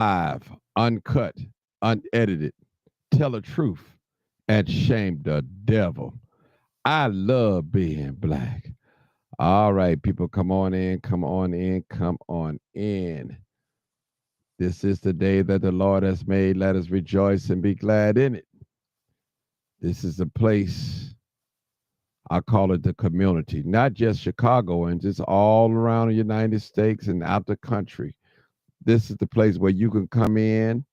live, uncut, unedited, tell the truth, and shame the devil. I love being black. All right, people, come on in, come on in, come on in. This is the day that the Lord has made. Let us rejoice and be glad in it. This is a place, I call it the community, not just Chicago and just all around the United States and out the country. This is the place where you can come in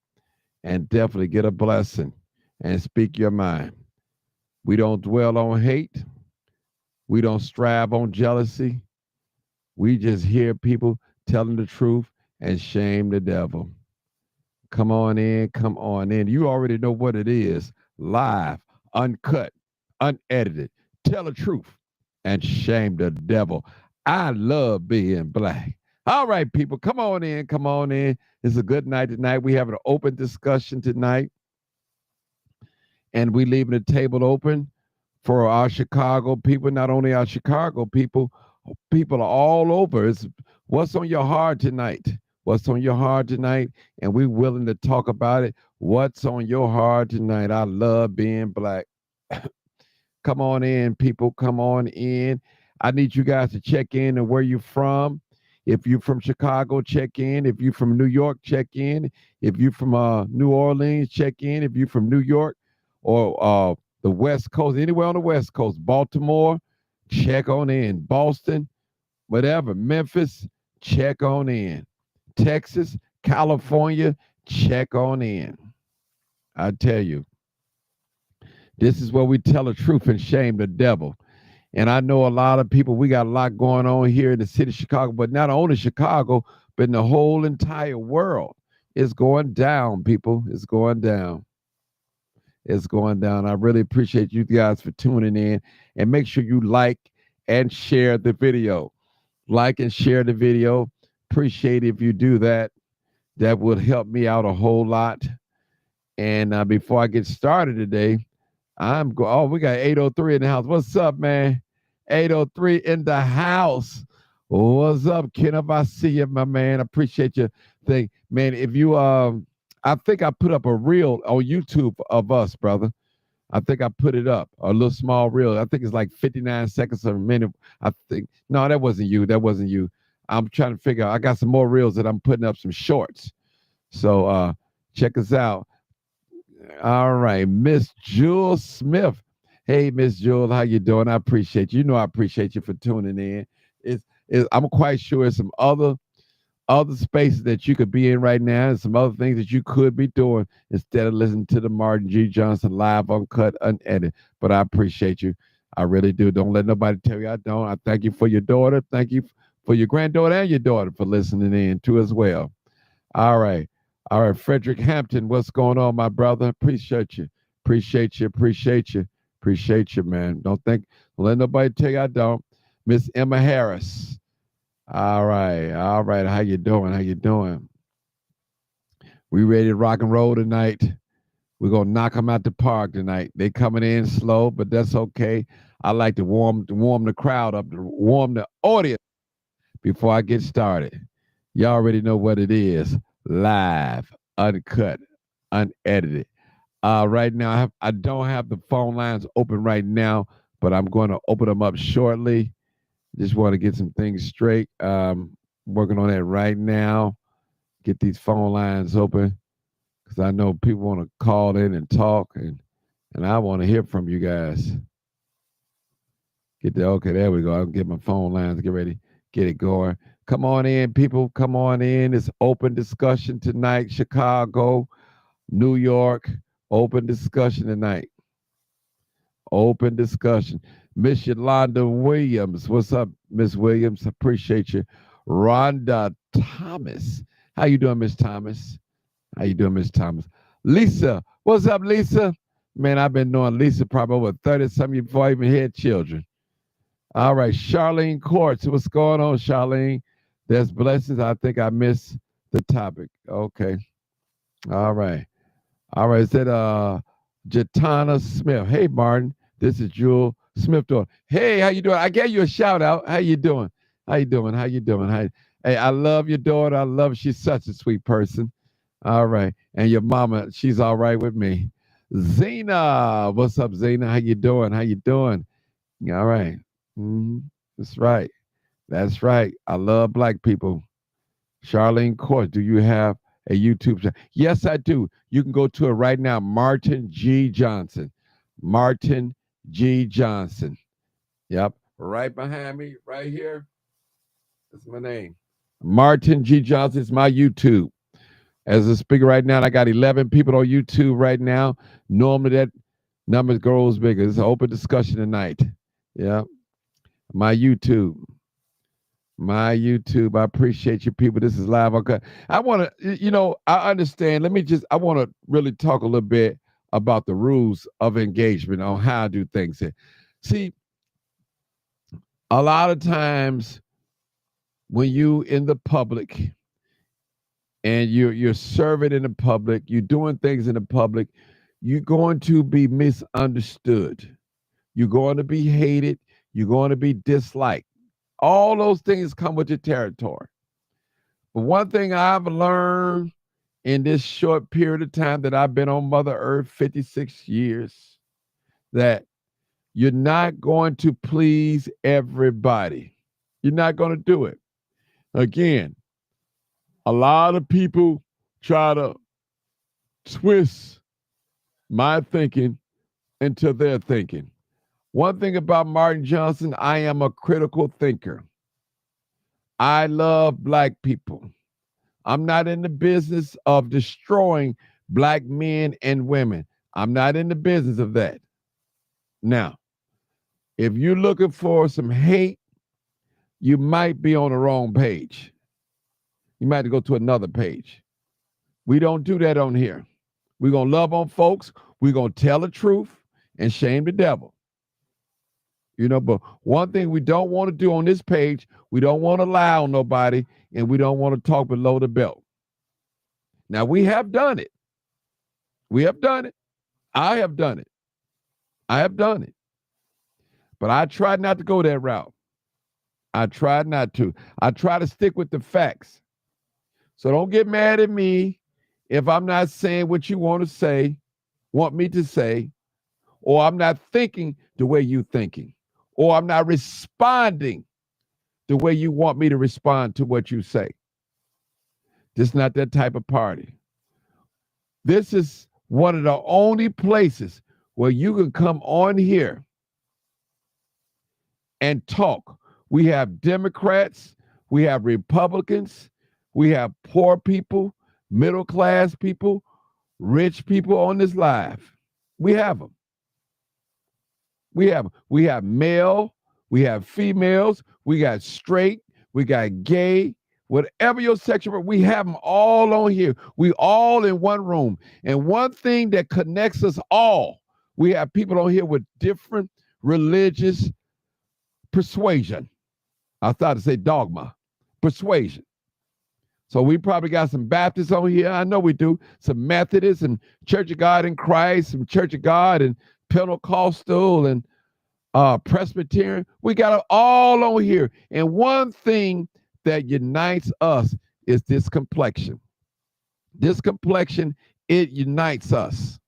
and definitely get a blessing and speak your mind. We don't dwell on hate. We don't strive on jealousy. We just hear people telling the truth and shame the devil. Come on in, come on in. You already know what it is: live, uncut, unedited. Tell the truth and shame the devil. I love being black. All right, people, come on in, come on in. It's a good night tonight. We have an open discussion tonight, and we leaving the table open for our Chicago people, not only our Chicago people, people are all over. It's what's on your heart tonight. What's on your heart tonight? And we're willing to talk about it. What's on your heart tonight? I love being black. Come on in, people. Come on in. I need you guys to check in and where you're from. If you're from Chicago, check in. If you're from New York, check in. If you're from New Orleans, check in. If you're from New York or the West Coast, anywhere on the West Coast, Baltimore, check on in. Boston, whatever, Memphis, check on in. Texas, California, check on in. I tell you, this is where we tell the truth and shame the devil. And I know a lot of people, we got a lot going on here in the city of Chicago, but not only Chicago, but in the whole entire world. It's going down, people. It's going down. It's going down. I really appreciate you guys for tuning in. And make sure you like and share the video. Like and share the video. Appreciate if you do that. That would help me out a whole lot. And before I get started today, we got 803 in the house. What's up, man? 803 in the house. What's up, Ken? If I see you, my man, appreciate your thing. Man, if you I think I put up a reel on YouTube of us, brother. I think I put it up, a little small reel. I think it's like 59 seconds or a minute. I think, no, that wasn't you. That wasn't you. I'm trying to figure out. I got some more reels that I'm putting up, some shorts. So check us out. All right, Miss Jewel Smith. Hey, Miss Jewel, how you doing? I appreciate you. You know I appreciate you for tuning in. I'm quite sure it's some other spaces that you could be in right now and some other things that you could be doing instead of listening to the Martin G. Johnson live, uncut, unedited. But I appreciate you. I really do. Don't let nobody tell you I don't. I thank you for your daughter. Thank you for your granddaughter and your daughter for listening in too as well. All right. All right. Frederick Hampton, what's going on, my brother? Appreciate you. Appreciate you. Appreciate you. Appreciate you, man. Don't let nobody tell you I don't. Miss Emma Harris. All right. All right. How you doing? How you doing? We ready to rock and roll tonight? We're gonna knock them out the park tonight. They coming in slow, but that's okay. I like to warm the crowd up, to warm the audience before I get started. You already know what it is. Live, uncut, unedited. Right now, I don't have the phone lines open right now, but I'm going to open them up shortly. Just want to get some things straight. Working on that right now. Get these phone lines open because I know people want to call in and talk, and I want to hear from you guys. Okay, there we go. I'll get my phone lines, get ready, get it going. Come on in, people. Come on in. It's open discussion tonight. Chicago, New York, open discussion tonight. Open discussion. Miss Yolanda Williams. What's up, Miss Williams? Appreciate you. Rhonda Thomas. How you doing, Miss Thomas? How you doing, Miss Thomas? Lisa. What's up, Lisa? Man, I've been knowing Lisa probably over 30-something years before I even had children. All right, Charlene Courts. What's going on, Charlene? There's blessings. I think I missed the topic. Okay. All right. All right. Is that Jatana Smith? Hey, Martin. This is Jewel Smith doing. Hey, how you doing? I gave you a shout out. How you doing? How you doing? How you doing? Hey, I love your daughter. She's such a sweet person. All right. And your mama, she's all right with me. Zena, what's up, Zena? How you doing? How you doing? All right. Mhm. That's right. That's right. I love black people. Charlene Court, do you have a YouTube channel? Yes, I do. You can go to it right now. Martin G. Johnson. Martin G. Johnson. Yep. Right behind me, right here. That's my name. Martin G. Johnson is my YouTube. As a speaker right now, I got 11 people on YouTube right now. Normally that number grows bigger. It's an open discussion tonight. Yeah. My YouTube. My YouTube. I appreciate you people. This is live. Okay. I want to, I understand. I want to really talk a little bit about the rules of engagement on how I do things here. See, a lot of times when you in the public and you're serving in the public, you're doing things in the public, you're going to be misunderstood. You're going to be hated. You're going to be disliked. All those things come with your territory. But one thing I've learned in this short period of time that I've been on Mother Earth, 56 years, that you're not going to please everybody. You're not going to do it. Again, a lot of people try to twist my thinking into their thinking. One thing about Martin Johnson, I am a critical thinker. I love black people. I'm not in the business of destroying black men and women. I'm not in the business of that. Now, if you're looking for some hate, you might be on the wrong page. You might have to go to another page. We don't do that on here. We're going to love on folks. We're going to tell the truth and shame the devil. But one thing we don't want to do on this page, we don't want to lie on nobody, and we don't want to talk below the belt. Now, we have done it. We have done it. I have done it. I have done it. But I tried not to go that route. I tried not to. I try to stick with the facts. So don't get mad at me if I'm not saying what you want me to say, or I'm not thinking the way you're thinking, or I'm not responding the way you want me to respond to what you say. This is not that type of party. This is one of the only places where you can come on here and talk. We have Democrats, we have Republicans, we have poor people, middle class people, rich people on this live. We have them. We have male, we have females, we got straight, we got gay, whatever your sexual, we have them all on here. We all in one room. And one thing that connects us all, we have people on here with different religious persuasion. I thought to say dogma, persuasion. So we probably got some Baptists on here. I know we do. Some Methodists and Church of God in Christ, some Church of God and Pentecostal and Presbyterian. We got it all on here. And one thing that unites us is this complexion. This complexion, it unites us.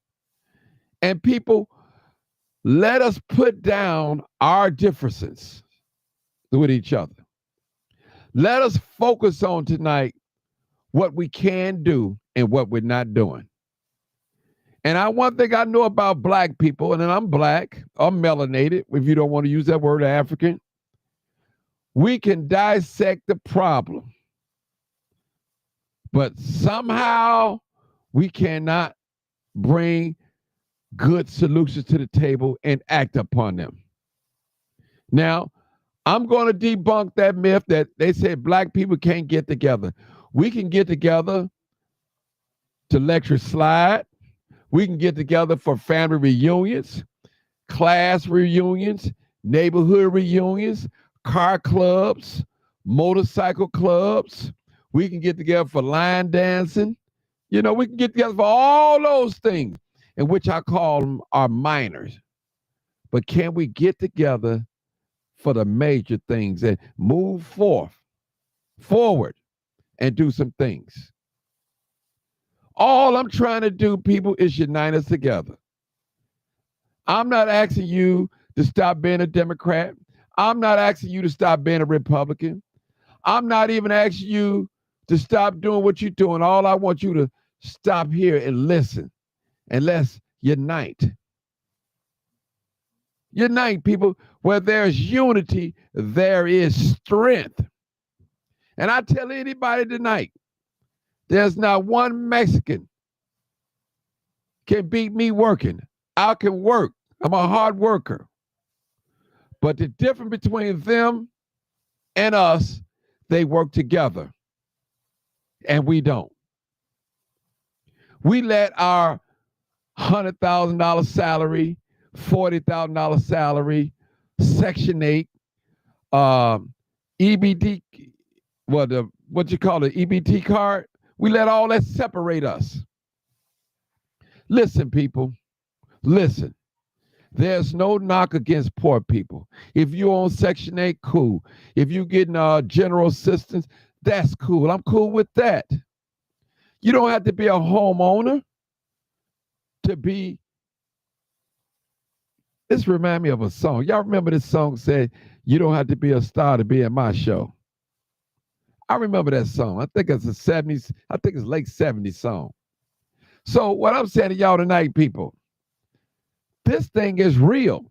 And people, let us put down our differences with each other. Let us focus on tonight what we can do and what we're not doing. And one thing I know about black people, and then I'm black, I'm melanated, if you don't want to use that word, African, we can dissect the problem. But somehow we cannot bring good solutions to the table and act upon them. Now, I'm going to debunk that myth that they said black people can't get together. We can get together to lecture slide. We can get together for family reunions, class reunions, neighborhood reunions, car clubs, motorcycle clubs. We can get together for line dancing. We can get together for all those things, in which I call them our minors. But can we get together for the major things and move forward and do some things? All I'm trying to do, people, is unite us together. I'm not asking you to stop being a Democrat. I'm not asking you to stop being a Republican. I'm not even asking you to stop doing what you're doing. All I want you to stop here and listen, and let's unite. Unite, people. Where there's unity, there is strength. And I tell anybody tonight, there's not one Mexican can beat me working. I can work. I'm a hard worker. But the difference between them and us, they work together. And we don't. We let our $100,000 salary, $40,000 salary, Section 8, EBT, what you call it, EBT card, we let all that separate us. Listen, people, listen. There's no knock against poor people. If you're on Section 8, cool. If you're getting general assistance, that's cool. I'm cool with that. You don't have to be a homeowner to be. This reminds me of a song. Y'all remember this song said, "You don't have to be a star to be in my show." I remember that song. I think it's a 70s, I think it's late 70s song. So what I'm saying to y'all tonight, people, this thing is real.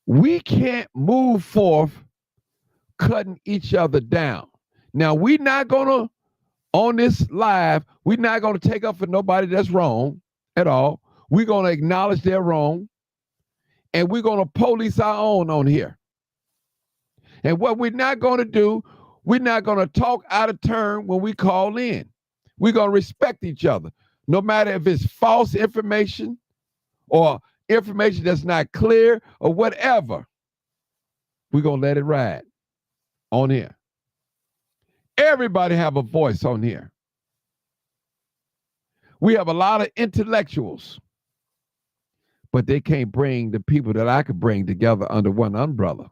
We can't move forth cutting each other down. Now, we're not going to, on this live, we're not going to take up for nobody that's wrong at all. We're going to acknowledge they're wrong, and we're going to police our own on here. And what we're not going to do, we're not going to talk out of turn when we call in. We're going to respect each other, no matter if it's false information or information that's not clear or whatever. We're going to let it ride on here. Everybody have a voice on here. We have a lot of intellectuals, but they can't bring the people that I could bring together under one umbrella.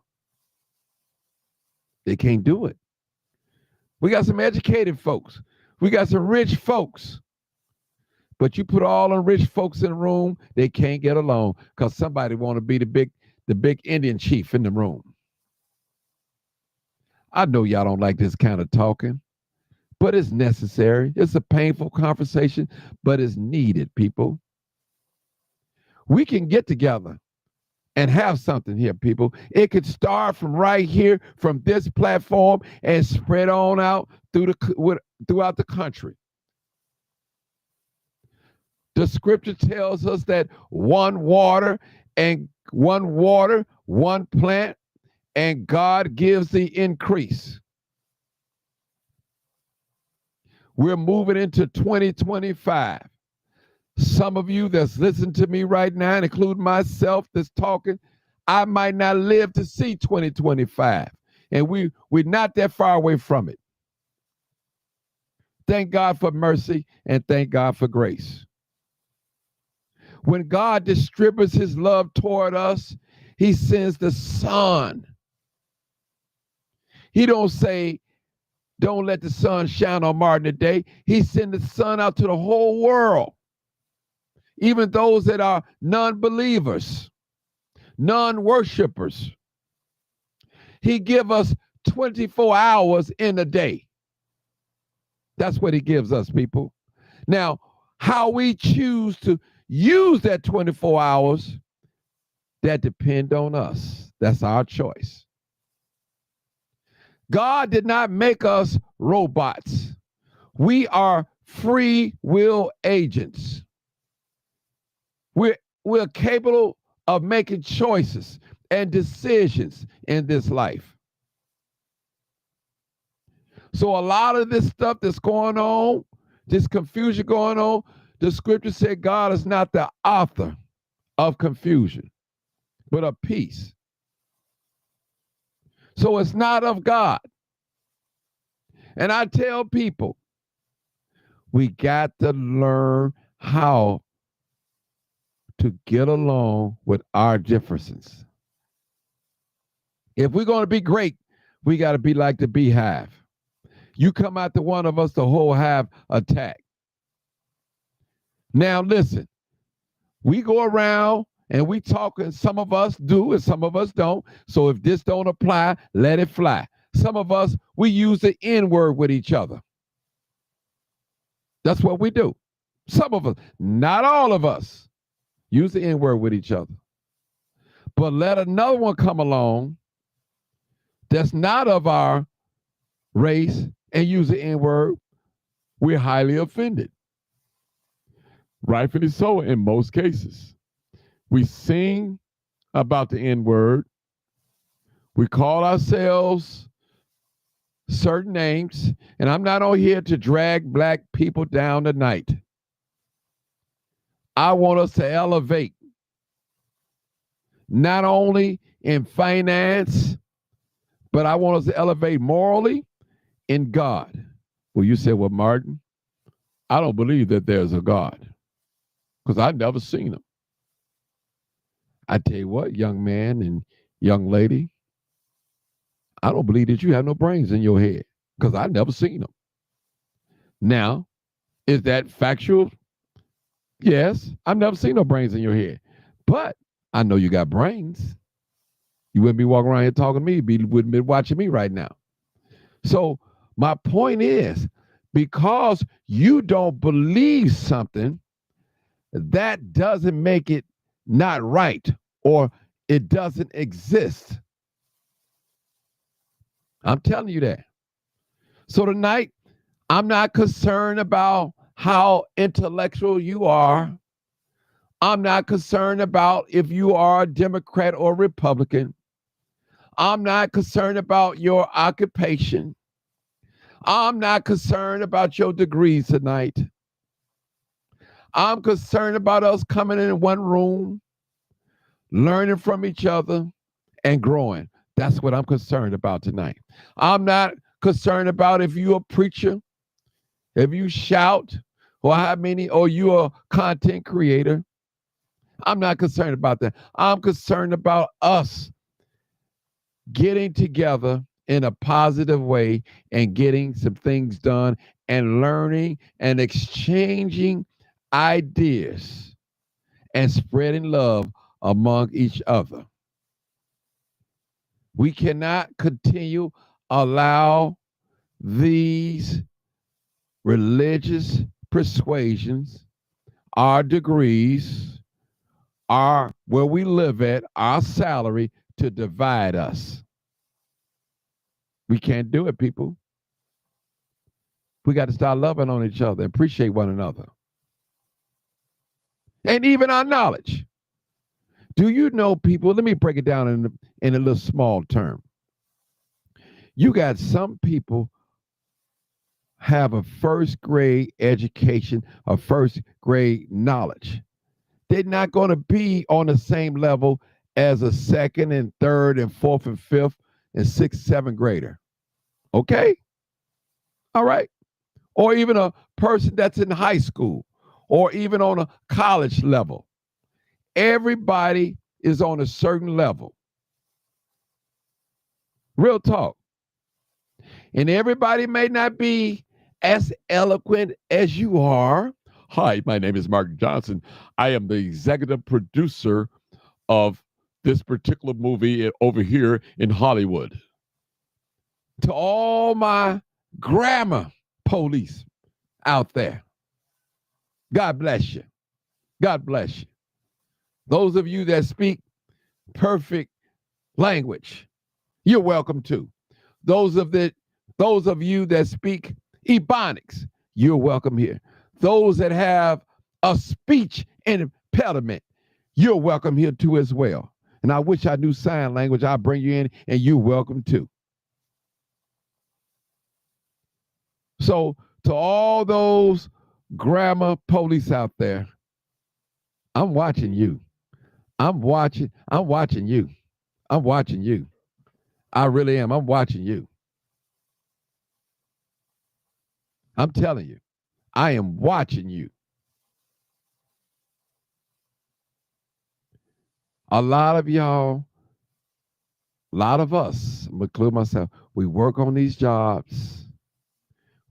They can't do it. We got some educated folks. We got some rich folks. But you put all the rich folks in the room, they can't get along because somebody want to be the big Indian chief in the room. I know y'all don't like this kind of talking, but it's necessary. It's a painful conversation, but it's needed, people. We can get together and have something here, people. It could start from right here, from this platform, and spread on out throughout the country. The scripture tells us that one water, one plant, and God gives the increase. We're moving into 2025. Some of you that's listening to me right now, including myself that's talking, I might not live to see 2025. And we're not that far away from it. Thank God for mercy and thank God for grace. When God distributes his love toward us, he sends the sun. He don't say, don't let the sun shine on Martin today. He sends the sun out to the whole world. Even those that are non-believers, non-worshipers. He gives us 24 hours in a day. That's what he gives us, people. Now, how we choose to use that 24 hours, that depends on us. That's our choice. God did not make us robots. We are free will agents. We're capable of making choices and decisions in this life. So a lot of this stuff that's going on, this confusion going on, the scripture said God is not the author of confusion, but of peace. So it's not of God. And I tell people, we got to learn how to get along with our differences. If we're going to be great, we got to be like the beehive. You come out to one of us, the whole hive attack. Now, listen, we go around and we talk, and some of us do and some of us don't. So if this don't apply, let it fly. Some of us, we use the N word with each other. That's what we do. Some of us, not all of us, use the N word with each other. But let another one come along that's not of our race and use the N word, we're highly offended. Rightfully so in most cases. We sing about the N word. We call ourselves certain names. And I'm not on here to drag black people down tonight. I want us to elevate, not only in finance, but I want us to elevate morally in God. Well, you said, well, Martin, I don't believe that there's a God because I've never seen him. I tell you what, young man and young lady, I don't believe that you have no brains in your head because I've never seen them. Now, is that factual? Yes, I've never seen no brains in your head, but I know you got brains. You wouldn't be walking around here talking to me, you wouldn't be watching me right now. So my point is, because you don't believe something, that doesn't make it not right or it doesn't exist. I'm telling you that. So tonight, I'm not concerned about how intellectual you are. I'm not concerned about if you are a Democrat or Republican. I'm not concerned about your occupation. I'm not concerned about your degrees tonight. I'm concerned about us coming in one room, learning from each other, and growing. That's what I'm concerned about tonight. I'm not concerned about if you're a preacher, if you shout, or how many, or you're a content creator. I'm not concerned about that. I'm concerned about us getting together in a positive way and getting some things done and learning and exchanging ideas and spreading love among each other. We cannot continue allow these religious persuasions, our degrees, our where we live at, our salary to divide us. We can't do it, people. We got to start loving on each other, appreciate one another. And even our knowledge. Do you know, people? Let me break it down in a little small term. You got some people have a first grade education, a first grade knowledge. They're not going to be on the same level as a second and third and fourth and fifth and sixth, seventh grader. Okay? All right. Or even a person that's in high school or even on a college level. Everybody is on a certain level. Real talk. And everybody may not be as eloquent as you are. Hi, my name is Mark Johnson. I am the executive producer of this particular movie over here in Hollywood. To all my grammar police out there, God bless you. God bless you. Those of you that speak perfect language, you're welcome too. Those of you that speak Ebonics, you're welcome here. Those that have a speech impediment, you're welcome here too as well. And I wish I knew sign language. I'll bring you in and you're welcome too. So to all those grammar police out there, I'm watching you. I'm watching you. I'm watching you. I really am. I'm watching you. I'm telling you, I am watching you. A lot of y'all, a lot of us, I'm gonna include myself, we work on these jobs.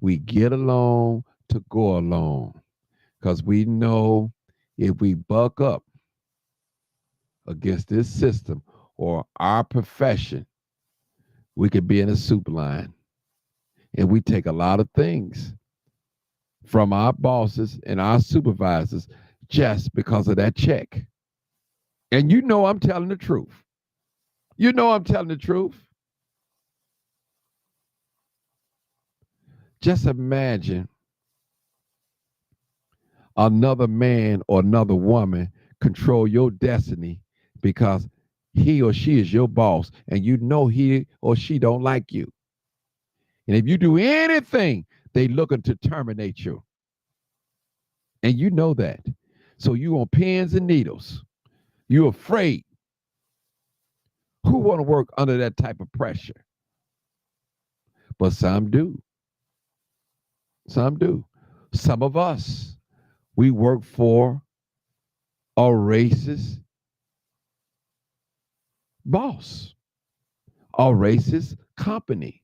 We get along to go along. Because we know if we buck up against this system or our profession, we could be in a soup line. And we take a lot of things from our bosses and our supervisors just because of that check. And you know I'm telling the truth. You know I'm telling the truth. Just imagine another man or another woman control your destiny because he or she is your boss and you know he or she don't like you. And if you do anything, they looking to terminate you. And you know that. So you on pins and needles. You're afraid. Who want to work under that type of pressure? But some do. Some do. Some of us, we work for a racist boss, a racist company.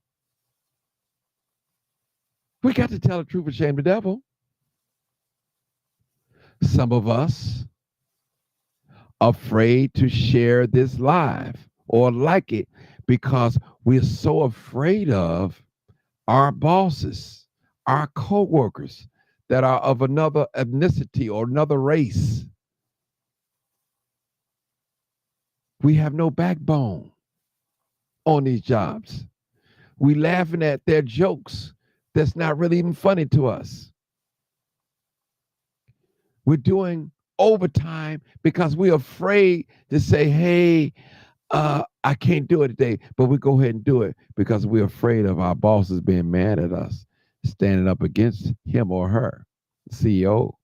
We got to tell the truth and shame the devil. Some of us afraid to share this live or like it because we're so afraid of our bosses, our co-workers that are of another ethnicity or another race. We have no backbone on these jobs. We laughing at their jokes that's not really even funny to us. We're doing overtime because we're afraid to say, hey, I can't do it today, but we go ahead and do it because we're afraid of our bosses being mad at us, standing up against him or her, CEO.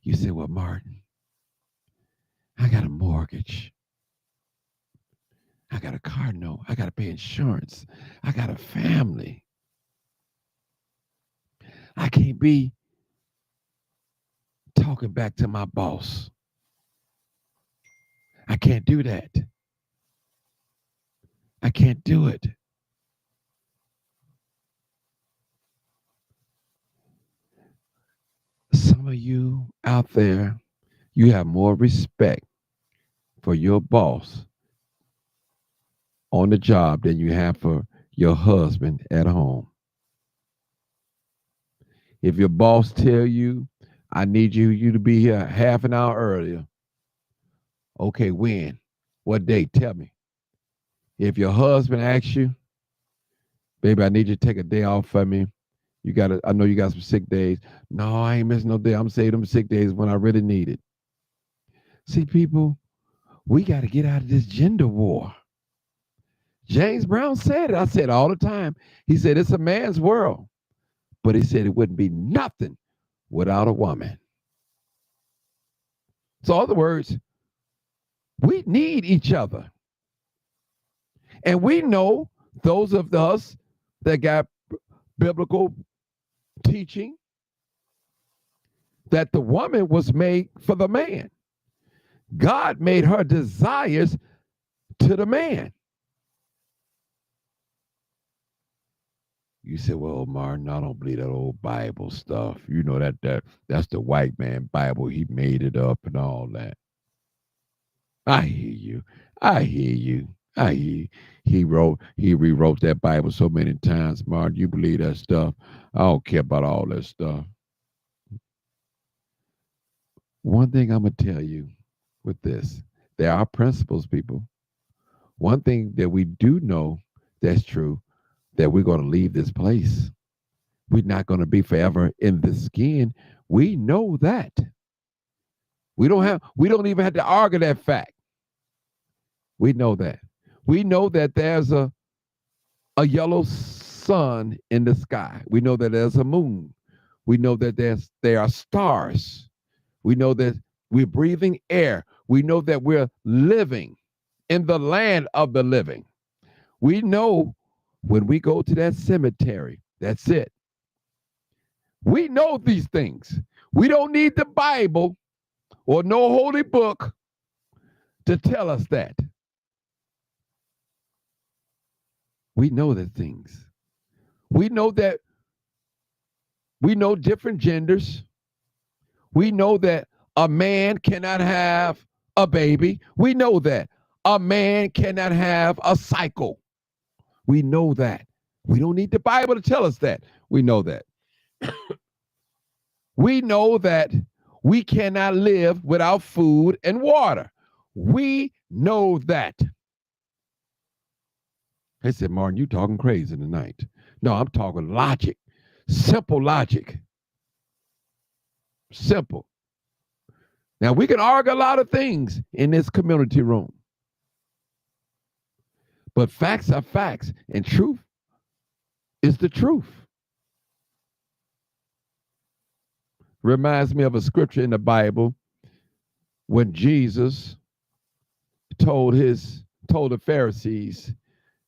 You say, well, Martin, I got a mortgage. I got a car note. I got to pay insurance. I got a family. I can't be talking back to my boss. I can't do that. I can't do it. Some of you out there, you have more respect for your boss on the job than you have for your husband at home. If your boss tell you, I need you to be here half an hour earlier. Okay, when? What date? Tell me. If your husband asks you, baby, I need you to take a day off for me. I know you got some sick days. No, I ain't missing no day. I'm saving them sick days when I really need it. See, people, we got to get out of this gender war. James Brown said it. I said it all the time. He said it's a man's world, but he said it wouldn't be nothing without a woman. So, in other words, we need each other. And we know those of us that got biblical teaching that the woman was made for the man. God made her desires to the man. You say, well, Martin, I don't believe that old Bible stuff. You know that's the white man Bible. He made it up and all that. I hear you. I hear you. I hear you. He rewrote that Bible so many times, Martin. You believe that stuff. I don't care about all that stuff. One thing I'm gonna tell you with this, there are principles, people. One thing that we do know that's true, that we're gonna leave this place. We're not gonna be forever in this skin. We know that. We don't even have to argue that fact. We know that. We know that there's a yellow sun in the sky. We know that there's a moon. We know that there are stars. We know that we're breathing air. We know that we're living in the land of the living. We know when we go to that cemetery, that's it. We know these things. We don't need the Bible or no holy book to tell us that. We know the things. We know that we know different genders. We know that a man cannot have a baby. We know that a man cannot have a cycle. We know that. We don't need the Bible to tell us that. We know that. We know that we cannot live without food and water. We know that. They said, Martin, you talking crazy tonight. No, I'm talking logic. Simple logic. Simple. Now, we can argue a lot of things in this community room. But facts are facts, and truth is the truth. Reminds me of a scripture in the Bible when Jesus told the Pharisees,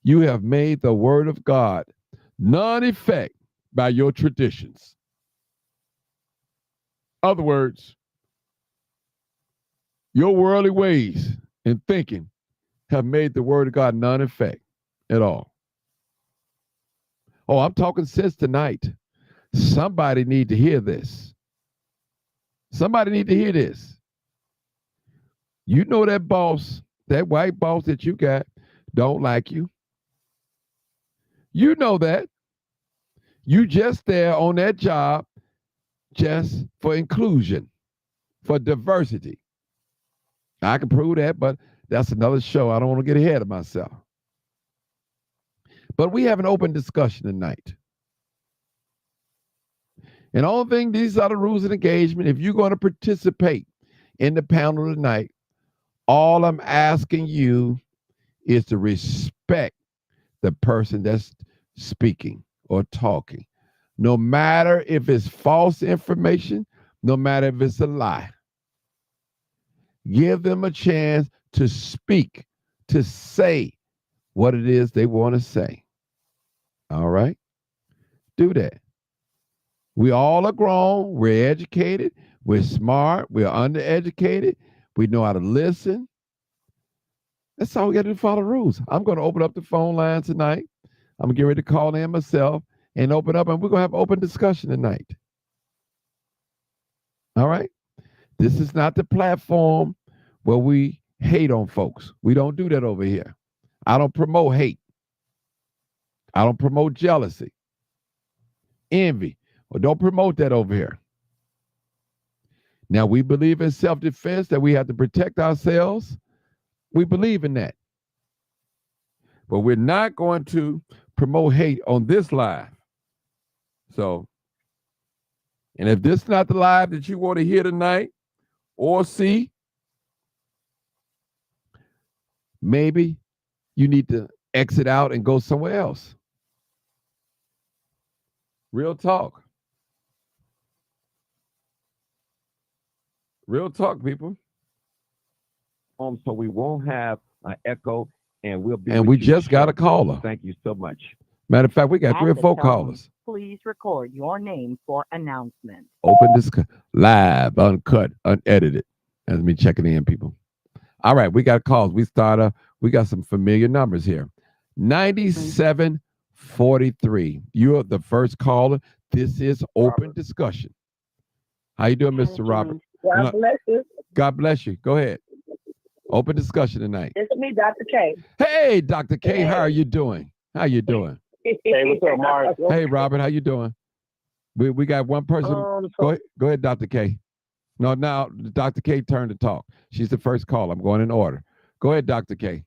you have made the word of God non-effect by your traditions. Other words, your worldly ways and thinking have made the word of God non-effect at all. Oh, I'm talking sense tonight. Somebody need to hear this. Somebody need to hear this. You know that boss, that white boss that you got, don't like you. You know that. You just there on that job just for inclusion, for diversity. I can prove that, but that's another show. I don't want to get ahead of myself. But we have an open discussion tonight. And all thing, these are the rules of engagement. If you're going to participate in the panel tonight, all I'm asking you is to respect the person that's speaking or talking. No matter if it's false information, no matter if it's a lie. Give them a chance to speak, to say what it is they want to say. All right? Do that. We all are grown. We're educated. We're smart. We're undereducated. We know how to listen. That's all we got to do, follow rules. I'm going to open up the phone line tonight. I'm going to get ready to call in myself and open up, and we're going to have open discussion tonight. All right? This is not the platform where we hate on folks. We don't do that over here. I don't promote hate. I don't promote jealousy, envy. Well, don't promote that over here. Now, we believe in self-defense, that we have to protect ourselves. We believe in that. But we're not going to promote hate on this live. So, and if this is not the live that you want to hear tonight or see, maybe you need to exit out and go somewhere else. Real talk. Real talk, people. So we won't have an echo, and we'll be. And we just got a caller. Thank you so much. Matter of fact, we got 3 or 4 callers. Please record your name for announcement. Open this live, uncut, unedited. Let me check it in, people. All right, we got calls. We got some familiar numbers here. 9743. You're the first caller. This is open discussion. How you doing, Mr. Robert? God bless you. God bless you. Go ahead. Open discussion tonight. It's me, Dr. K. Hey, Dr. K, how are you doing? How you doing? Hey, what's up, Mark? Hey, Robert, how you doing? We got one person. Go ahead, Dr. K. No, now Dr. K turn to talk. She's the first call. I'm going in order. Go ahead, Dr. K.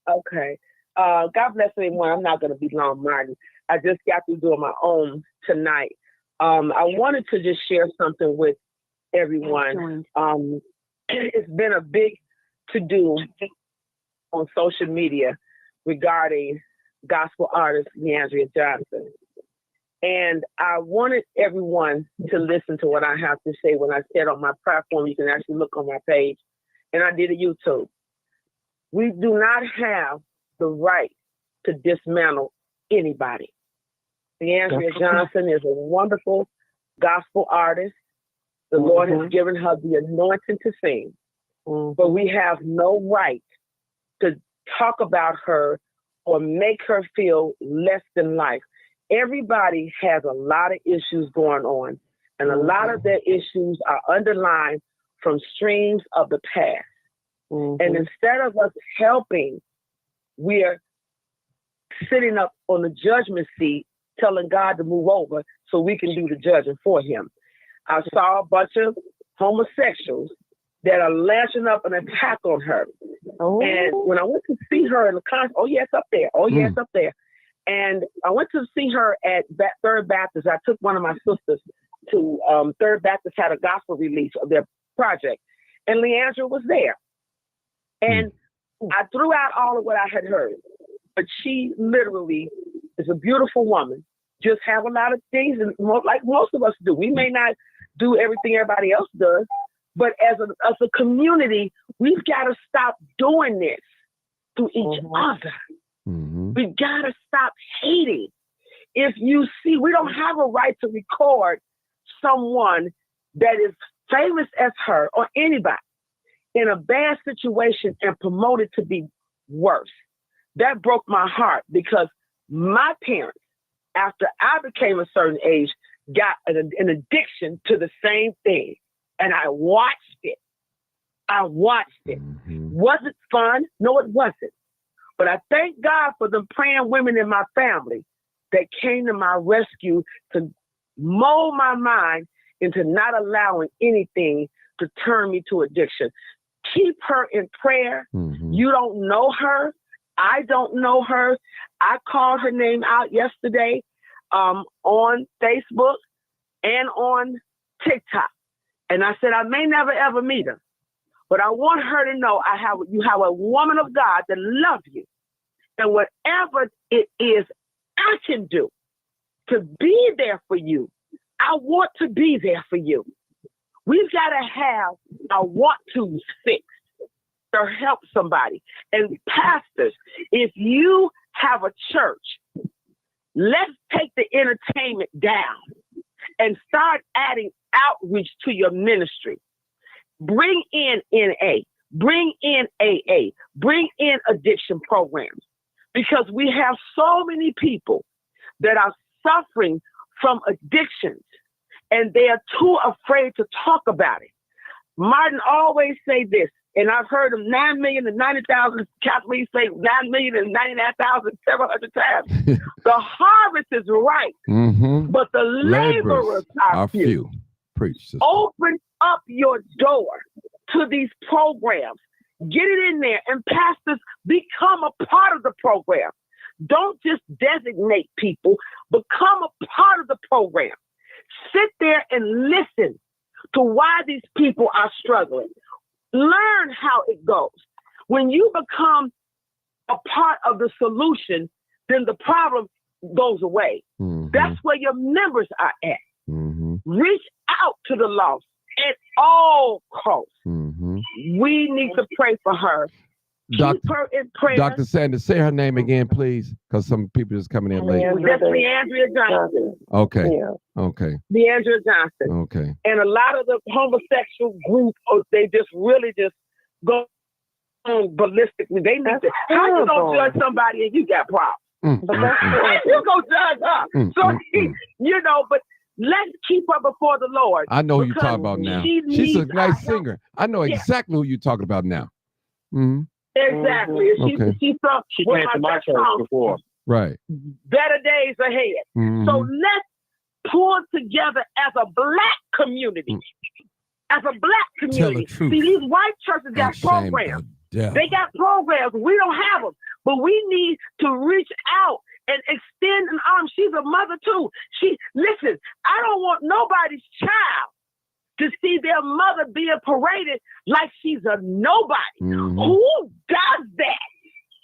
Okay. God bless everyone. I'm not going to be long, Martin. I just got through doing my own tonight. I wanted to just share something with everyone. It's been a big to-do on social media regarding gospel artist Leandria Johnson. And I wanted everyone to listen to what I have to say when I said on my platform. You can actually look on my page. And I did a YouTube. We do not have the right to dismantle anybody. Leandria Johnson is a wonderful gospel artist. The Lord has given her the anointing to sing. But we have no right to talk about her or make her feel less than life. Everybody has a lot of issues going on. And a lot of their issues are underlined from streams of the past. And instead of us helping, we're sitting up on the judgment seat telling God to move over so we can do the judging for him. I saw a bunch of homosexuals that are lashing up an attack on her. And when I went to see her in the concert, it's up there. It's up there. And I went to see her at Third Baptist. I took one of my sisters to Third Baptist, had a gospel release of their project. And Leandra was there. And I threw out all of what I had heard. But she literally is a beautiful woman, just have a lot of things, and like most of us do. We may not do everything everybody else does, but as a community, we've got to stop doing this to each other. We've got to stop hating. If you see, we don't have a right to record someone that is famous as her or anybody in a bad situation and promote it to be worse. That broke my heart because my parents, after I became a certain age, got an addiction to the same thing. And I watched it. Was it fun? No, it wasn't. But I thank God for the praying women in my family that came to my rescue to mold my mind into not allowing anything to turn me to addiction. Keep her in prayer. You don't know her. I don't know her. I called her name out yesterday on Facebook and on TikTok. And I said, I may never, ever meet her. But I want her to know you have a woman of God that loves you. And whatever it is I can do to be there for you, I want to be there for you. We've got to have our want-tos fixed or help somebody. And pastors, if you have a church, let's take the entertainment down and start adding outreach to your ministry. Bring in NA, bring in AA, bring in addiction programs, because we have so many people that are suffering from addictions and they are too afraid to talk about it. Martin always say this, and I've heard him 9,090,000, Kathleen say 9,099,000 several hundred times. The harvest is ripe, but the laborers are few. Preach, sister. Open up your door to these programs. Get it in there, and pastors, become a part of the program. Don't just designate people, become a part of the program. Sit there and listen to why these people are struggling. Learn how it goes. When you become a part of the solution, then the problem goes away. That's where your members are at. Reach out to the lost at all costs. We need to pray for her. Keep her in prayer. Dr. Sanders, say her name again, please, because some people just coming in late. That's Leandria Johnson. Okay. Yeah. Okay. Leandria Johnson. Okay. And a lot of the homosexual group, they just really just go ballistically. They need to. How you gonna judge somebody and you got problems? How you gonna judge her? So but let's keep her before the Lord. I know who you're talking about now. She's a nice singer. I know exactly who you're talking about now. Exactly. She came to my church before. Right. Better days ahead. So let's pull together as a black community. As a black community. Tell the truth. See, these white churches got programs. They got programs. We don't have them. But we need to reach out and extend an arm. She's a mother too. Listen, I don't want nobody's child to see their mother being paraded like she's a nobody. Who does that?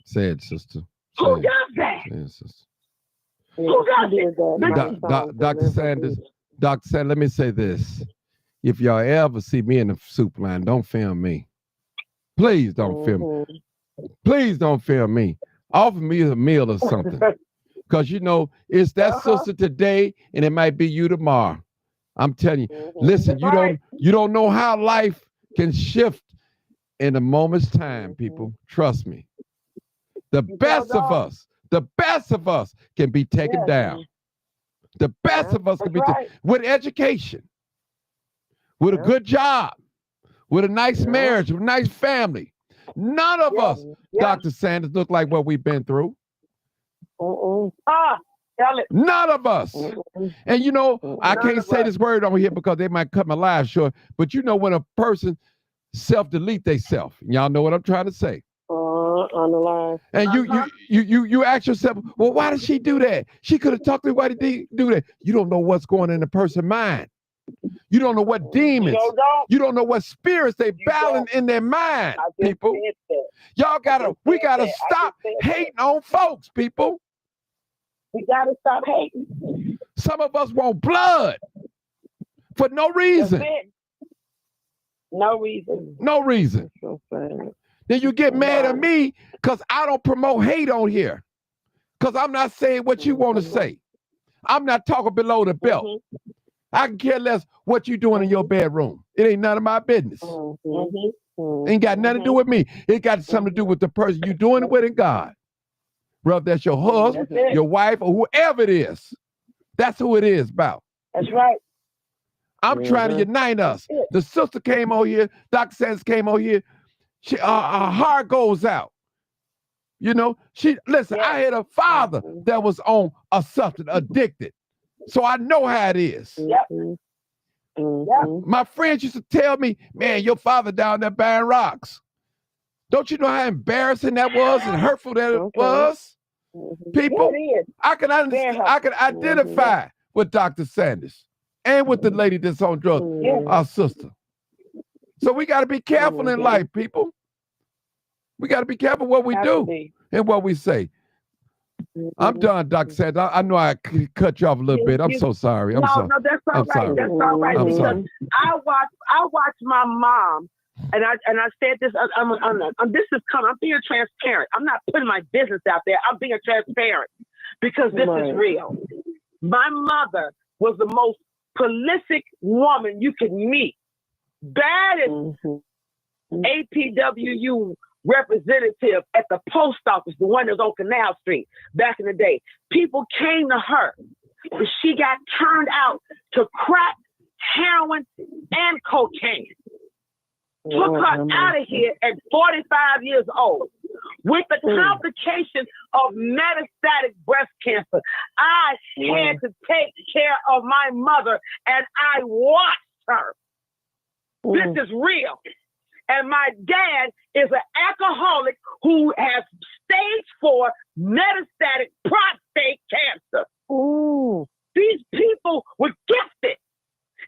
Say it, sister. Who does that? Say it, sister. Who does it? Dr. Sanders, let me say this. If y'all ever see me in the soup line, don't film me. Please don't film me. Please don't film me. Offer me a meal or something. Because, it's that sister today, and it might be you tomorrow. I'm telling you, listen, you don't know how life can shift in a moment's time, people. Trust me. The best of us can be taken down. The best of us can be with education. with a good job, with a nice marriage, with a nice family. None of us, Dr. Sanders, look like what we've been through. None of us. And you know, I can't say this word on here because they might cut my life short, but you know when a person self-delete themselves, y'all know what I'm trying to say. On the line. And you ask yourself, well, why did she do that? She could have talked to me. Why did they do that? You don't know what's going on in the person's mind. You don't know what demons. You don't know what spirits they battling in their mind, people. We gotta stop hating on folks, people. We gotta stop hating. Some of us want blood for no reason. No reason. No reason. Then you get mad at me because I don't promote hate on here. Because I'm not saying what you want to say. I'm not talking below the belt. I can care less what you doing in your bedroom. It ain't none of my business. Ain't got nothing to do with me. It got something to do with the person you doing it with and God. Whether that's your husband, your wife, or whoever it is. That's who it is about. That's right. I'm trying to unite us. The sister came over here. Dr. Sanders came over here. Her heart goes out. You know, I had a father that was on a substance, addicted. So I know how it is. My friends used to tell me, man, your father down there buying rocks. Don't you know how embarrassing that was and hurtful that it was? People, I can understand, I can identify with Dr. Sanders and with the lady that's on drugs, our sister. So we got to be careful in life, people. We got to be careful what we do and what we say. I'm done, Dr. Sanders. I know I cut you off a little bit. I'm so sorry. No, that's all right. Sorry. That's all right. I'm Because sorry. I watched my mom, and I said this. This is coming. I'm being transparent. I'm not putting my business out there. I'm being transparent because this is real. My mother was the most prolific woman you could meet. Baddest APWU representative at the post office, the one that's on Canal Street back in the day. People came to her, but she got turned out to crack, heroin, and cocaine. Took her out of here at 45 years old with the complication of metastatic breast cancer. I had to take care of my mother, and I watched her. This is real. And my dad is an alcoholic who has stage 4 metastatic prostate cancer. These people were gifted,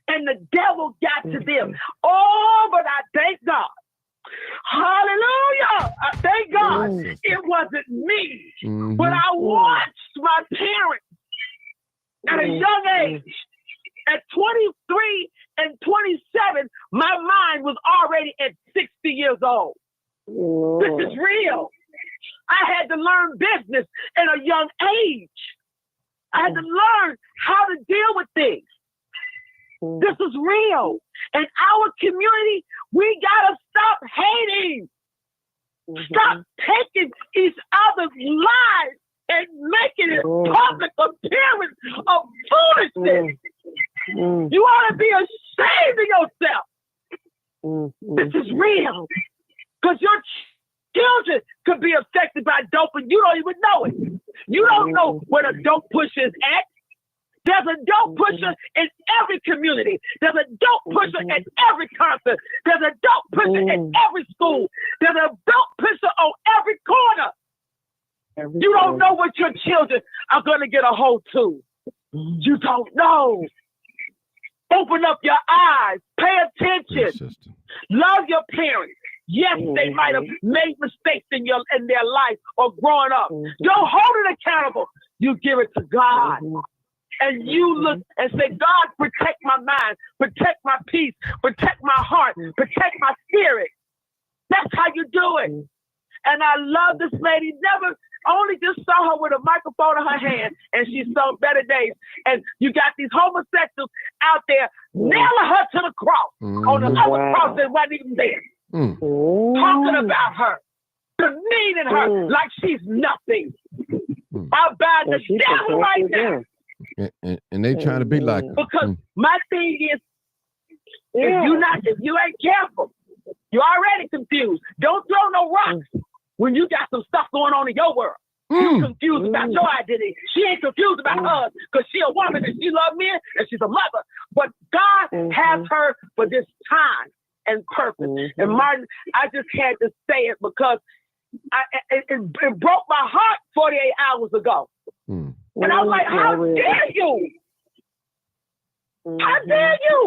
and the devil got to them. Oh, but I thank God. Hallelujah. I thank God it wasn't me, but I watched my parents at a young age. At 23 and 27, my mind was already at 60 years old. This is real. I had to learn business at a young age. I had to learn how to deal with things. This is real. In our community, we gotta stop hating. Stop taking each other's lives and making it public appearance of foolishness. You ought to be ashamed of yourself. This is real. Because your children could be affected by dope and you don't even know it. You don't know where the dope pusher is at. There's a dope pusher in every community. There's a dope pusher at every concert. There's a dope pusher in every school. There's a dope pusher on every corner. You don't know what your children are going to get a hold to. You don't know. Open up your eyes. Pay attention. Love your parents. Yes, they might have made mistakes in their life or growing up. Don't hold it accountable. You give it to God. And you look and say, God, protect my mind, protect my peace, protect my heart, protect my spirit. That's how you do it. And I love this lady. Only just saw her with a microphone in her hand, and she saw Better Days. And you got these homosexuals out there nailing her to the cross on the other cross that wasn't even there. Talking about her, demeaning her like she's nothing. I bind the devil right now. And they trying to be like her. Because my thing is, if you ain't careful, you're already confused. Don't throw no rocks when you got some stuff going on in your world. You confused about your identity. She ain't confused about hers because she a woman and she loves men and she's a mother. But God has her for this time and purpose. And Martin, I just had to say it because it broke my heart 48 hours ago. And I was like, how dare you? How dare you?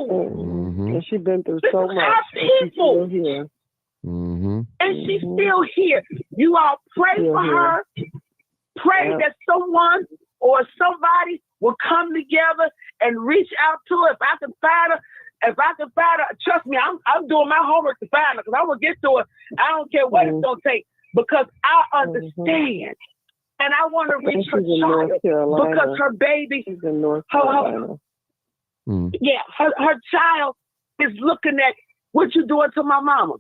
And she's been through so much. Our people. She's still here. And she's still here. You all pray for her. Pray that someone or somebody will come together and reach out to her. If I can find her, trust me, I'm doing my homework to find her because I'm gonna get to her. I don't care what it's gonna take because I understand. And I want to reach her child because her baby, she's in North Carolina. Her child is looking at what you doing to my mama.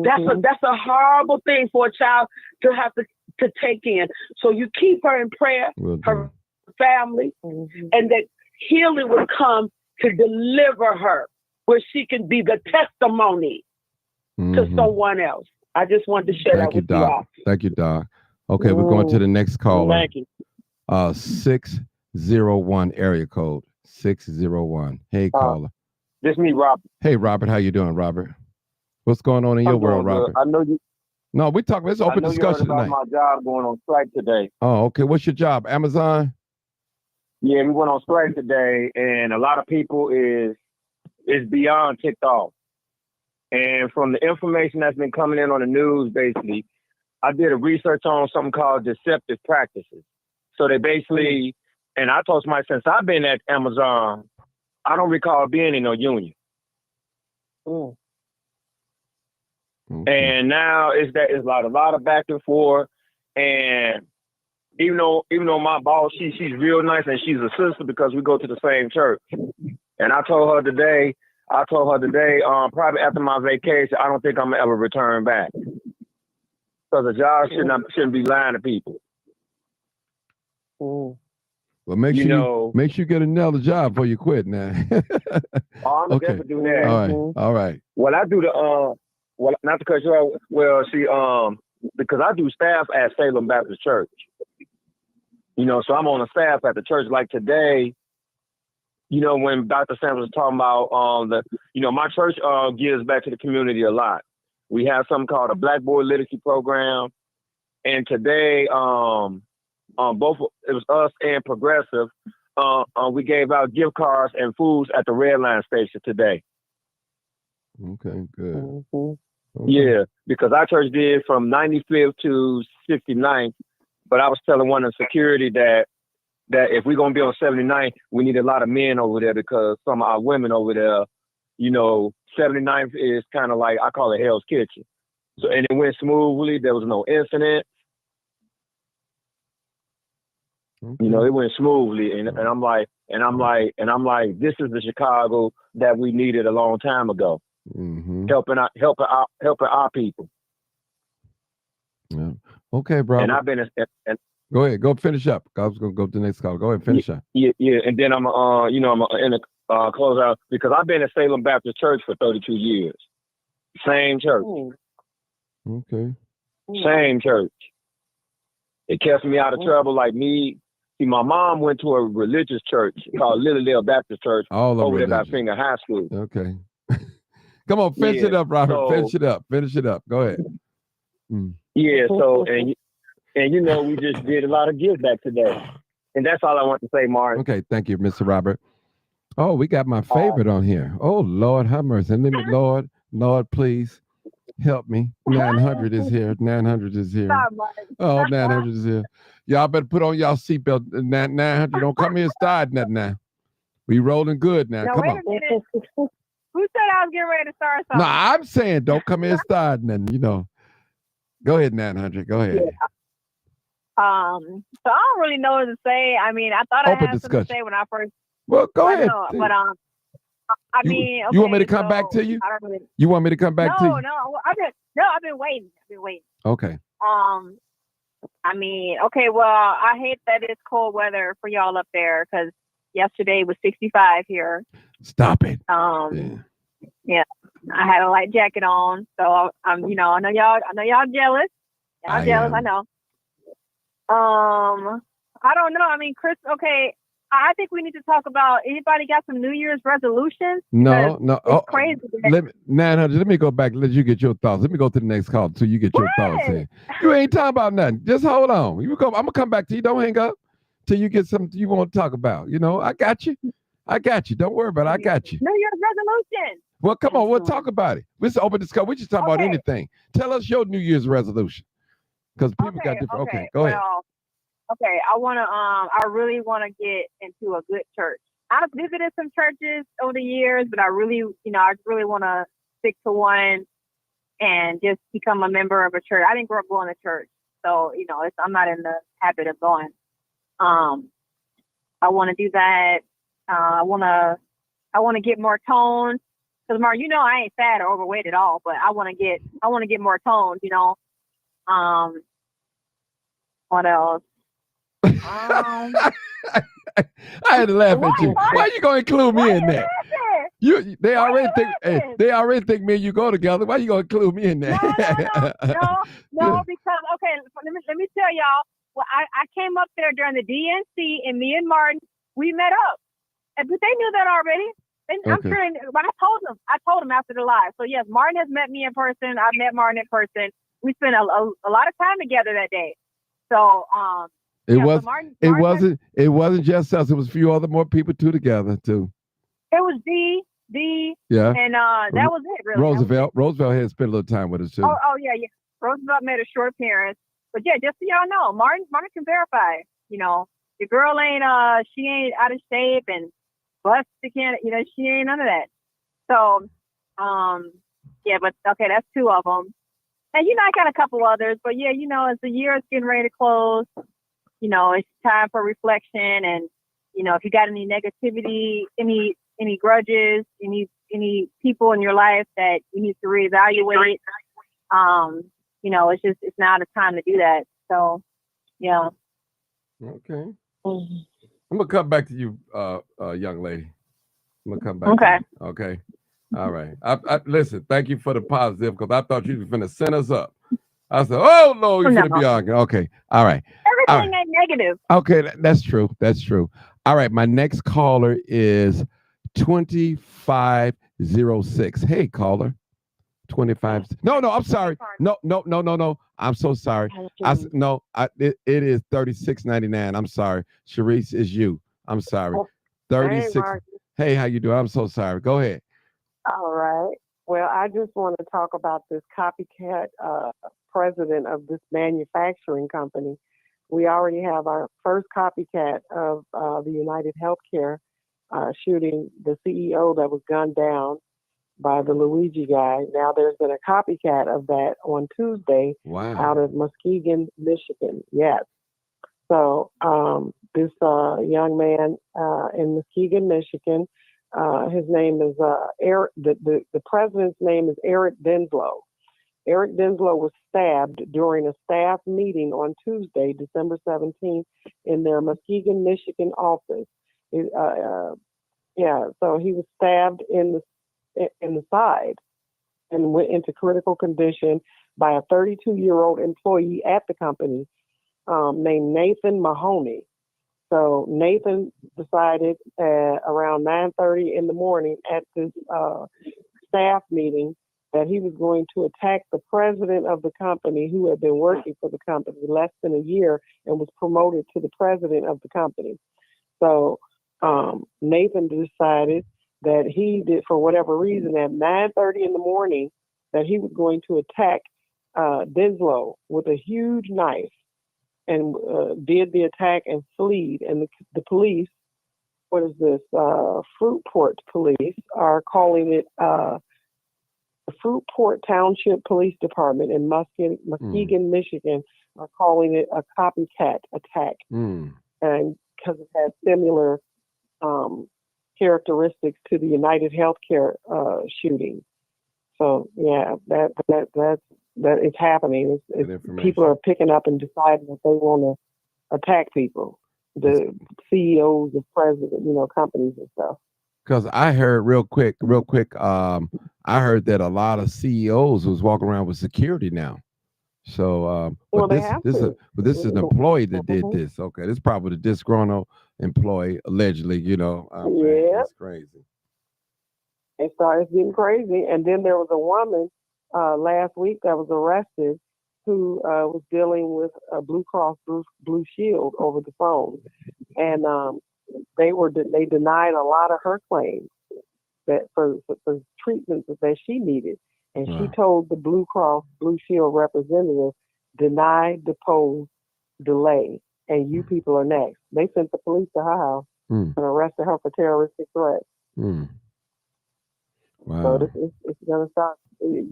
That's a horrible thing for a child to have to take in. So you keep her in prayer, her family, and that healing will come to deliver her where she can be the testimony to someone else. I just wanted to share that with you all. Thank you, Doc. Okay, we're going to the next caller. Thank you. 601 area code. 601. Hey, caller. This me, Robert. Hey, Robert. How you doing, Robert? What's going on in your world, Robert? I know you. No, we talking. It's open discussion tonight. My job going on strike today. Oh, okay. What's your job? Amazon? Yeah, we went on strike today, and a lot of people is beyond ticked off. And from the information that's been coming in on the news, basically, I did a research on something called deceptive practices. So they basically, and I told somebody since I've been at Amazon, I don't recall being in no union. And now it's a lot of back and forth. And even though my boss, she's real nice and she's a sister because we go to the same church. And I told her today, probably after my vacation, I don't think I'm gonna ever return back. Because the job shouldn't be lying to people. Well, make sure you get another job before you quit now. I'm definitely do that. All right. Well, I do not to cut you off. Well, see, because I do staff at Salem Baptist Church. So I'm on the staff at the church. Like today, when Dr. Sanders was talking about my church gives back to the community a lot. We have something called a Black Boy Literacy Program, and today, both it was us and Progressive. We gave out gift cards and foods at the Red Line station today. Okay, good. Okay. Yeah, because our church did from 95th to 69th, but I was telling one of the security that if we're going to be on 79th, we need a lot of men over there because some of our women over there, 79th is kind of like, I call it Hell's Kitchen. So, and it went smoothly. There was no incident. Okay. It went smoothly. And I'm like, this is the Chicago that we needed a long time ago. Helping our people. Yeah. Okay, bro. And I've been. Go ahead. Go finish up. I was gonna go to the next call. Go ahead, finish up. Yeah. And then I'm in a close out because I've been at Salem Baptist Church for 32 years. Same church. Okay. Same church. It kept me out of trouble. Like me. See, my mom went to a religious church called Little Baptist Church over there by Finger High School. Okay. Come on, finish it up, Robert. So, finish it up. Go ahead. Yeah, so and we just did a lot of give back today. And that's all I want to say, Martin. Okay, thank you, Mr. Robert. Oh, we got my favorite on here. Oh, Lord, have mercy. And Lord, please help me. 900 is here. 900 is here. Oh, 900 is here. Y'all better put on y'all seatbelt. 900, don't come here and start nothing now. We rolling good now. Come on. Who said I was getting ready to start something? No, I'm saying don't come in and start nothing, Go ahead, 900. Go ahead. Yeah. So I don't really know what to say. I mean, I thought I had something to say when I first. Well, go ahead. But you want me to come back to you? I don't really. You want me to come back to you? No. I've been waiting. Okay. Well, I hate that it's cold weather for y'all up there because yesterday was 65 here. Stop it. Yeah, I had a light jacket on, so I'm, you know, I know y'all jealous. Y'all jealous, I know. I don't know. I mean, Chris. Okay, I think we need to talk about. Anybody got some New Year's resolutions? No. It's crazy. Let me go back. Let you get your thoughts. Let me go to the next call till you get your thoughts in. You ain't talking about nothing. Just hold on. I'm gonna come back to you. Don't hang up till you get something you want to talk about. You know, I got you. Don't worry about it. I got you. New Year's resolution. Well, come on. We'll talk about it. Let's open discussion. We just talk about anything. Tell us your New Year's resolution. Because people got different. Okay, go ahead. Okay, I really want to get into a good church. I've visited some churches over the years, but I really want to stick to one and just become a member of a church. I didn't grow up going to church, so I'm not in the habit of going. I want to do that. I want to get more toned. Because Mark, I ain't fat or overweight at all, but I want to get more toned. What else? I had to laugh at you. Why you gonna include me in that? They already think me and you go together. Why you gonna include me in that? No, because let me tell y'all. Well, I came up there during the DNC, and me and Martin, we met up, but they knew that already. And I'm sure, but I told them after the live. So yes, Martin has met me in person. I've met Martin in person. We spent a lot of time together that day. So it wasn't just us. It was a few other more people together too. It was D, and that was it really. Roosevelt had spent a little time with us too. Oh yeah. Roosevelt made a short appearance, but yeah, just so y'all know, Martin can verify. The girl ain't she ain't out of shape and busted can't. She ain't none of that. So yeah, but okay, that's two of them. And I got a couple others, but yeah, as the year is getting ready to close, it's time for reflection. And if you got any negativity, any grudges, any people in your life that you need to reevaluate, it's now the time to do that. So yeah. Okay. I'm gonna come back to you, young lady. I'm gonna come back. Okay. To you. Okay. All right. I listen. Thank you for the positive because I thought you were gonna send us up. I said, "Oh no, you're gonna be arguing." Okay. All right. Everything ain't negative. Okay, that's true. That's true. All right. My next caller is 2506. Hey, caller. 25. No. I'm sorry. No. I'm so sorry. It is 36.99. I'm sorry. Sharice is you. I'm sorry. 36. Hey, how you doing? I'm so sorry. Go ahead. All right. Well, I just want to talk about this Copycat president of this manufacturing company. We already have our first copycat of the United Healthcare shooting, the CEO that was gunned down by the Luigi guy. Now there's been a copycat of that on Tuesday out of Muskegon, Michigan. Yes. So this young man in Muskegon, Michigan, his name is Eric. The president's name is Eric Denslow. Eric Denslow was stabbed during a staff meeting on Tuesday, December 17th, in their Muskegon, Michigan office. So he was stabbed in the side and went into critical condition by a 32-year-old employee at the company named Nathan Mahoney. So Nathan decided around 9:30 in the morning at this staff meeting that he was going to attack the president of the company, who had been working for the company less than a year and was promoted to the president of the company. So Nathan decided that he did, for whatever reason, at 9:30 in the morning, that he was going to attack Denslow with a huge knife, and did the attack and fled. And the police, what is this? Fruitport police are calling it the Fruitport Township Police Department in Muskegon, Michigan, are calling it a copycat attack, and because it had similar characteristics to the United Healthcare shooting. So yeah, that is happening. People are picking up and deciding that they want to attack people, the CEOs of president, companies and stuff. Because I heard real quick. I heard that a lot of CEOs was walking around with security now. So, Well, they have to. but this is an employee that did Mhm. this. Okay, this is probably the disgruntled employee, allegedly. You know, man, Yeah, that's crazy. it started getting crazy. And then there was a woman last week that was arrested who was dealing with a Blue Cross Blue Shield over the phone, and they denied a lot of her claims that for treatments that she needed, and she Wow. told the Blue Cross Blue Shield representative, deny, depose, delay, and you people are next. They sent the police to her house Hmm. and arrested her for terroristic threats. Hmm. So Wow. it's going to start.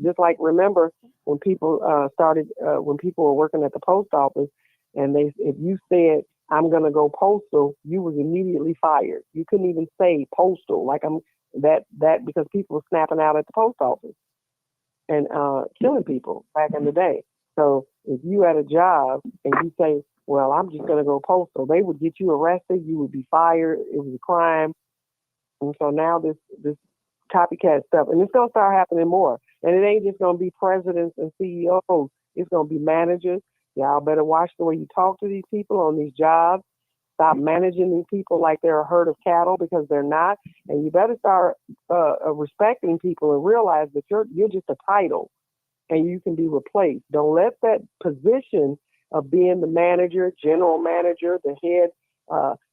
Just like remember when people started when people were working at the post office, and if you said I'm going to go postal, you was immediately fired. You couldn't even say postal like I'm that because people were snapping out at the post office and killing people back in the day. So if you had a job and you say, well, I'm just going to go postal, they would get you arrested. You would be fired. It was a crime. And so now this copycat stuff, and it's gonna start happening more. And it ain't just gonna be presidents and CEOs. It's gonna be managers. Y'all better watch the way you talk to these people on these jobs. Stop managing these people like they're a herd of cattle because they're not. And you better start respecting people and realize that you're just a title and you can be replaced. Don't let that position of being the manager, general manager, the head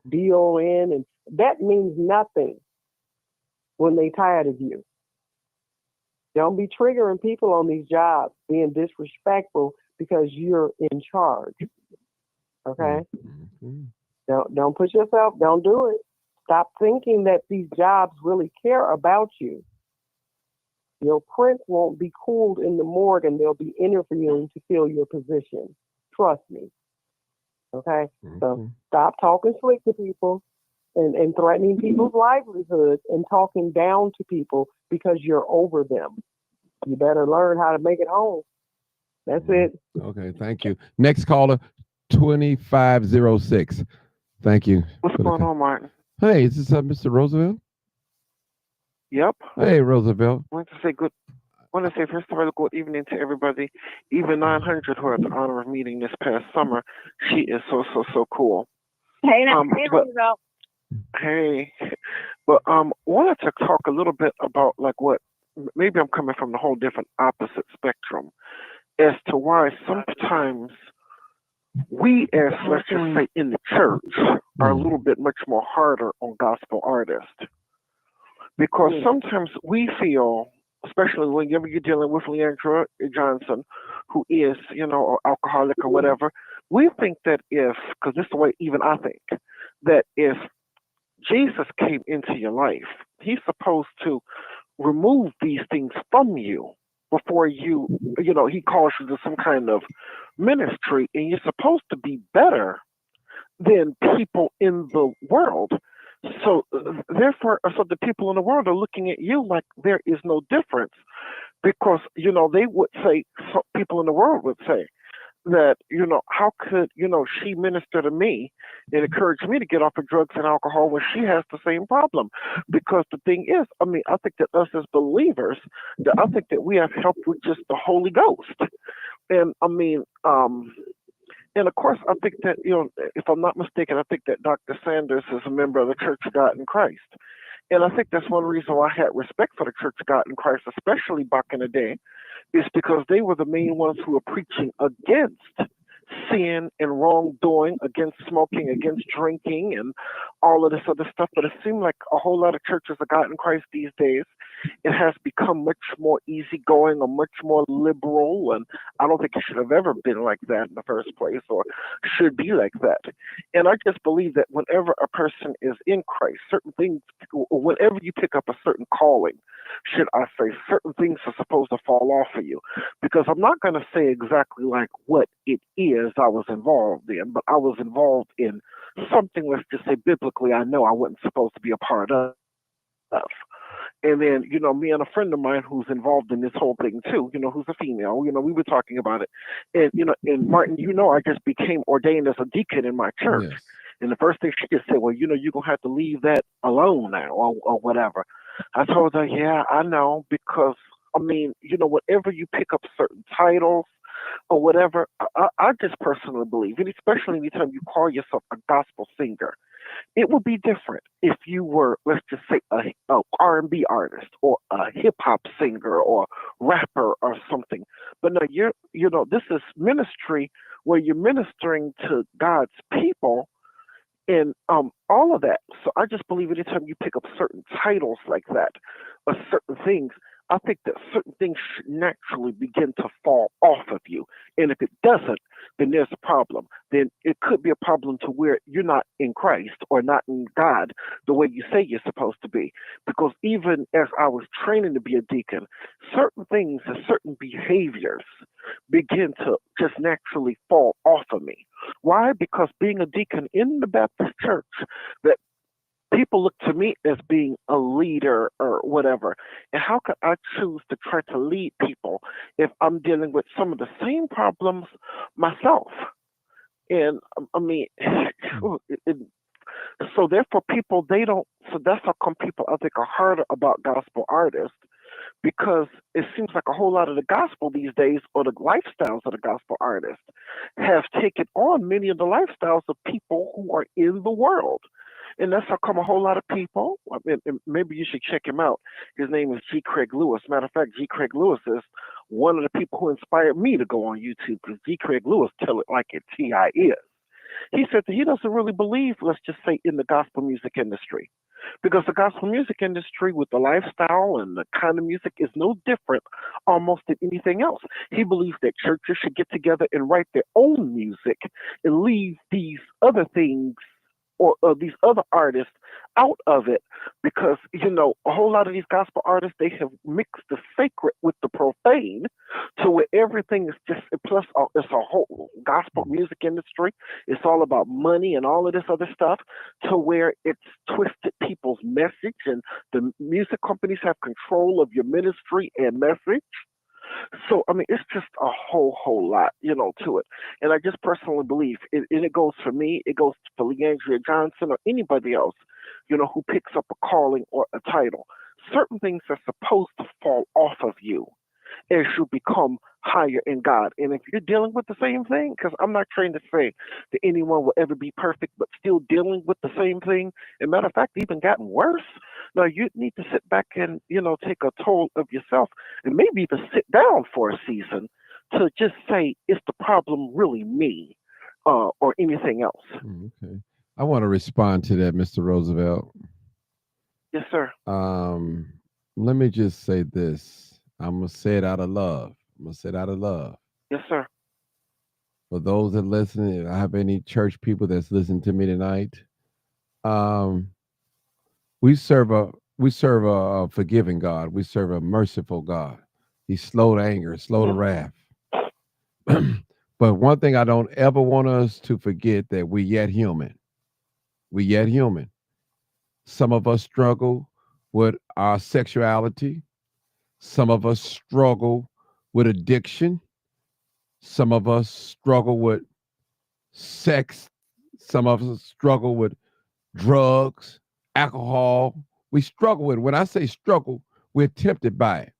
DON, and that means nothing when they tired of you. Don't be triggering people on these jobs, being disrespectful because you're in charge. Okay? Mm-hmm. Don't put yourself, don't do it. Stop thinking that these jobs really care about you. Your prints won't be cooled in the morgue and they'll be interviewing to fill your position. Trust me. Okay? So Mm-hmm. stop talking slick to people and threatening people's livelihoods and talking down to people because you're over them. You better learn how to make it home. That's it. Okay, thank you. Next caller, 2506. Thank you What's for the going call. on, Martin? Hey, is this Mr. Roosevelt? Yep. Hey, Roosevelt. Want to say good. Want to say first of all, good evening to everybody. Even 900 who had the honor of meeting this past summer. She is so cool. Hey, hey, But Roosevelt. hey, but wanted to talk a little bit about like what maybe I'm coming from the whole different opposite spectrum as to why sometimes we as let's just say in the church are a little bit much more harder on gospel artists. Because sometimes we feel, especially whenever you're dealing with Leandra Johnson, who is, an alcoholic or whatever, we think that because this is the way even I think, that if Jesus came into your life, he's supposed to remove these things from you before he calls you to some kind of ministry, and you're supposed to be better than people in the world. So therefore, so the people in the world are looking at you like there is no difference because they would say, so people in the world would say that how could she minister to me and encourage me to get off of drugs and alcohol when she has the same problem? Because the thing is, I mean, I think that us as believers, that I think that we have help with just the Holy Ghost, and I mean, and of course, I think that, if I'm not mistaken, I think that Dr. Sanders is a member of the Church of God in Christ. And I think that's one reason why I had respect for the Church of God in Christ, especially back in the day, is because they were the main ones who were preaching against sin and wrongdoing, against smoking, against drinking, and all of this other stuff. But it seemed like a whole lot of churches of God in Christ these days, it has become much more easygoing or much more liberal. And I don't think it should have ever been like that in the first place or should be like that. And I just believe that whenever a person is in Christ, certain things, whenever you pick up a certain calling, should I say, certain things are supposed to fall off of you. Because I'm not going to say exactly like what it is I was involved in, but I was involved in something, let's just say biblically, I know I wasn't supposed to be a part of. And then, me and a friend of mine who's involved in this whole thing too, who's a female, we were talking about it. And, and Martin, I just became ordained as a deacon in my church. Yes. And the first thing she just said, well, you're going to have to leave that alone now or whatever. I told her, yeah, I know, because, I mean, whenever you pick up certain titles or whatever, I just personally believe, and especially anytime you call yourself a gospel singer, it would be different if you were, let's just say, a R&B artist or a hip hop singer or rapper or something. But no, this is ministry where you're ministering to God's people and all of that. So I just believe anytime you pick up certain titles like that or certain things, I think that certain things should naturally begin to fall off of you. And if it doesn't, then there's a problem. Then it could be a problem to where you're not in Christ or not in God the way you say you're supposed to be. Because even as I was training to be a deacon, certain things and certain behaviors begin to just naturally fall off of me. Why? Because being a deacon in the Baptist church, that people look to me as being a leader or whatever. And how could I choose to try to lead people if I'm dealing with some of the same problems myself? And I mean, so therefore people, they don't, so that's how come people, I think, are harder about gospel artists, because it seems like a whole lot of the gospel these days, or the lifestyles of the gospel artists, have taken on many of the lifestyles of people who are in the world. And that's how come a whole lot of people, I mean, and maybe you should check him out. His name is G. Craig Lewis. Matter of fact, G. Craig Lewis is one of the people who inspired me to go on YouTube, because G. Craig Lewis tell it like it T.I. is. He said that he doesn't really believe, let's just say, in the gospel music industry. Because the gospel music industry, with the lifestyle and the kind of music, is no different almost than anything else. He believes that churches should get together and write their own music and leave these other things, or these other artists, out of it, because a whole lot of these gospel artists, they have mixed the sacred with the profane, to where everything is just, plus it's a whole gospel music industry. It's all about money and all of this other stuff, to where it's twisted people's message, and the music companies have control of your ministry and message. So, I mean, it's just a whole lot, to it. And I just personally believe, and it goes for me, it goes for Leandria Johnson or anybody else, who picks up a calling or a title. Certain things are supposed to fall off of you as you become higher in God. And if you're dealing with the same thing, because I'm not trying to say that anyone will ever be perfect, but still dealing with the same thing, and matter of fact, even gotten worse, now you need to sit back and, take a toll of yourself, and maybe even sit down for a season to just say, is the problem really me, or anything else? Okay. I want to respond to that, Mr. Roosevelt. Yes, sir. Let me just say this. I'm going to say it out of love. I'm going to say it out of love. Yes, sir. For those that listen, if I have any church people that's listening to me tonight, um, we serve a forgiving God. We serve a merciful God. He's slow to anger, slow to wrath. But one thing I don't ever want us to forget, that we yet human. We yet human. Some of us struggle with our sexuality. Some of us struggle with addiction. Some of us struggle with sex. Some of us struggle with drugs, alcohol. We struggle with it. When I say struggle, we're tempted by it.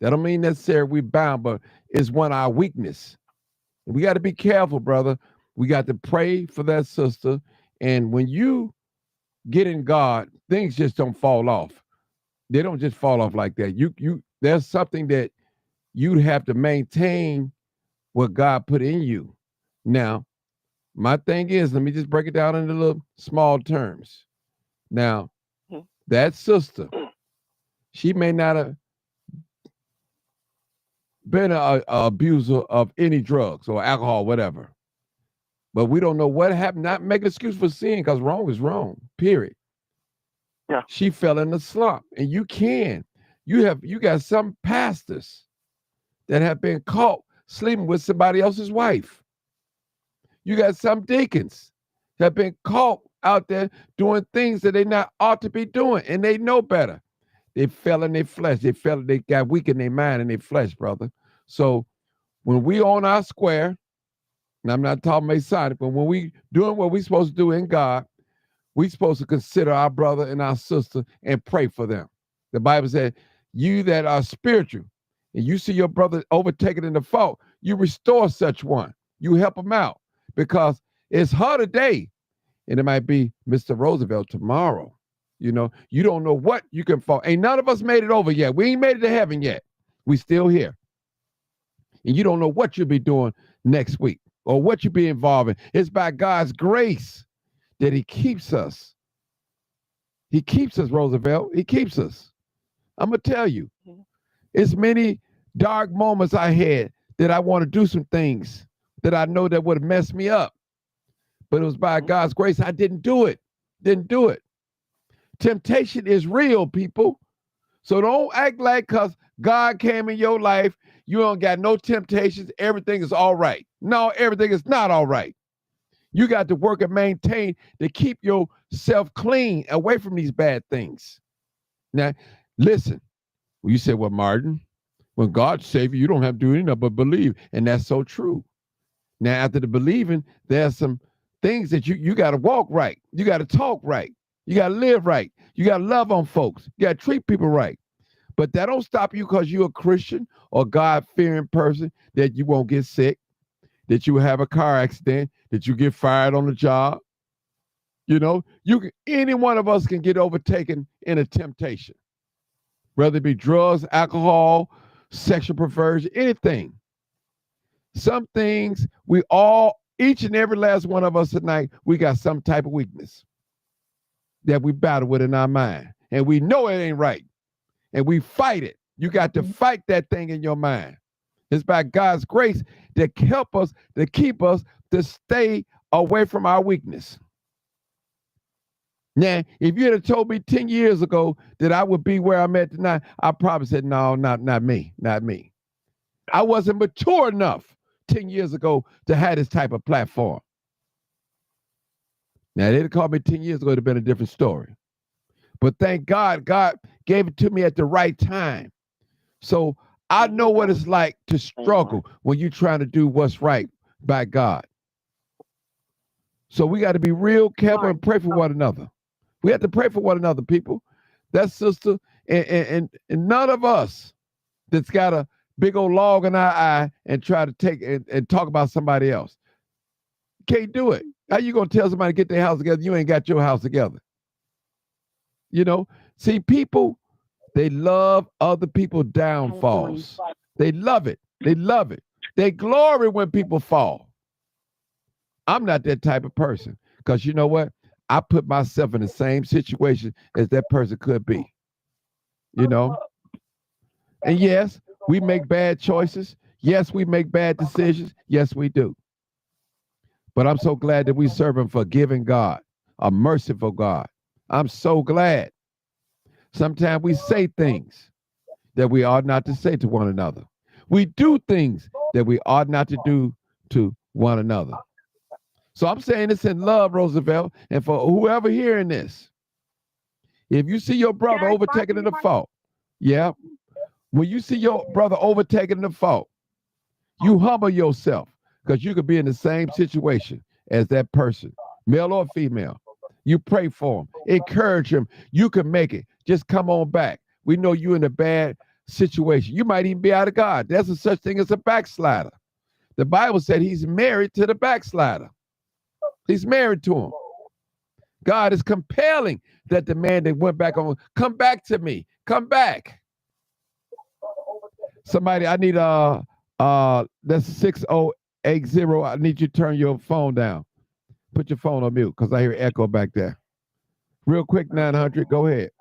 That don't mean necessarily we're bound, but it's one of our weakness. We got to be careful, brother. We got to pray for that sister. And when you get in God, things just don't fall off. They don't just fall off like that. There's something that you have to maintain what God put in you. Now, my thing is, let me just break it down into little small terms. Now, that sister, she may not have been a abuser of any drugs or alcohol, whatever. But we don't know what happened. Not make an excuse for sin, because wrong is wrong, period. Yeah. She fell in the slump. And you got some pastors that have been caught sleeping with somebody else's wife. You got some deacons that have been caught out there doing things that they not ought to be doing, and they know better. They fell in their flesh. They got weak in their mind and their flesh, brother. So when we on our square, And I'm not talking Masonic, but when we doing what we're supposed to do in God, we're supposed to consider our brother and our sister and pray for them. The Bible said, you that are spiritual, and you see your brother overtaken in the fault, you restore such one. You help him out, because it's her today, and it might be Mr. Roosevelt tomorrow. You know, you don't know what you can fall. Ain't none of us made it over yet. We ain't made it to heaven yet. We still here. And you don't know what you'll be doing next week or what you'll be involved in. It's by God's grace that he keeps us. He keeps us, Roosevelt. He keeps us. I'm going to tell you, it's many dark moments I had that I want to do some things that I know that would have messed me up. But it was by God's grace I didn't do it. Didn't do it. Temptation is real, people. So don't act like because God came in your life, you don't got no temptations, everything is all right. No, everything is not all right. You got to work and maintain to keep yourself clean away from these bad things. Now, listen, you say, well, Martin, when God saved you, you don't have to do anything but believe. And that's so true. Now, after the believing, there's some things that you got to walk right. You got to talk right. You got to live right. You got to love on folks. You got to treat people right. But that don't stop you because you're a Christian or God-fearing person that you won't get sick, that you have a car accident, that you get fired on the job. You know, any one of us can get overtaken in a temptation, whether it be drugs, alcohol, sexual perversion, anything. Some things each and every last one of us tonight, we got some type of weakness that we battle with in our mind. And we know it ain't right. And we fight it. You got to fight that thing in your mind. It's by God's grace that help us, to keep us, to stay away from our weakness. Now, if you had told me 10 years ago that I would be where I'm at tonight, I probably said, no, not me. I wasn't mature enough 10 years ago to have this type of platform. Now, they'd have called me 10 years ago, it'd have been a different story. But thank God, God gave it to me at the right time. So I know what it's like to struggle when you're trying to do what's right by God. So we got to be real careful and pray for one another. We have to pray for one another, people. That sister, and none of us that's got a big old log in our eye and try to take and talk about somebody else. Can't do it. How you going to tell somebody to get their house together? You ain't got your house together. You know, see, people, they love other people's downfalls. They love it. They love it. They glory when people fall. I'm not that type of person because you know what? I put myself in the same situation as that person could be. You know? And yes, we make bad choices. Yes, we make bad decisions. Yes, we do. But I'm so glad that we serve a forgiving God, a merciful God. I'm so glad. Sometimes we say things that we ought not to say to one another. We do things that we ought not to do to one another. So I'm saying this in love, Roosevelt, and for whoever hearing this, if you see your brother overtaken in the fault, when you see your brother overtaken in the fault, you humble yourself because you could be in the same situation as that person, male or female. You pray for him, encourage him. You can make it. Just come on back. We know you're in a bad situation. You might even be out of God. There's a such thing as a backslider. The Bible said he's married to the backslider. He's married to him. God is compelling that the man that went back on, come back to me. Come back. Somebody, I need that's 6080. I need you to turn your phone down. Put your phone on mute because I hear echo back there. Real quick, 900, go ahead.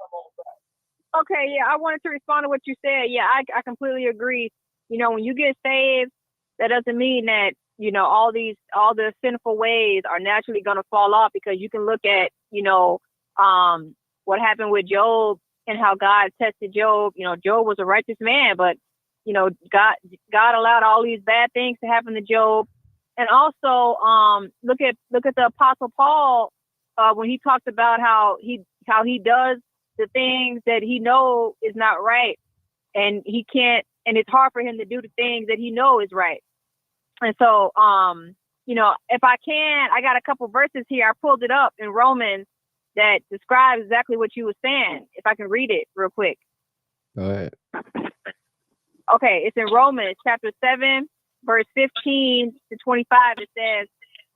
Okay, yeah, I wanted to respond to what you said. Yeah, I completely agree. You know, when you get saved, that doesn't mean that, you know, all the sinful ways are naturally going to fall off, because you can look at, you know, what happened with Job and how God tested Job. You know, Job was a righteous man, but, you know, God allowed all these bad things to happen to Job. And also, look at the Apostle Paul when he talks about how he does the things that he knows is not right, and and it's hard for him to do the things that he knows is right. And so if I can, I got a couple verses here. I pulled it up in Romans that describes exactly what you were saying. If I can read it real quick. Go ahead. Okay, it's in Romans chapter 7, verse 15 to 25. It says,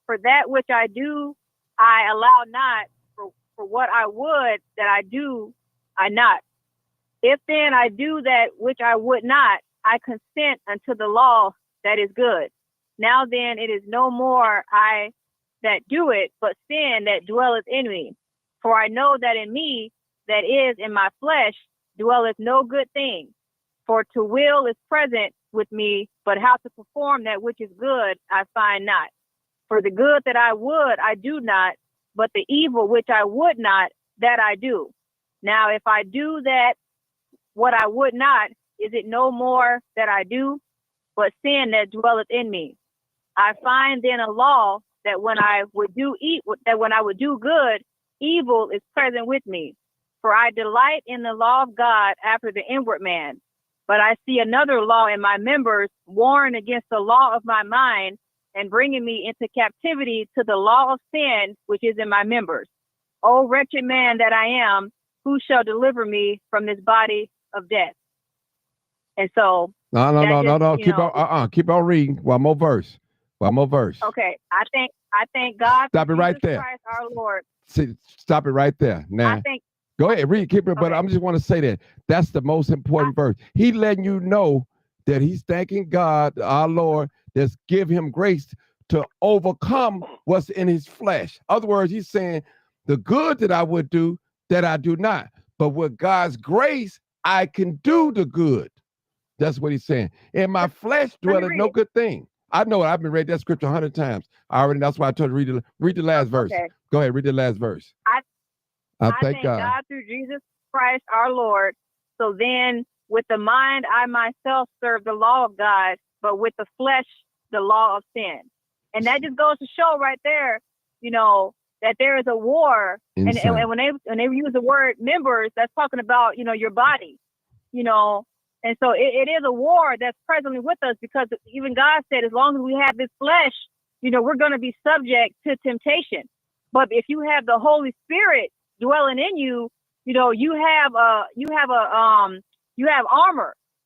"For that which I do, I allow not, for what I would that I do, I not. If then I do that which I would not, I consent unto the law that is good. Now then it is no more I that do it, but sin that dwelleth in me. For I know that in me, that is in my flesh, dwelleth no good thing. For to will is present with me, but how to perform that which is good I find not. For the good that I would, I do not, but the evil which I would not, that I do. Now if I do that what I would not, is it no more that I do, but sin that dwelleth in me? I find then a law that when I would do good, evil is present with me. For I delight in the law of God after the inward man. But I see another law in my members, warring against the law of my mind, and bringing me into captivity to the law of sin, which is in my members. O wretched man that I am, who shall deliver me from this body of death?" And so No. Keep on reading. One more verse. Okay, I thank God Stop it for right Jesus there. Christ our Lord. Stop it right there. Now, I think. go ahead, read, keep it. But Okay. I just want to say that that's the most important verse. He letting you know that he's thanking God, our Lord, that's give him grace to overcome what's in his flesh. Other words, he's saying the good that I would do, that I do not. But with God's grace, I can do the good. That's what he's saying. In my flesh dwelleth no good thing. I know it. I've been read that scripture 100 times. That's why I told you read the last verse. Okay. Go ahead, read the last verse. I thank God through Jesus Christ our Lord. So then with the mind I myself serve the law of God, but with the flesh the law of sin. And that just goes to show right there, that there is a war. And when they use the word members, that's talking about, your body, And so it is a war that's presently with us, because even God said, as long as we have this flesh, we're going to be subject to temptation. But if you have the Holy Spirit dwelling in you, you have armor,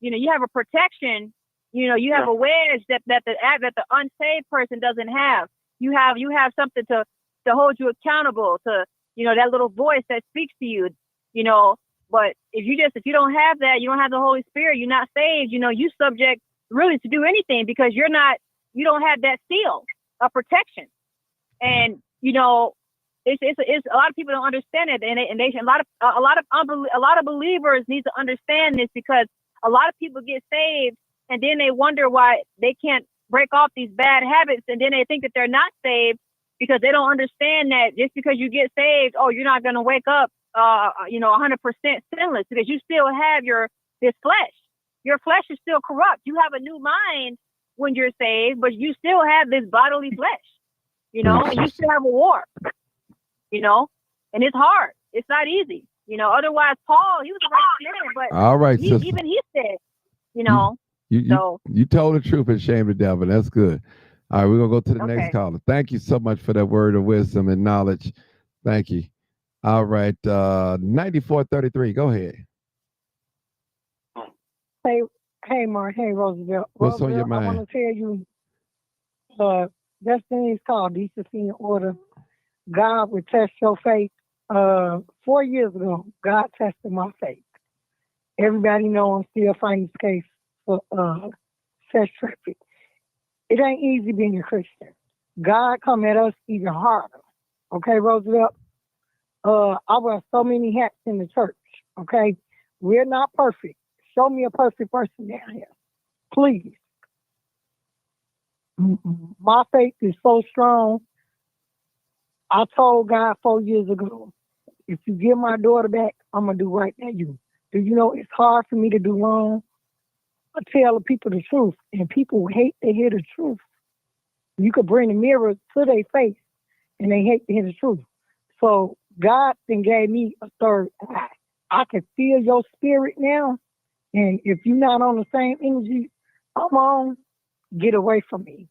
you have a protection, you have a wedge that the unsaved person doesn't have. You have something to hold you accountable to, that little voice that speaks to you, But if you don't have that, you don't have the Holy Spirit, you're not saved, you subject really to do anything, because you don't have that seal of protection. And, it's a lot of people don't understand it. And a lot of believers need to understand this, because a lot of people get saved and then they wonder why they can't break off these bad habits. And then they think that they're not saved, because they don't understand that just because you get saved, you're not going to wake up 100% sinless, because you still have this flesh. Your flesh is still corrupt. You have a new mind when you're saved, but you still have this bodily flesh, and you still have a war, and it's hard. It's not easy, otherwise Paul, he was a right man, but all right, he said, you told the truth and shamed the devil. That's good. All right, we're going to go to the next caller. Thank you so much for that word of wisdom and knowledge. Thank you. All right, 9433, go ahead. Hey, Mark. Hey, Roosevelt. What's on your mind? I want to tell you, Destiny's called Decency and Order. God would test your faith. 4 years ago, God tested my faith. Everybody know I'm still fighting this case for sex trafficking. It ain't easy being a Christian. God come at us even harder. Okay, Roosevelt? I wear so many hats in the church, okay? We're not perfect. Show me a perfect person down here, please. My faith is so strong. I told God 4 years ago, if you give my daughter back, I'm going to do right by you. Do you know it's hard for me to do wrong? I tell the people the truth, and people hate to hear the truth. You could bring the mirror to their face, and they hate to hear the truth. So God then gave me a third eye. I can feel your spirit now, and if you're not on the same energy I'm on, get away from me.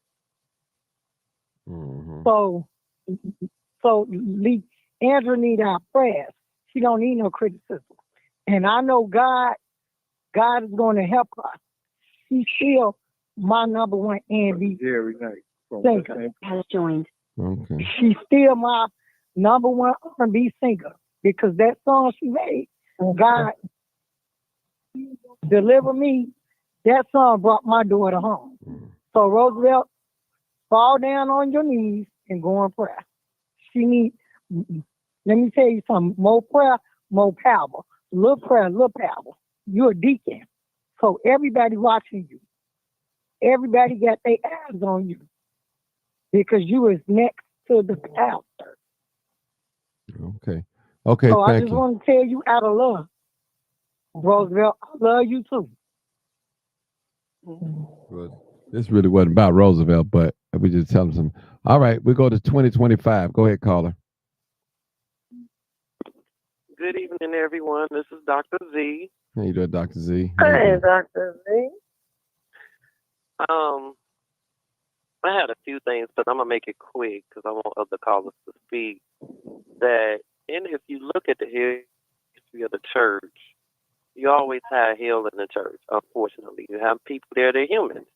Mm-hmm. So Andrew need our prayers. She don't need no criticism. And I know God is going to help her. She's still my number one R&B singer. Has joined. Okay. She's still my number one R&B singer because that song she made, God Deliver Me, that song brought my daughter home. So Roosevelt, fall down on your knees and go in prayer. She needs, let me tell you something, more prayer, more power. Little prayer, little power. You're a deacon. So everybody watching you. Everybody got their eyes on you because you is next to the pastor. Okay. Okay. So I Thank just you. want to tell you out of love, Roosevelt, I love you too. Well, this really wasn't about Roosevelt, but we just tell him some. All right, we go to 2025. Go ahead, caller. Good evening, everyone. This is Dr. Z. How you doing, Dr. Z? How you Hey, doing? Dr. Z. I had a few things, but I'm gonna make it quick because I want other callers to speak. That, and if you look at the history of the church, you always have hell in the church. Unfortunately, you have people there that are humans.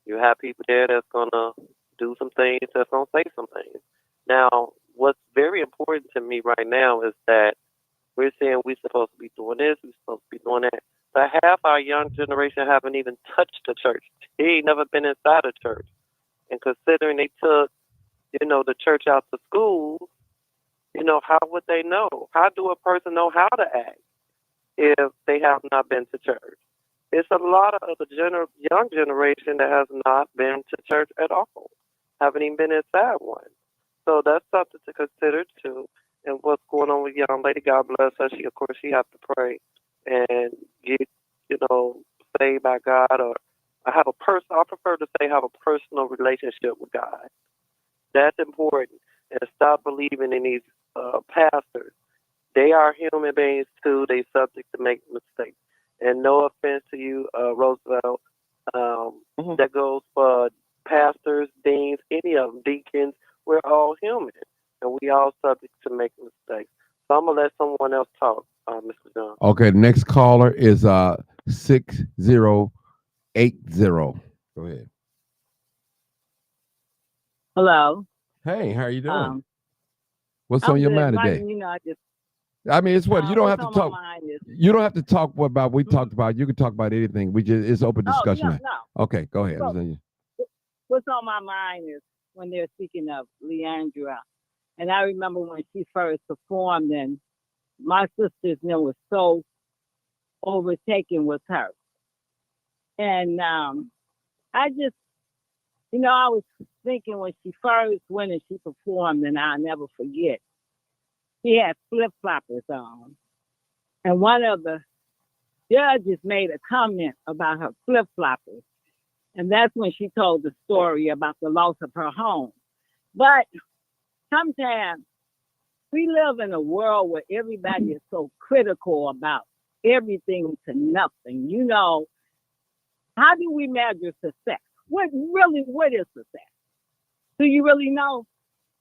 You have people there that's gonna do some things, that's gonna say some things. Now, what's very important to me right now is that we're saying we're supposed to be doing this, we're supposed to be doing that. But half our young generation haven't even touched the church. They ain't never been inside a church. And considering they took, the church out to schools, how would they know? How do a person know how to act if they have not been to church? It's a lot of the young generation that has not been to church at all, haven't even been inside one. So that's something to consider too. And what's going on with young lady, God bless her. She, of course, she has to pray and get, saved by God. Or I prefer to say have a personal relationship with God. That's important. And stop believing in these pastors. They are human beings too. They subject to make mistakes. And no offense to you, Roosevelt, that goes for pastors, deans, any of them, deacons. We're all human, and we all subject to make mistakes. So I'm gonna let someone else talk, Mr. John. Okay, the next caller is 6080. Go ahead. Hello. Hey, how are you doing? What's I'm on your good. mind today? Martin, I just I mean, it's what you don't have what's to on my talk. mind is You don't have to talk about what we talked about. You can talk about anything. It's open discussion. no. Okay, go ahead. So, what's on my mind is when they're speaking of Leandra. And I remember when she first performed, and my sisters was so overtaken with her. And I just, I was thinking when she first went and she performed, and I'll never forget, she had flip-floppers on. And one of the judges made a comment about her flip-floppers. And that's when she told the story about the loss of her home. But sometimes we live in a world where everybody is so critical about everything to nothing. How do we measure success? What is success? Do you really know?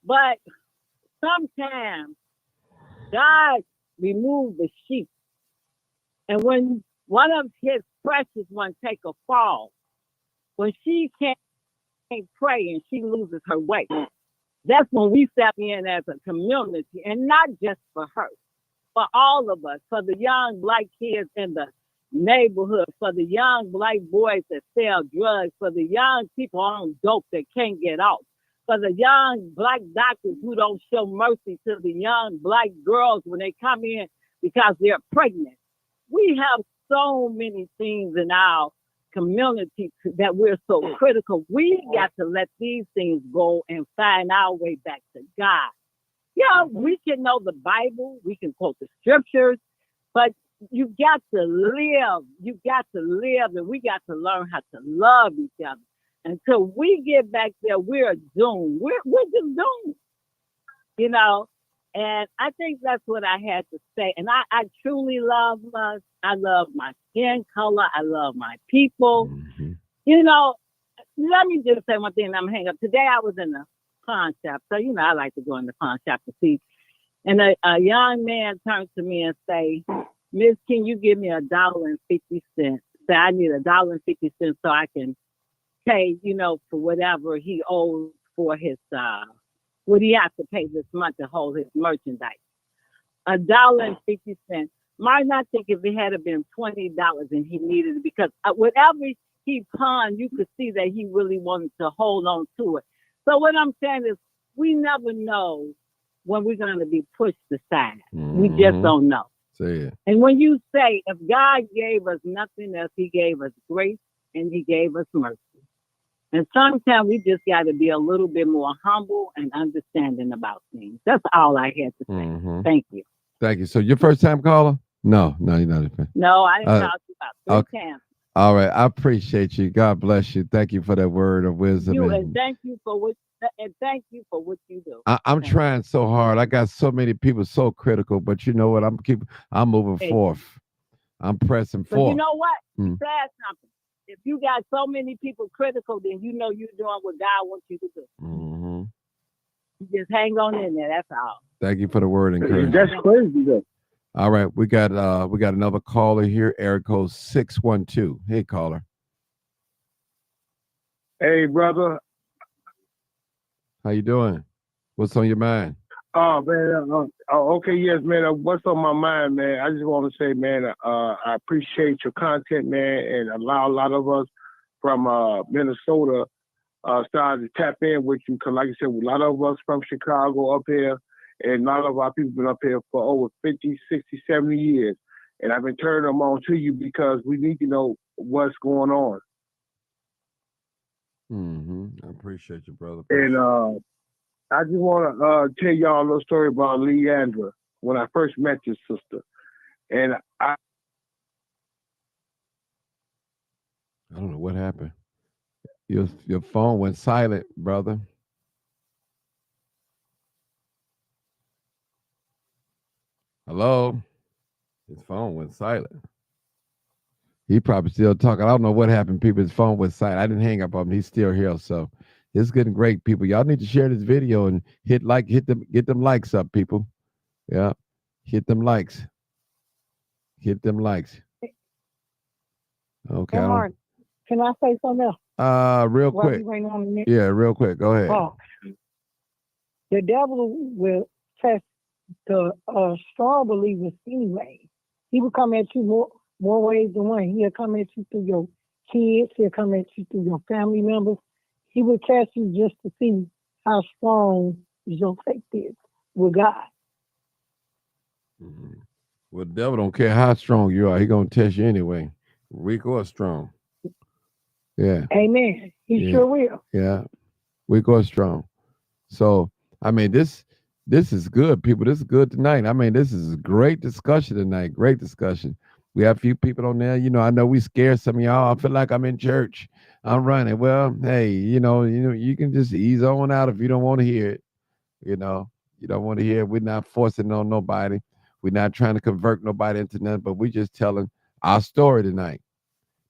But sometimes God removed the sheep. And when one of his precious ones take a fall, when she can't pray and she loses her way, that's when we step in as a community, and not just for her, for all of us, for the young black kids in the neighborhood, for the young black boys that sell drugs, for the young people on dope that can't get off, for the young black doctors who don't show mercy to the young black girls when they come in because they're pregnant. We have so many things in our community that we're so critical. We got to let these things go and find our way back to God. Yeah, we can know the Bible, we can quote the scriptures, but you got to live. You got to live, and we got to learn how to love each other. Until we get back there, we're doomed. We're just doomed, And I think that's what I had to say. And I truly love us. I love my skin color. I love my people. Mm-hmm. Let me just say one thing and I'm hang up. Today I was in the pawn shop. So, I like to go in the pawn shop to see. And a young man turns to me and say, Miss, can you give me $1.50? Say, I need $1.50 so I can pay, for whatever he owes for his, what he has to pay this month to hold his merchandise. $1.50. Might not think if it had been $20 and he needed it, because whatever he pawned, you could see that he really wanted to hold on to it. So what I'm saying is, we never know when we're going to be pushed aside. We just don't know. Say it. And when you say, if God gave us nothing else, he gave us grace and he gave us mercy. And sometimes we just got to be a little bit more humble and understanding about things. That's all I had to say. Thank you. Thank you. So your first time caller? No, you're not. No, I didn't talk to you about 3 times. All right. I appreciate you. God bless you. Thank you for that word of wisdom. And thank you for what you do. I'm trying so hard. I got so many people so critical, but you know what? I'm moving forth. I'm pressing forth. But you know what? You said something. If you got so many people critical, then you know you're doing what God wants you to do. You just hang on in there. That's all. Thank you for the word encouragement. That's crazy though. All right, we got another caller here, area code 612. Hey, caller. Hey, brother. How you doing? What's on your mind? Oh man. Okay, yes, man. What's on my mind, man? I just want to say, man, I appreciate your content, man, and allow a lot of us from Minnesota started to tap in with you, because, like I said, a lot of us from Chicago up here, and a lot of our people been up here for over 50, 60, 70 years. And I've been turning them on to you because we need to know what's going on. I appreciate you, brother. And I just want to tell y'all a little story about Leandra when I first met your sister. And I don't know what happened. Your phone went silent, brother. Hello? His phone went silent. He probably still talking. I don't know what happened, people. His phone went silent. I didn't hang up on him. He's still here. So it's getting great, people. Y'all need to share this video and get them likes up, people. Yeah. Hit them likes. Hit them likes. Okay. Hey, Mark, can I say something else? Real quick. Yeah, real quick. Go ahead. Oh, the devil will test the strong believers anyway. He will come at you more ways than one. He'll come at you through your kids. He'll come at you through your family members. He will test you just to see how strong your faith is with God. Well, the devil don't care how strong you are. He gonna test you anyway, weak or strong. Yeah. Amen. He sure will. Yeah. Weak or strong. So, I mean, this is good, people. This is good tonight. I mean, this is a great discussion tonight. Great discussion. We have a few people on there. I know we scared some of y'all. I feel like I'm in church. I'm running. Well, hey, you can just ease on out if you don't want to hear it. You don't want to hear it. We're not forcing on nobody. We're not trying to convert nobody into nothing, but we're just telling our story tonight.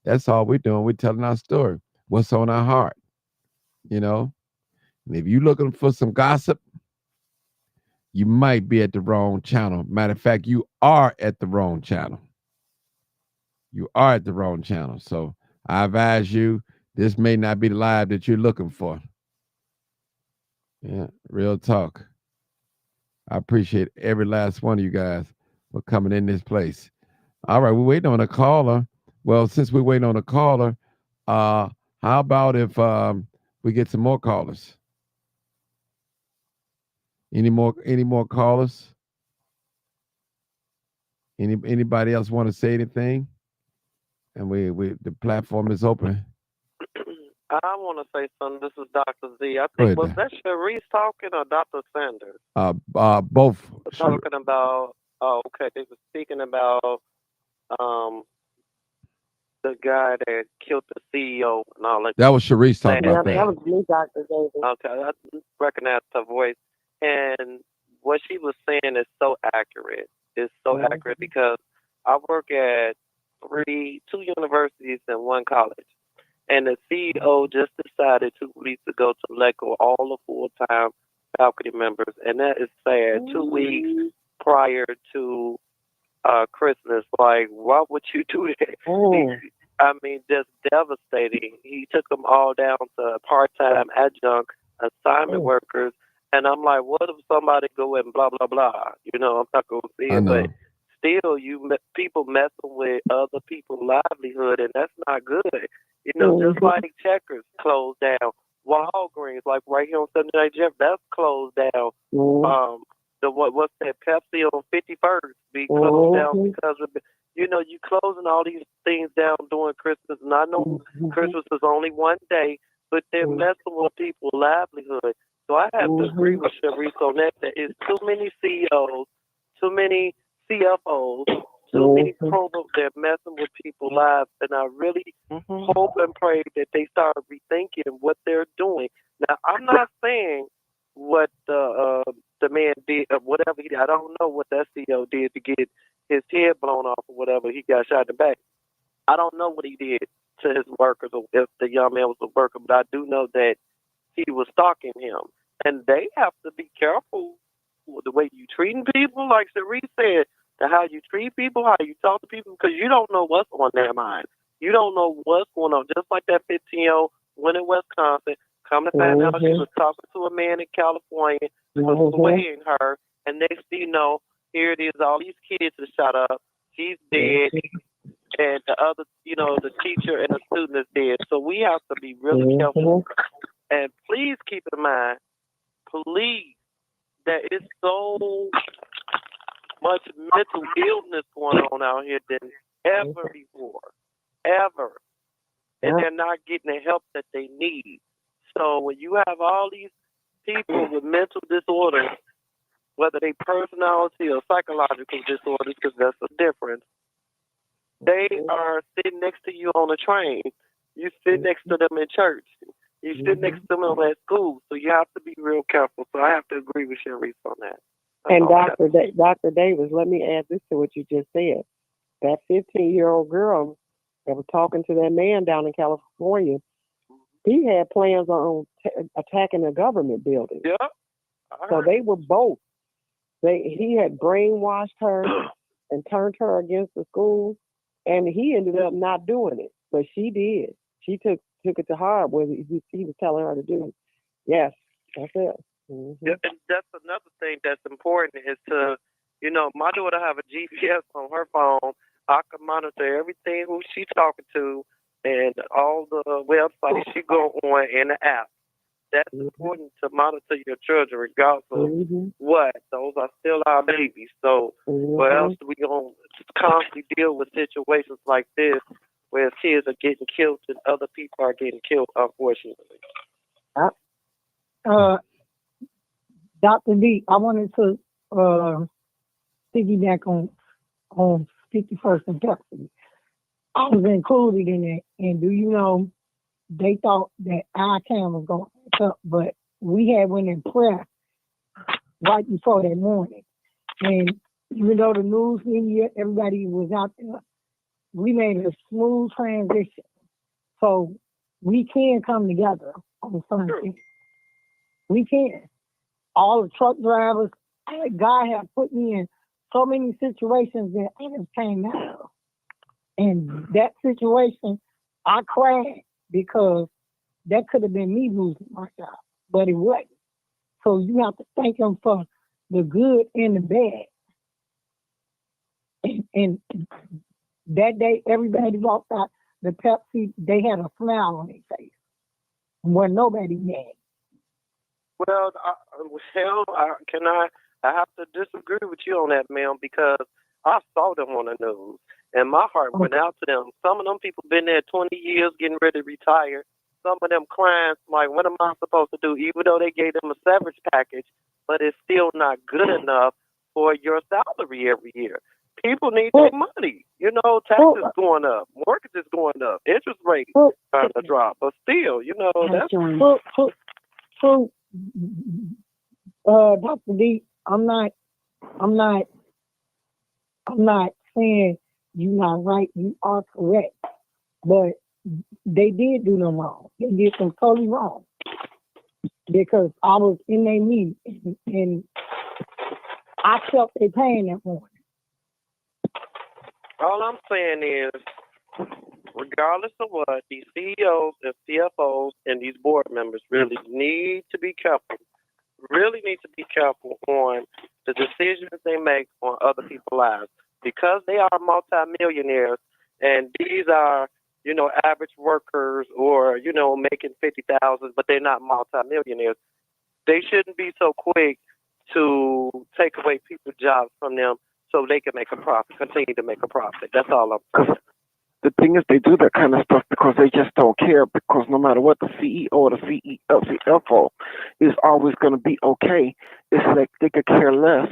That's all we're doing. We're telling our story. What's on our heart, And if you're looking for some gossip, you might be at the wrong channel. Matter of fact, you are at the wrong channel. You are at the wrong channel. So I advise you, this may not be the live that you're looking for. Yeah, real talk. I appreciate every last one of you guys for coming in this place. All right, we're waiting on a caller. Well, since we're waiting on a caller, how about if we get some more callers? Any more callers? Anybody else want to say anything? And the platform is open. I want to say something. This is Dr. Z. I think, was that Sharice talking or Dr. Sanders? Both. Talking about, okay, they were speaking about the guy that killed the CEO and all that. That was Sharice talking about that. That was me, Dr. Davis. Okay, I recognize her voice. And what she was saying is so accurate. It's so accurate because I work at two universities and one college. And the CEO just decided 2 weeks ago to let go all the full-time faculty members, and that is sad. 2 weeks prior to Christmas, like, why would you do that? I mean, just devastating. He took them all down to part-time adjunct assignment workers, and I'm like, what if somebody go and blah blah blah? You know, I'm not gonna say I it, know. but still, people messing with other people's livelihood, and that's not good. You know, just like Checkers closed down, Walgreens, like right here on 79 Jeff, that's closed down. What's that, Pepsi on 51st be closed down because of you know, you closing all these things down during Christmas, and I know Christmas is only one day, but they're messing with people's livelihood. So I have to agree with Sharice on that. That it's too many CEOs, too many CFOs, too many programs that are messing with people's lives, and I really hope and pray that they start rethinking what they're doing. Now, I'm not saying what the man did, or whatever he did. I don't know what that CEO did to get his head blown off or whatever. He got shot in the back. I don't know what he did to his workers, or if the young man was a worker, but I do know that he was stalking him. And they have to be careful with the way you treating people, like Cerise said, to how you treat people, how you talk to people, because you don't know what's on their mind. You don't know what's going on. Just like that 15-year-old went in Wisconsin, come to find out she was talking to a man in California, was swaying her, and next thing you know, here it is, all these kids are shot up, she's dead, and the other, you know, the teacher and the student is dead. So we have to be really careful. And please keep in mind, please, that it's so much mental illness going on out here than ever before, ever. And they're not getting the help that they need. So when you have all these people with mental disorders, whether they personality or psychological disorders, because that's the difference, they are sitting next to you on a train. You sit next to them in church. You sit next to them at school. So you have to be real careful. So I have to agree with Sharice on that. And Dr. Davis, let me add this to what you just said. That 15-year-old girl that was talking to that man down in California, he had plans on attacking a government building. Yeah. So they were both. He had brainwashed her and turned her against the school, and he ended up not doing it, but she did. She took it to heart what he was telling her to do. Yes, that's it. Yeah, and that's another thing that's important is to, you know, my daughter have a GPS on her phone. I can monitor everything who she talking to and all the websites she go on in the app. That's important to monitor your children regardless of what. Those are still our babies. So what else do we going to constantly deal with situations like this where kids are getting killed and other people are getting killed, unfortunately? Dr. D, I wanted to piggyback on 51st and Pepsi. I was included in it, and do you know, they thought that our camp was going to up, but we had went in prayer right before that morning. And even though the news media, everybody was out there, we made a smooth transition. So we can come together on Sunday. We can. All the truck drivers, God has put me in so many situations that I just came out of. And that situation, I cried because that could have been me losing my job, but it wasn't. So you have to thank him for the good and the bad. And that day, everybody walked out the Pepsi, they had a smile on their face. Wasn't nobody mad. Well, I have to disagree with you on that, ma'am, because I saw them on the news, and my heart went out to them. Some of them people been there 20 years, getting ready to retire. Some of them crying, like, what am I supposed to do? Even though they gave them a severance package, but it's still not good enough for your salary every year. People need their money. You know, taxes going up, mortgage is going up, interest rates trying to drop, but still, you know, that's So, Dr. D, I'm not saying you're not right. You are correct. But they did do them wrong. They did them totally wrong because I was in their meeting and I felt their pain that morning. All I'm saying is, regardless of what, these CEOs and CFOs and these board members really need to be careful. Really need to be careful on the decisions they make on other people's lives because they are multimillionaires and these are, average workers or, making 50,000, but they're not multimillionaires. They shouldn't be so quick to take away people's jobs from them so they can make a profit, continue to make a profit. That's all I'm saying. The thing is, they do that kind of stuff because they just don't care. Because no matter what, the CEO or the CFO is always going to be okay. It's like they could care less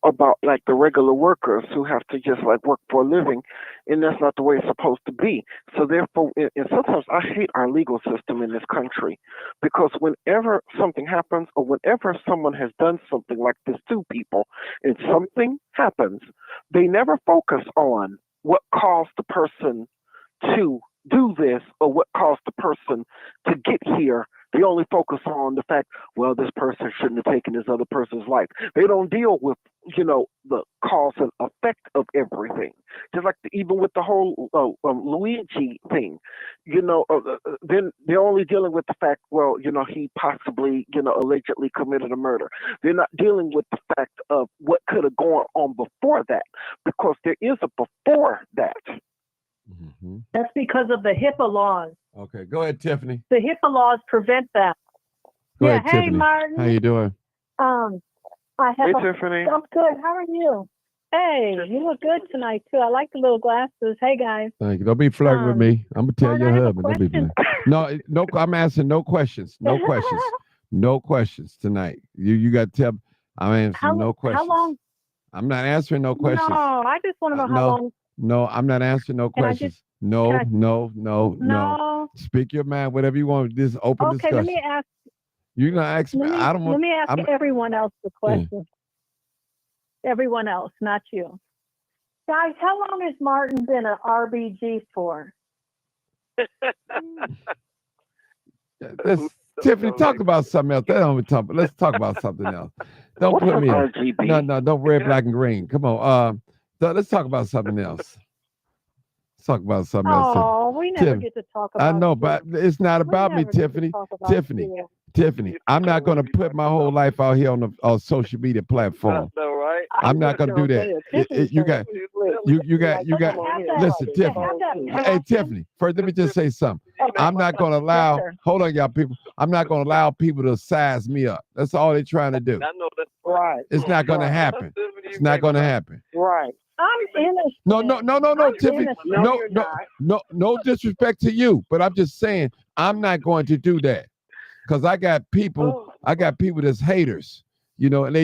about like the regular workers who have to just like work for a living, and that's not the way it's supposed to be. So therefore, and sometimes I hate our legal system in this country because whenever something happens or whenever someone has done something like this to people, and something happens, they never focus on what caused the person to do this or what caused the person to get here. They only focus on the fact, well, this person shouldn't have taken this other person's life. They don't deal with, the cause and effect of everything. Just like even with the whole Luigi thing, then they're only dealing with the fact, well, he possibly, allegedly committed a murder. They're not dealing with the fact of what could have gone on before that, because there is a before that. Mm-hmm. That's because of the HIPAA laws. Okay, go ahead, Tiffany. The HIPAA laws prevent that. Go ahead, hey, Tiffany. Martin. How you doing? I have Hey, Tiffany. I'm good. How are you? Hey, you look good tonight too. I like the little glasses. Hey guys. Thank you. Don't be flirting with me. I'm gonna tell your I have a husband. Don't be question. flirting. No. I'm asking no questions. No questions. No questions tonight. You got to tell. I'm answering no questions. How long? I'm not answering no questions. No, I just want to know how long. No, I'm not answering no questions. No. Speak your mind, whatever you want. This open discussion. Okay, let me ask. You're gonna ask me. I don't want. Let me ask everyone else the question. Everyone else, not you. Guys, how long has Martin been an RBG for? Tiffany, talk about something else. Let's talk about something else. Don't put me in. No, don't red, black, and green. Come on. Let's talk about something else. Let's talk about something else. Oh, we never get to talk about I know, but it's not about me, Tiffany. Tiffany, I'm not going to put my whole life out here on the social media platform. No, right? I'm not going to do that. You got. Listen, Tiffany. Hey, Tiffany. First, let me just say something. I'm not going to allow. Hold on, y'all people. I'm not going to allow people to size me up. That's all they're trying to do. I know that's right. It's not going to happen. It's not going to happen. Right. I'm innocent. No, Tiffany. No disrespect to you, but I'm just saying I'm not going to do that because I got people that's haters, and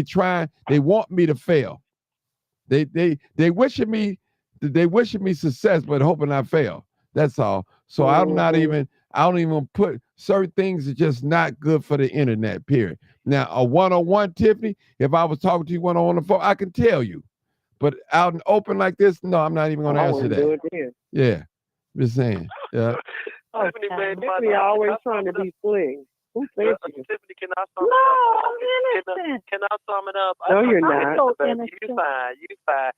they want me to fail. They wishing me success, but hoping I fail. That's all. So I don't even put certain things are just not good for the internet, period. Now, a one-on-one, Tiffany, if I was talking to you one-on-one on the phone, I can tell you. But out and open like this, no, I'm not even going to answer that. Yeah, just saying. Yeah. Tiffany always trying to be slick. Who said you? Tiffany, can I sum it up? I'm innocent. Can I sum it up? No, you're not. So innocent. You fine.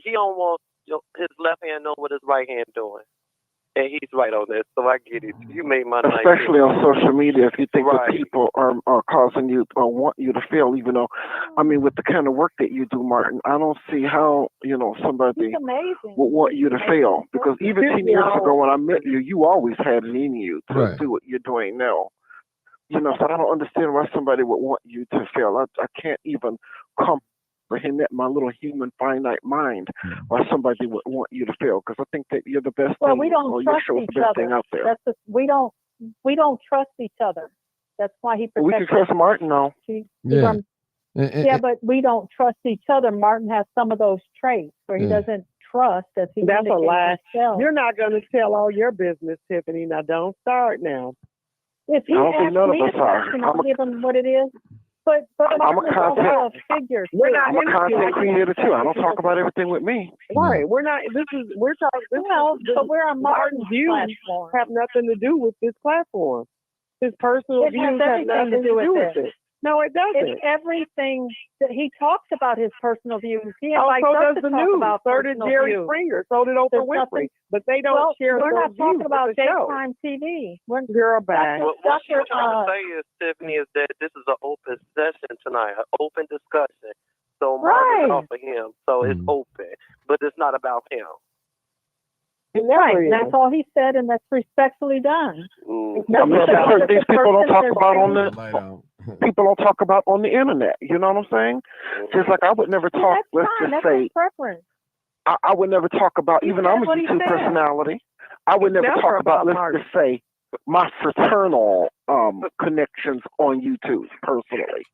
He don't want his left hand know what his right hand doing. And he's right on this, so I get it. You made my night. Especially on social media, if you think that people are causing you or want you to fail, even though, with the kind of work that you do, Martin, I don't see how, somebody would want you to fail. Because even 10 years ago when I met you, you always had it in you to do what you're doing now. So I don't understand why somebody would want you to fail. I can't even comprehend that in my little human finite mind why somebody would want you to fail, because I think that you're the best thing. We don't trust each other. Thing out there. We don't trust each other. That's why he protects. We can trust Martin though. Yeah, but we don't trust each other. Martin has some of those traits where he doesn't trust as he That's a lie. Himself. You're not going to tell all your business, Tiffany. Now don't start now. If he asks me a question, I'll give him what it is. But I'm a content. figure. We're not I'm a into content it. creator too. I don't talk about everything with me. Right. We're not. We're talking. Well, but we're on Martin's views platform. have nothing to do with this platform. His personal It has views have everything nothing to do with it. No, it doesn't. It's everything that he talks about his personal views. He Oh, invites so us does to the talk news. about So did personal Jerry views. Springer. So did Oprah There's Winfrey. nothing- But they don't Well, share we're those not talking views about with the show. daytime TV. We're Girl, bye. What she's Dr. trying to say is, Tiffany, is that this is an open session tonight, an open discussion. So Martin Right. off of him, so it's open, but it's not about him. Right. That's all he said, and that's respectfully done. I mean, certain things people don't talk about on the people don't talk about on the internet. You know what I'm saying? Just like I would never talk. Let's just That's say his preference. I would never talk about. Even I'm a what he YouTube said. personality. I would never talk about. Let's just say my fraternal connections on YouTube personally.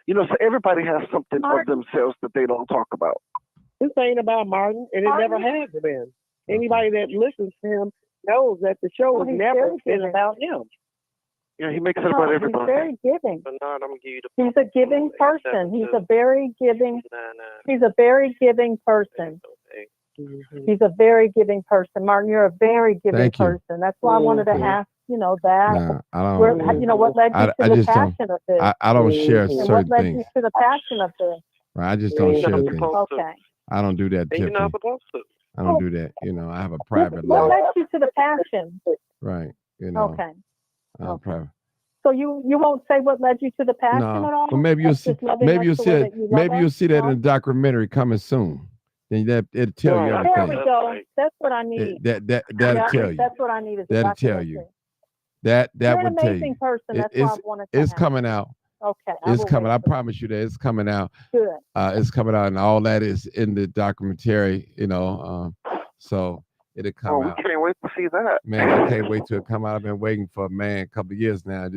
You know, so everybody has something of themselves that they don't talk about. This ain't about Martin, and it never has been. Anybody that listens to him knows that the show has never been about him. Yeah, he makes it about everybody. He's very giving. Bernard, I'm gonna give you the He's a giving person. He's a very giving. He's a very giving person. He's a very giving person. Martin, you're a very giving Thank you. person. That's why I wanted to ask, that. Nah, I don't. What led you to the passion of this? I don't share And what certain led things. you to the passion of this? Right, I just don't share things. Okay. I don't do that, And you're Tiffany. not supposed to. I don't do that. I have a private What life. led you to the passion? Right. Okay. I have private. So you won't say what led you to the passion at No, all? but maybe you'll That's see. just loving Maybe us you'll the see way it. that you love Maybe you'll us? see that in the documentary coming soon. Then it'll tell you There we everything. go. That's what I need. That'll tell you. That's what I need is a That'll tell documentary. you. That You're an would tell amazing you. person. That's why I wanted to It's ask. coming out. Okay. It's coming. I promise you that it's coming out. Good. It's coming out, and all that is in the documentary. So it'll come We out. can't wait to see that. Man, I can't wait till it come out. I've been waiting for a couple of years now.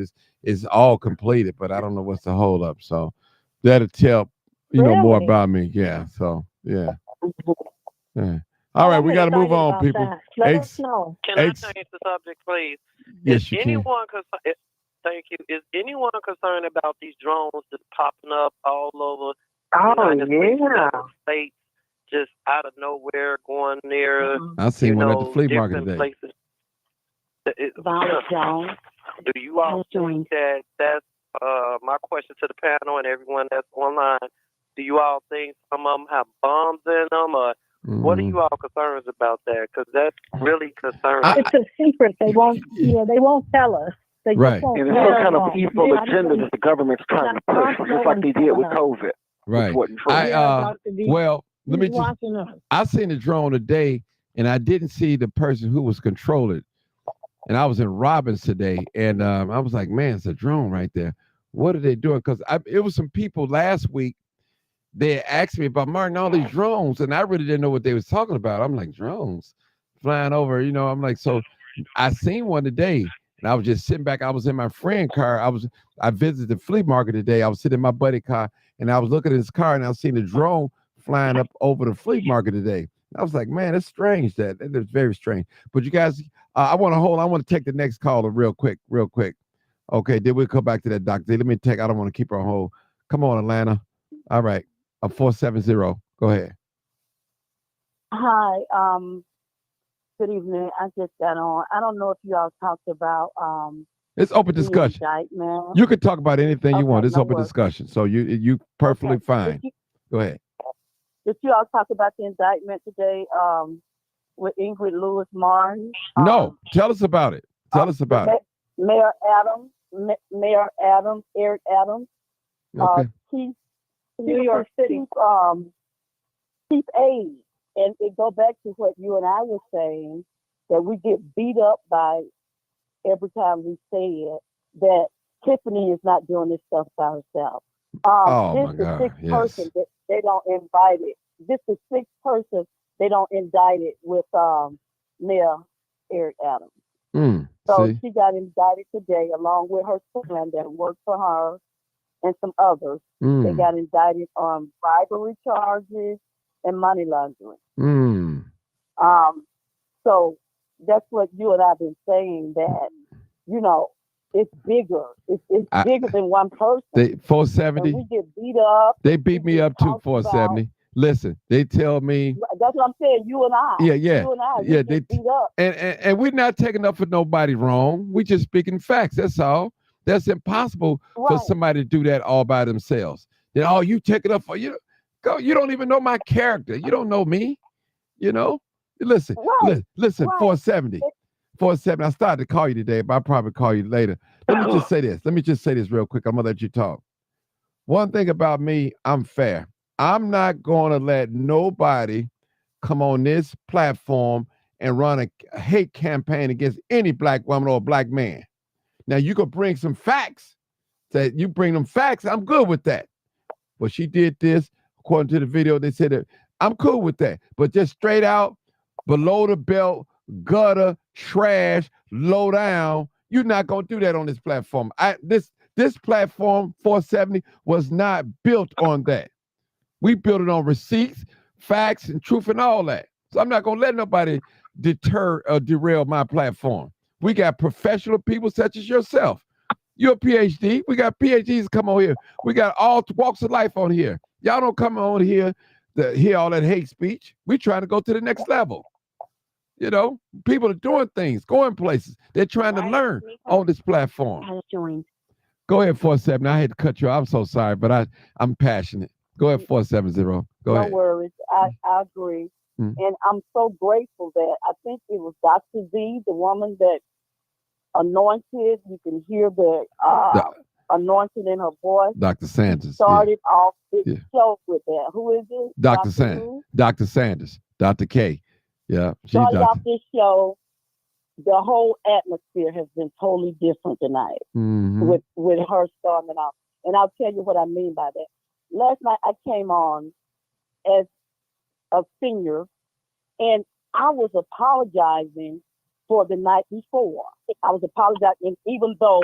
It's all completed, but I don't know what's the hold up. So that'll tell more Really? about me. Yeah. So yeah. All right, we got to move on, people. Let us know. Can I change the subject, please? Yes, you can. Thank you. Is anyone concerned about these drones just popping up all over Oh, the States, just out of nowhere, going near? I seen one at the flea market today. Places? Violet Jones. Do you all think that that's my question to the panel and everyone that's online? Do you all think some of them have bombs in them, or what are you all concerned about that? Because that's really concerning. It's a secret. They won't. They won't tell us. They Right. just won't And it's tell some kind us. of evil agenda that the government's trying to push, just like they did with COVID. Right. Which wasn't true. Well, let me just. watching us. I seen the drone today, and I didn't see the person who was controlling it. And I was in Robbins today, and I was like, man, it's a drone right there. What are they doing? Because it was some people last week. They had asked me about Martin, all these drones, and I really didn't know what they was talking about. I'm like, drones flying over, I'm like, so I seen one today, and I was just sitting back. I was in my friend car. I visited the flea market today. I was sitting in my buddy car, and I was looking at his car, and I was seeing the drone flying up over the flea market today. I was like, man, it's strange. That it's very strange. But you guys, I want to take the next caller real quick. Okay, then we'll come back to that, doctor. Let me I don't want to keep her on hold. Come on, Atlanta. All right. 470. Go ahead. Hi. Good evening. I just got on. I don't know if you all talked about It's open discussion. indictment. You can talk about anything you want. It's no open worries. discussion. So you perfectly Okay. fine. Go ahead. Did you all talk about the indictment today with Ingrid Lewis Martin? No, tell us about it. Tell us about it. Mayor Adams, Eric Adams, Okay. New York City chief aide. And it go back to what you and I were saying, that we get beat up by every time we say it, that Tiffany is not doing this stuff by herself. Oh, This my is God, sixth yes. person that they don't invite it. This is sixth person they don't indict it with Mayor Eric Adams. So See? she got indicted today along with her son that worked for her and some others. They got indicted on bribery charges and money laundering. So that's what you and I have been saying, that, it's bigger. It's I, bigger than one person. they And 470. we get beat up. They We beat me get up too. talked about. 470. Listen, they tell me, That's what I'm saying. You and I. yeah, You and I. We yeah. get beat up. And we're not taking up for nobody wrong. We just speaking facts. That's all. That's impossible for Right. somebody to do that all by themselves. Then oh, you take it up for you. Go. You don't even know my character. You don't know me. You know. Listen. Right. Listen. Right. 470. 470. I started to call you today, but I'll probably call you later. Let me just say this. Let me just say this real quick. I'm gonna let you talk. One thing about me, I'm fair. I'm not going to let nobody come on this platform and run a hate campaign against any black woman or black man. Now, you could bring some facts. That you bring them facts, I'm good with that. But she did this, according to the video, they said that I'm cool with that. But just straight out, below the belt, gutter, trash, low down, you're not going to do that on this platform. This platform, 470, was not built on that. We built it on receipts, facts, and truth and all that. So I'm not going to let nobody deter or derail my platform. We got professional people such as yourself. You're a PhD. We got PhDs come on here. We got all walks of life on here. Y'all don't come on here to hear all that hate speech. We trying to go to the next level. You know, people are doing things, going places. They're trying to learn on this platform. Go ahead, 470. I had to cut you off. I'm so sorry, but I'm passionate. Go ahead, 470. Go ahead. No worries. I agree. Mm. And I'm so grateful that I think it was Dr. Z, the woman that anointed. You can hear the anointing in her voice. Dr. Sanders. Started off this show with that. Who is it? Dr. Sanders. Dr. Sanders. Dr. K. Yeah. Started off this show. The whole atmosphere has been totally different tonight with her starting off. And I'll tell you what I mean by that. Last night I came on as a senior and I was apologizing for the night before. I was apologizing, even though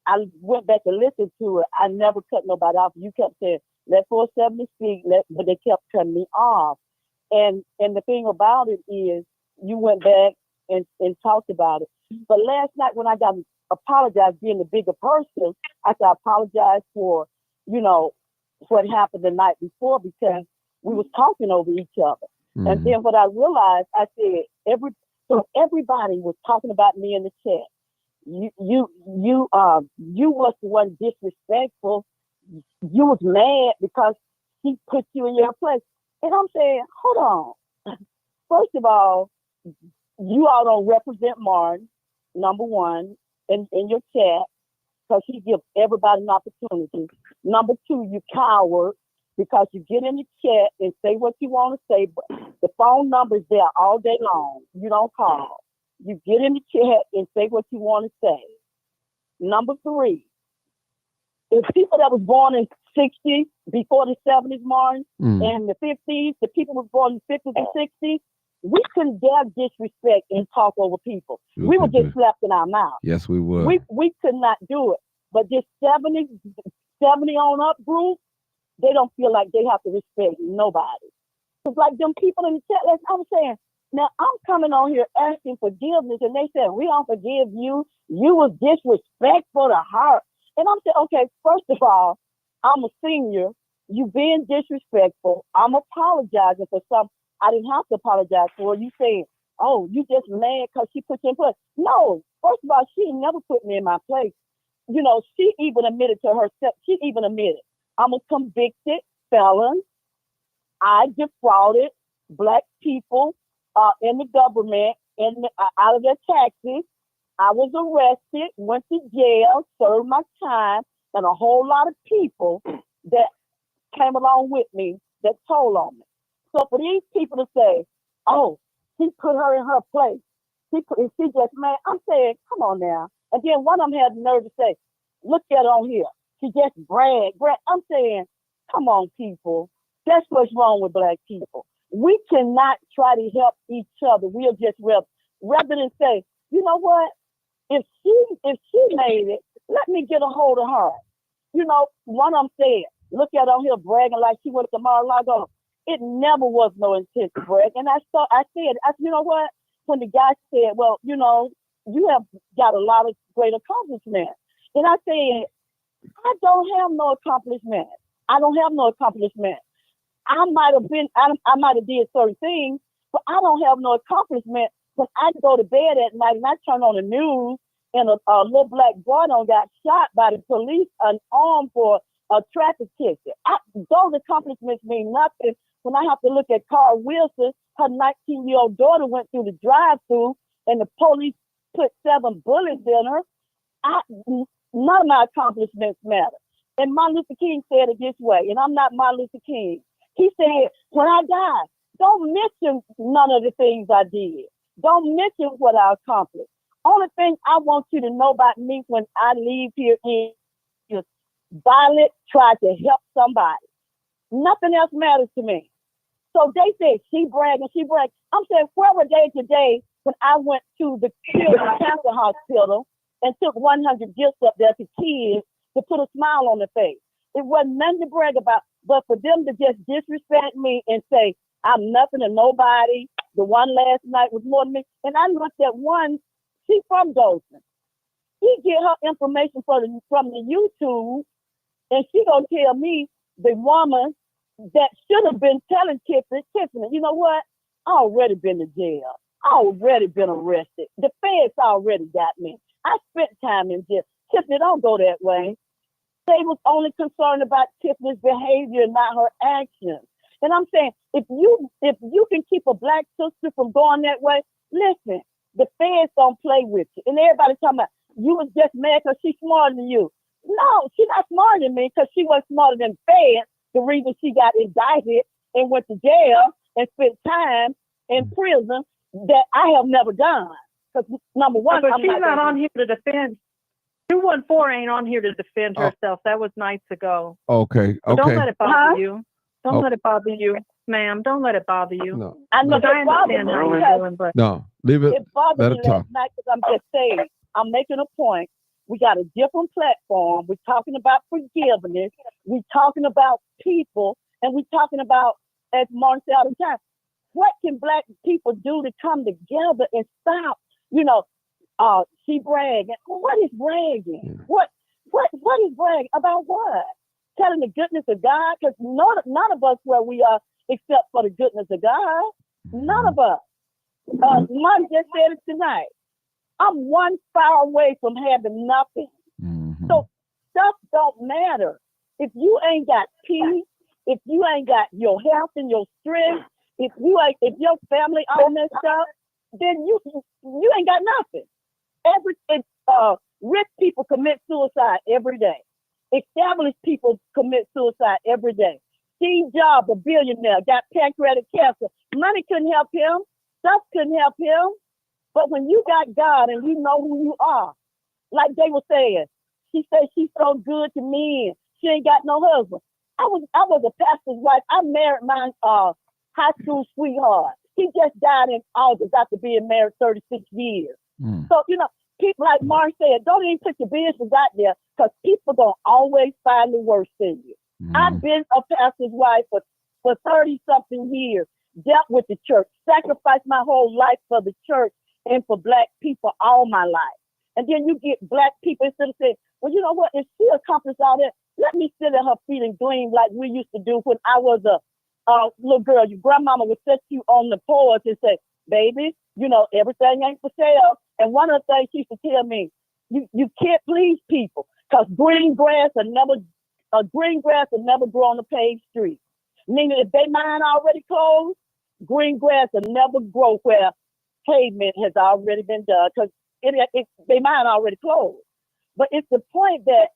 I went back and listened to it, I never cut nobody off. You kept saying, let 470 speak, but they kept cutting me off. And the thing about it is, you went back and talked about it. But last night when I got apologized, being the bigger person, I said I apologize for, what happened the night before because we was talking over each other. Mm-hmm. And then what I realized, I said, everybody was talking about me in the chat. You was the one disrespectful. You was mad because he put you in your place. And I'm saying, hold on. First of all, you all don't represent Martin, number one, in your chat, because he gives everybody an opportunity. Number two, you coward, because you get in the chat and say what you want to say, but the phone number is there all day long. You don't call. You get in the chat and say what you want to say. Number three, the people that was born in 60s, before the 70s, Martin, and the 50s, the people was born in the 50s and 60s, we couldn't dare disrespect and talk over people. We would get slapped in our mouth. Yes, we would. We could not do it. But this 70 on up group, they don't feel like they have to respect nobody. It's like them people in the chat, I'm saying, now I'm coming on here asking forgiveness, and they said, we don't forgive you. You was disrespectful to her. And I'm saying, okay, first of all, I'm a senior. You being disrespectful. I'm apologizing for something I didn't have to apologize for. You saying, oh, you just mad because she put you in place. No, first of all, she never put me in my place. She even admitted to herself. She even admitted, I'm a convicted felon. I defrauded Black people in the government out of their taxes. I was arrested, went to jail, served my time, and a whole lot of people that came along with me that told on me. So for these people to say, oh, he put her in her place, she just mad, I'm saying, come on now. And then one of them had the nerve to say, look at her on here. She just bragged. I'm saying, come on, people. That's what's wrong with Black people. We cannot try to help each other. We'll just rather than say, you know what? If she made it, let me get a hold of her. One of them said, look at her on here bragging like she went to Mar-a-Lago. It never was no intent to brag. And I said, you know what? When the guy said, well, you have got a lot of great accomplishments. And I said, I don't have no accomplishment. I don't have no accomplishment. I might have did certain things, but I don't have no accomplishment. When I go to bed at night and I turn on the news and a little black boy got shot by the police unarmed for a traffic ticket. Those accomplishments mean nothing when I have to look at Carl Wilson. Her 19-year-old daughter went through the drive-through and the police put 7 bullets in her. None of my accomplishments matter. And Martin Luther King said it this way, and I'm not Martin Luther King. He said, when I die, don't mention none of the things I did. Don't mention what I accomplished. Only thing I want you to know about me when I leave here is Violet tried to help somebody. Nothing else matters to me. So they said, she bragged. I'm saying, where were they today when I went to the Children's Cancer Hospital and took 100 gifts up there to kids to put a smile on their face? It wasn't nothing to brag about, but for them to just disrespect me and say, I'm nothing to nobody. The one last night was more than me. And I looked at one, she from Dothan. She get her information from the YouTube, and she gonna tell me the woman that should have been telling Tiffany, you know what? I already been to jail. I already been arrested. The feds already got me. I spent time in jail. Tiffany, don't go that way. They was only concerned about Tiffany's behavior, not her actions. And I'm saying, if you can keep a black sister from going that way, listen, the feds don't play with you. And everybody talking about, you was just mad because she's smarter than you. No, she's not smarter than me because she was smarter than feds. The reason she got indicted and went to jail and spent time in prison that I have never done. Because number one, but she's not on here to defend. 214 ain't on here to defend herself. That was nights ago. Okay. So don't let it bother you. Don't let it bother you, ma'am. Don't let it bother you. No. I know I understand how you're doing, but No, leave it. It bothered Let me it talk. last night because I'm just saying, I'm making a point. We got a different platform. We're talking about forgiveness. We're talking about people, and we're talking about, as Martin said all the time, what can black people do to come together and stop? She bragging. What is bragging? What is bragging about? What? Telling the goodness of God? Because none of us where we are except for the goodness of God. None of us. Martin just said it tonight. I'm one fire away from having nothing. Mm-hmm. So stuff don't matter. If you ain't got peace, if you ain't got your health and your strength, if your family all messed up, then you ain't got nothing. Rich people commit suicide every day. Established people commit suicide every day. Steve Jobs, a billionaire, got pancreatic cancer. Money couldn't help him. Stuff couldn't help him. But when you got God and you know who you are, like they were saying, she said she's so good to me and she ain't got no husband. I was a pastor's wife. I married my high school sweetheart. He just died in August after being married 36 years. So, people like Mark said, don't even put your business out there because people going to always find the worst in you. I've been a pastor's wife for 30-something years, dealt with the church, sacrificed my whole life for the church and for black people all my life. And then you get black people instead of saying, well, you know what, if she accomplished all that, let me sit at her feet and glean like we used to do when I was a little girl. Your grandmama would set you on the porch and say, baby, everything ain't for sale. And one of the things she used to tell me, you can't please people because green grass will never grow on the paved street. Meaning if they mine already closed, green grass will never grow where pavement has already been done because they mine already closed. But it's the point that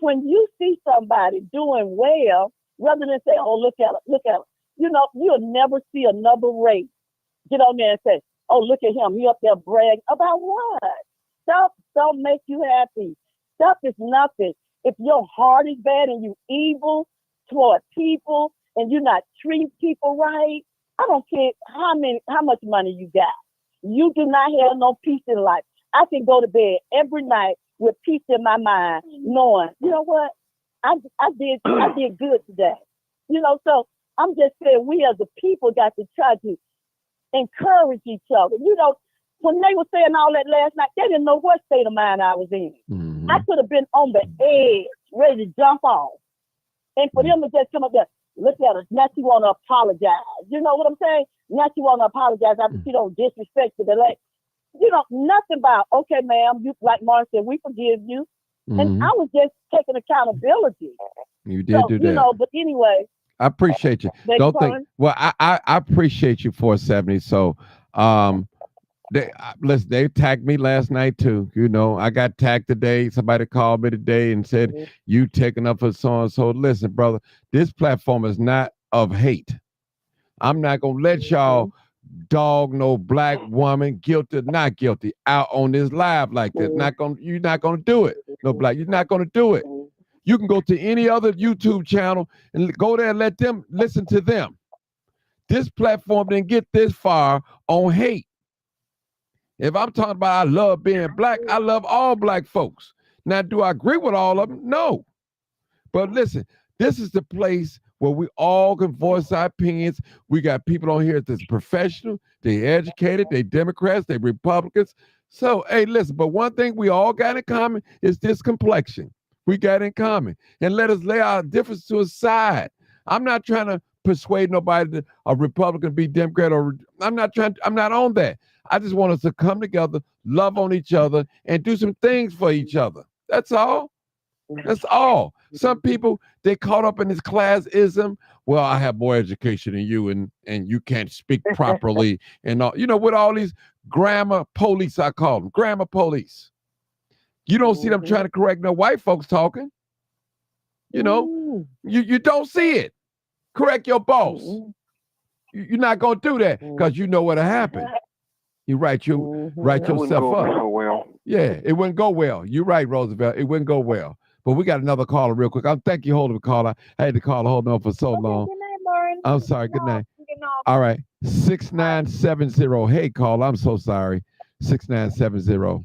when you see somebody doing well, rather than say, oh, look at her, you'll never see another race get on there and say, oh, look at him, he up there bragging about what? Stuff don't make you happy. Stuff is nothing. If your heart is bad and you evil toward people and you're not treating people right, I don't care how much money you got. You do not have no peace in life. I can go to bed every night with peace in my mind, knowing, you know what, I did good today. So I'm just saying we as a people got to try to encourage each other. when they were saying all that last night, they didn't know what state of mind I was in. Mm-hmm. I could have been on the edge, ready to jump off. And for them to just come up there, look at us, now she want to apologize. You know what I'm saying? Now she want to apologize after she don't disrespect the elect. You know, nothing about, okay, ma'am, you, like Mark said, we forgive you. Mm-hmm. And I was just taking accountability. You did do that. You know, but anyway. I appreciate you. Don't think. Well, I appreciate you, 470. So, they tagged me last night too. You know, I got tagged today. Somebody called me today and said you taking up for so and so. Listen, brother, this platform is not of hate. I'm not gonna let y'all dog no black woman, guilty or not guilty, out on this live like this. You're not gonna do it. No black, you're not gonna do it. You can go to any other YouTube channel and go there and let them listen to them. This platform didn't get this far on hate. If I'm talking about I love being black, I love all black folks. Now, do I agree with all of them? No. But listen, this is the place where we all can voice our opinions. We got people on here that's professional, they educated, they Democrats, they Republicans. So, hey, listen, but one thing we all got in common is this complexion. We got in common. And let us lay our difference to a side. I'm not trying to persuade nobody that a Republican be Democrat, or I'm not on that. I just want us to come together, love on each other, and do some things for each other. That's all. That's all. Some people, they caught up in this classism. Well, I have more education than you, and you can't speak properly, and all, you know, with all these grammar police, I call them grammar police. You don't see them trying to correct no white folks talking. You know, you don't see it. Correct your boss. You're not gonna do that because you know what'll happen. You write yourself up. So well. Yeah, it wouldn't go well. You're right, Roosevelt. It wouldn't go well. But we got another caller real quick. Thank you, holding the caller. I had the caller holding on for so long. Good night, Lauren. I'm sorry. Good night. All right. 6970. Hey, caller. I'm so sorry. 6970.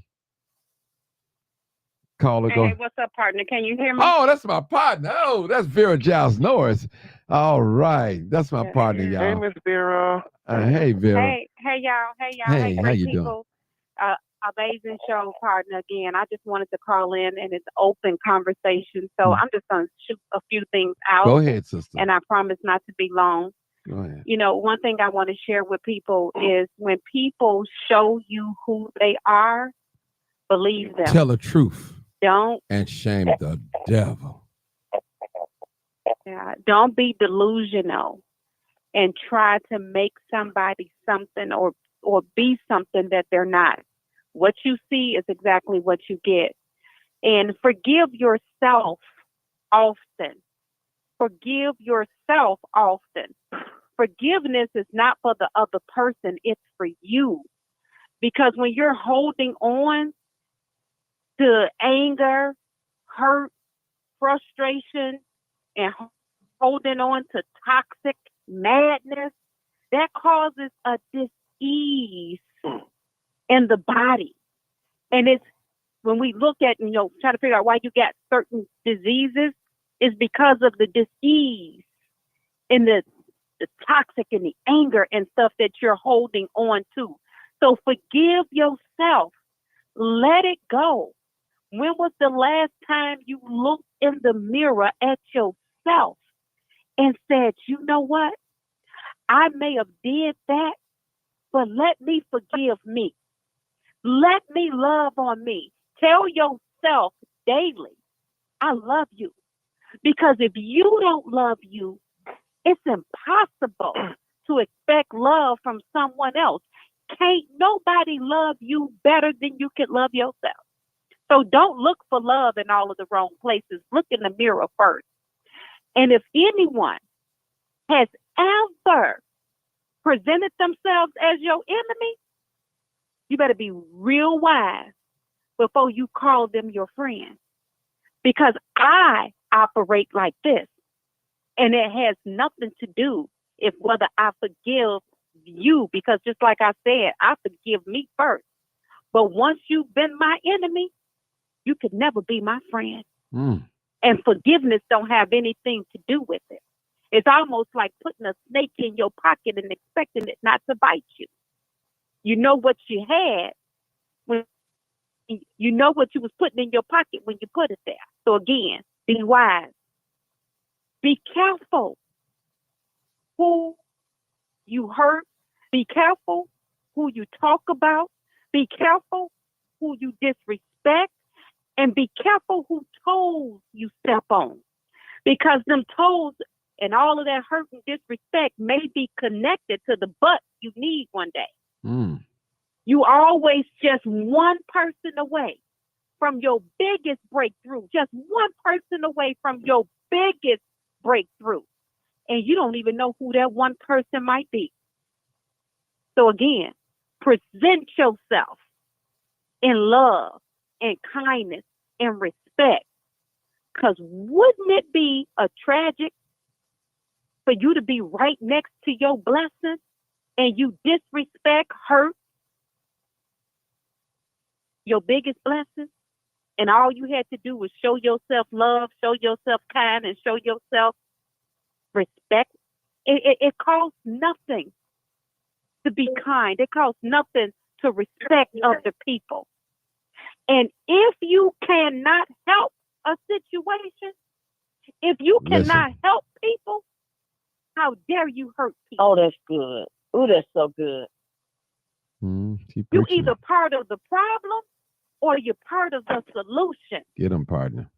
Caller, go. Hey, what's up, partner? Can you hear me? Oh, that's my partner. Oh, that's Vera Giles Norris. All right. That's my partner, y'all. Hey, Miss Vera. Hey, Vera. Hey, y'all. Hey, how you people. Doing? Amazing show, partner. Again, I just wanted to call in, and it's open conversation. So I'm just going to shoot a few things out. Go ahead, sister. And I promise not to be long. Go ahead. You know, one thing I want to share with people is when people show you who they are, believe them. Tell the truth. Don't. And shame the devil. Yeah, don't be delusional and try to make somebody something or be something that they're not. What you see is exactly what you get. And forgive yourself often. Forgive yourself often. Forgiveness is not for the other person, it's for you. Because when you're holding on to anger, hurt, frustration, and holding on to toxic madness, that causes a dis-ease in the body. And it's when we look at, try to figure out why you got certain diseases, is because of the dis-ease and the toxic and the anger and stuff that you're holding on to. So forgive yourself. Let it go. When was the last time you looked in the mirror at yourself and said, you know what? I may have did that, but let me forgive me. Let me love on me. Tell yourself daily, I love you. Because if you don't love you, it's impossible to expect love from someone else. Can't nobody love you better than you can love yourself. So don't look for love in all of the wrong places. Look in the mirror first. And if anyone has ever presented themselves as your enemy, you better be real wise before you call them your friend. Because I operate like this. And it has nothing to do with whether I forgive you. Because just like I said, I forgive me first. But once you've been my enemy, you could never be my friend. And forgiveness don't have anything to do with it. It's almost like putting a snake in your pocket and expecting it not to bite you. You know what you had when you know what you was putting in your pocket when you put it there. So again, be wise. Be careful who you hurt. Be careful who you talk about. Be careful who you disrespect. And be careful who toes you step on. Because them toes and all of that hurt and disrespect may be connected to the butt you need one day. You always just one person away from your biggest breakthrough. Just one person away from your biggest breakthrough. And you don't even know who that one person might be. So again, present yourself in love and kindness and respect. Because wouldn't it be a tragic for you to be right next to your blessing and you disrespect, hurt your biggest blessing? And all you had to do was show yourself love, show yourself kind, and show yourself respect. It costs nothing to be kind. It costs nothing to respect other people. And if you cannot help a situation, if you cannot help people, how dare you hurt people? Oh, that's good. Oh, that's so good. You either part of the problem or you're part of the solution. Get them, partner.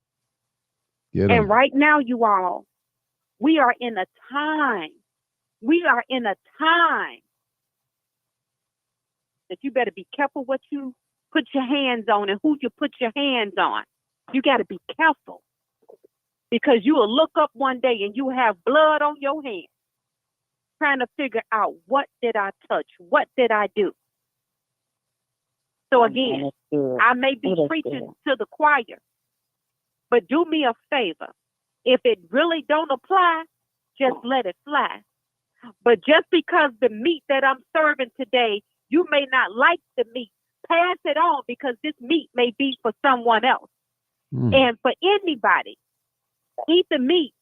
Get 'em. And right now, you all, we are in a time that you better be careful what you put your hands on and who you put your hands on. You got to be careful because you will look up one day and you have blood on your hands trying to figure out, what did I touch? What did I do? So again, I may be preaching to the choir, but do me a favor. If it really don't apply, just let it fly. But just because the meat that I'm serving today, you may not like the meat, pass it on because this meat may be for someone else. And for anybody, eat the meat,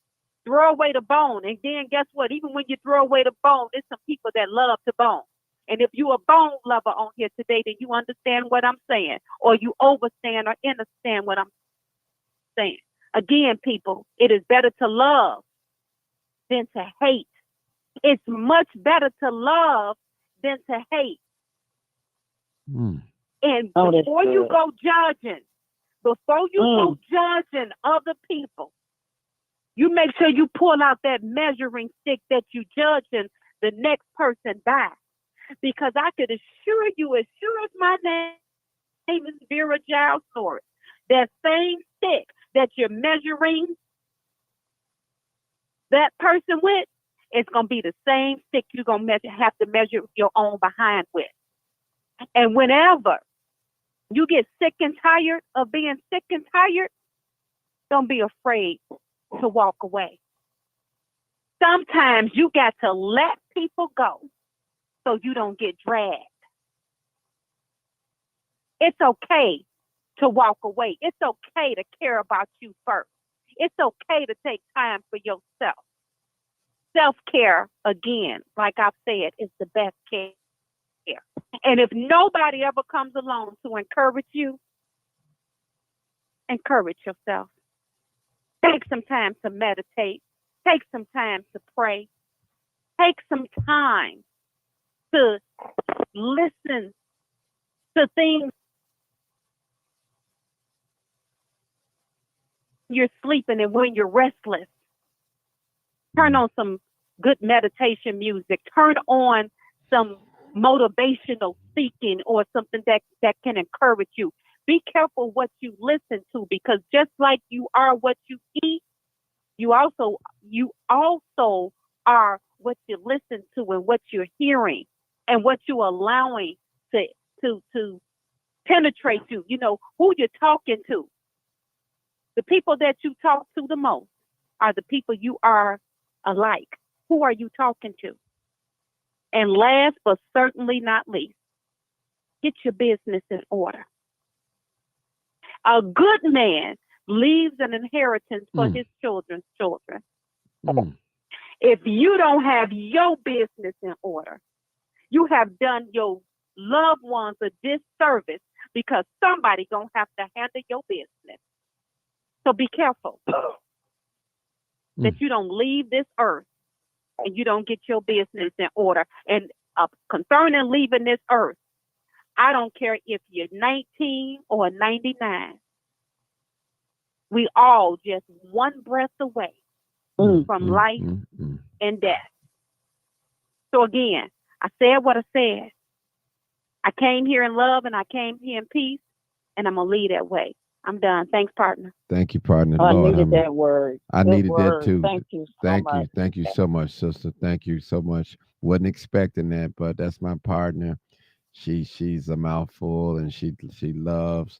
throw away the bone. And then guess what? Even when you throw away the bone, there's some people that love the bone. And if you're a bone lover on here today, then you understand what I'm saying, or you overstand or understand what I'm saying. Again, people, it is better to love than to hate. It's much better to love than to hate. And before you go judging other people, you make sure you pull out that measuring stick that you judging the next person by. Because I could assure you, as sure as my name is Vera Giles Norris, that same stick that you're measuring that person with, it's going to be the same stick you're going to have to measure your own behind with. And whenever you get sick and tired of being sick and tired, don't be afraid to walk away. Sometimes you got to let people go so you don't get dragged. It's okay to walk away. It's okay to care about you first. It's okay to take time for yourself. Self-care, again, like I've said, is the best care. And if nobody ever comes along to encourage you, encourage yourself. Take some time to meditate. Take some time to pray. Take some time to listen to things you're sleeping and when you're restless. Turn on some good meditation music. Turn on some motivational speaking or something that can encourage you. Be careful what you listen to, because just like you are what you eat, you also are what you listen to and what you're hearing and what you're allowing to penetrate you. You know, who you're talking to. The people that you talk to the most are the people you are alike. Who are you talking to? And last but certainly not least, get your business in order. A good man leaves an inheritance for his children's children. If you don't have your business in order, you have done your loved ones a disservice because somebody gonna have to handle your business. So be careful that you don't leave this earth and you don't get your business in order. And concerning leaving this earth, I don't care if you're 19 or 99. We all just one breath away from life and death. So again, I said what I said. I came here in love and I came here in peace, and I'm going to lead that way. I'm done. Thanks, partner. Thank you, partner. I Lord, needed that word. I Good needed word. that too. Thank you so much. Thank you so much, sister. Thank you so much. Wasn't expecting that, but that's my partner. She's a mouthful, and she loves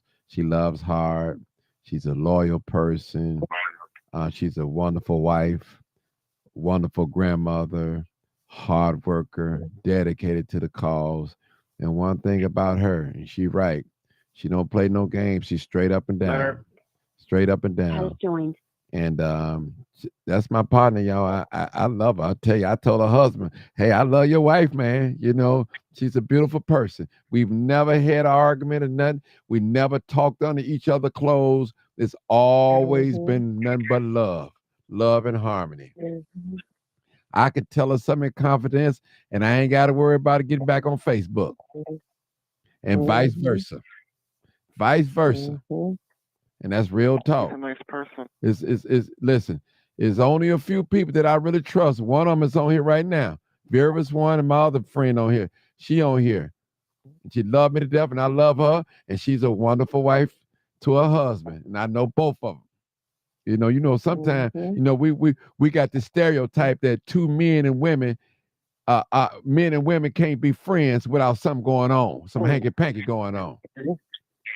hard. She's a loyal person. She's a wonderful wife, wonderful grandmother, hard worker, dedicated to the cause. And one thing about her, and she right, she don't play no games. She's straight up and down, straight up and down. Joined. And that's my partner, y'all. I love her. I tell you, I told her husband, hey, I love your wife, man. You know, she's a beautiful person. We've never had an argument or nothing. We never talked under each other's clothes. It's always been nothing but love and harmony. I could tell her something in confidence, and I ain't got to worry about it getting back on Facebook, and vice versa. Vice versa. And that's real talk. He's a nice person. Listen, there's only a few people that I really trust. One of them is on here right now. Vera's one, and my other friend on here. She on here. She loved me to death, and I love her. And she's a wonderful wife to her husband. And I know both of them. You know, sometimes, we got the stereotype that two men and women can't be friends without something going on, some hanky-panky going on.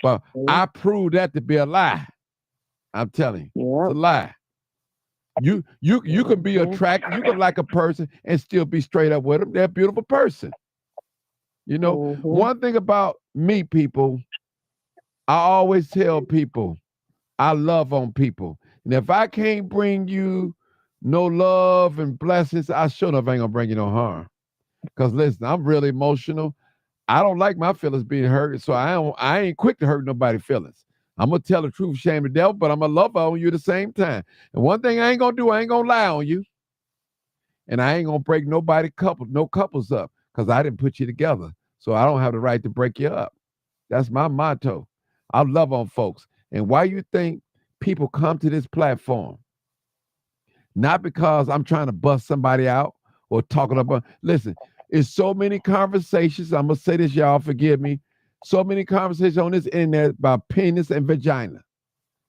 But I proved that to be a lie. I'm telling you, it's a lie. You can be attracted, you can like a person and still be straight up with them. They're a beautiful person. You know, one thing about me, people, I always tell people, I love on people. And if I can't bring you no love and blessings, I sure enough ain't gonna bring you no harm. Because listen, I'm really emotional. I don't like my feelings being hurt, so I ain't quick to hurt nobody's feelings. I'm gonna tell the truth, shame the devil, but I'm gonna love on you at the same time. And one thing I ain't gonna do, I ain't gonna lie on you. And I ain't gonna break no couples up, because I didn't put you together. So I don't have the right to break you up. That's my motto. I love on folks. And why you think people come to this platform? Not because I'm trying to bust somebody out or talking about, listen, it's so many conversations. I'm going to say this, y'all, forgive me. So many conversations on this internet about penis and vagina.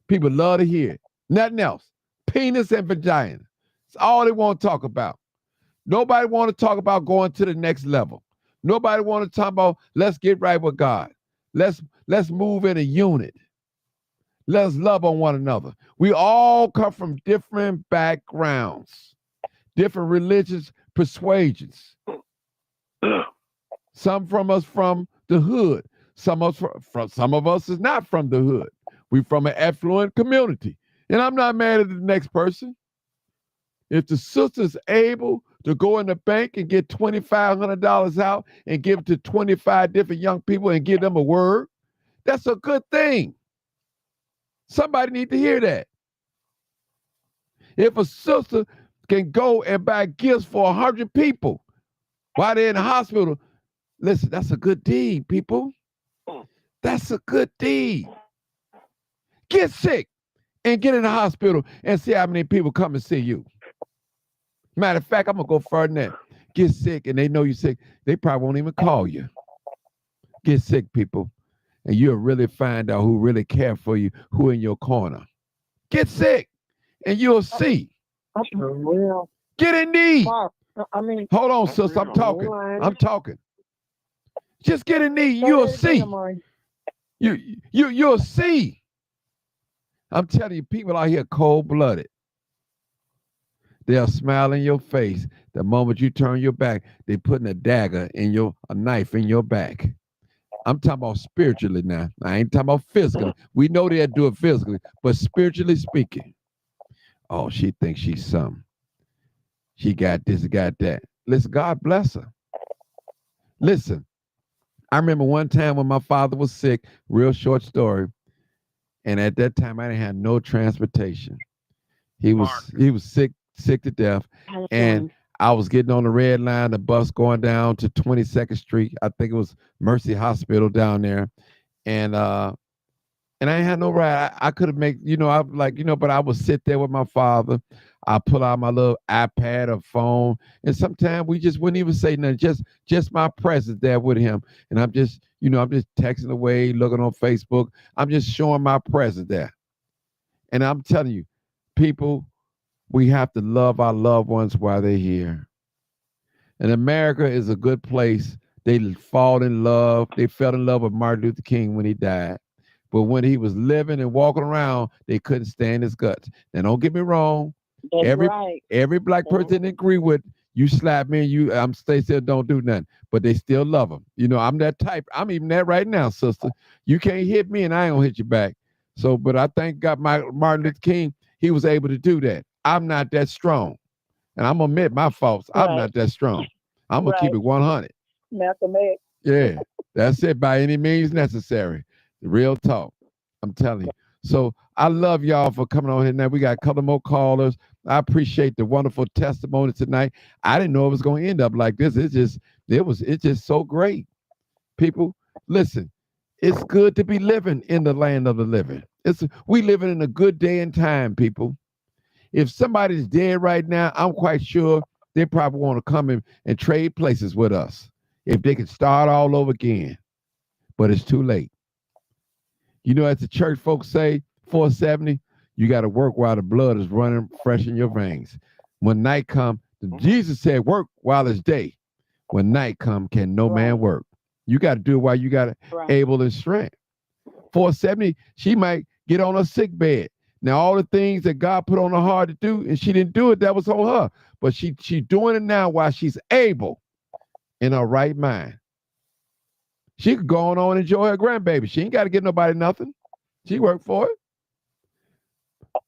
People love to hear it. Nothing else. Penis and vagina. It's all they want to talk about. Nobody want to talk about going to the next level. Nobody want to talk about let's get right with God. Let's move in a unit. Let's love on one another. We all come from different backgrounds, different religious persuasions. Some from us from the hood. Some of us is not from the hood. We from an affluent community. And I'm not mad at the next person. If the sister's able to go in the bank and get $2,500 out and give it to 25 different young people and give them a word, that's a good thing. Somebody need to hear that. If a sister can go and buy gifts for 100 people while they're in the hospital, listen, that's a good deed, people. That's a good deed. Get sick and get in the hospital and see how many people come and see you. Matter of fact, I'm going to go further than that. Get sick and they know you're sick. They probably won't even call you. Get sick, people. And you'll really find out who really care for you, who in your corner. Get sick and you'll see. Get in need. Hold on, sister. I'm talking. Just get in need. You'll see. You'll see. I'm telling you, people out here cold-blooded. They'll smile in your face. The moment you turn your back, they're putting a knife in your back. I'm talking about spiritually now. I ain't talking about physically. We know they'll do it physically, but spiritually speaking, oh, she thinks she's something. She got this, got that. Listen, God bless her. Listen, I remember one time when my father was sick, real short story, and at that time I didn't have no transportation. He was sick to death, and I was getting on the red line, the bus going down to 22nd Street. I think it was Mercy Hospital down there, and and I ain't had no ride. I could have made, I like, but I would sit there with my father. I pull out my little iPad or phone, and sometimes we just wouldn't even say nothing. Just my presence there with him, and I'm just texting away, looking on Facebook. I'm just showing my presence there, and I'm telling you, people, we have to love our loved ones while they're here. And America is a good place. They fall in love. They fell in love with Martin Luther King when he died. But when he was living and walking around, they couldn't stand his guts. Now, don't get me wrong. That's Every right. every black person didn't agree with you slap me and I'm stay still, don't do nothing. But they still love him. I'm that type. I'm even that right now, sister. You can't hit me and I ain't gonna hit you back. So, but I thank God Martin Luther King, he was able to do that. I'm not that strong. And I'm gonna admit my faults. I'm Right. not that strong. I'm gonna keep Right. it 100. Malcolm X. Yeah, that's it. By any means necessary. Real talk. I'm telling you. So I love y'all for coming on here. Now we got a couple more callers. I appreciate the wonderful testimony tonight. I didn't know it was going to end up like this. It's just so great. People, listen. It's good to be living in the land of the living. We living in a good day and time, people. If somebody's dead right now, I'm quite sure they probably want to come in and trade places with us if they could start all over again. But it's too late. As the church folks say, 470, you got to work while the blood is running fresh in your veins. When night come, Jesus said, work while it's day. When night come, can no man work. You got to do it while you got able and strength. 470, she might get on a sick bed. Now, all the things that God put on her heart to do, and she didn't do it, that was on her. But she's doing it now while she's able in her right mind. She could go on and enjoy her grandbaby. She ain't got to give nobody nothing. She worked for it.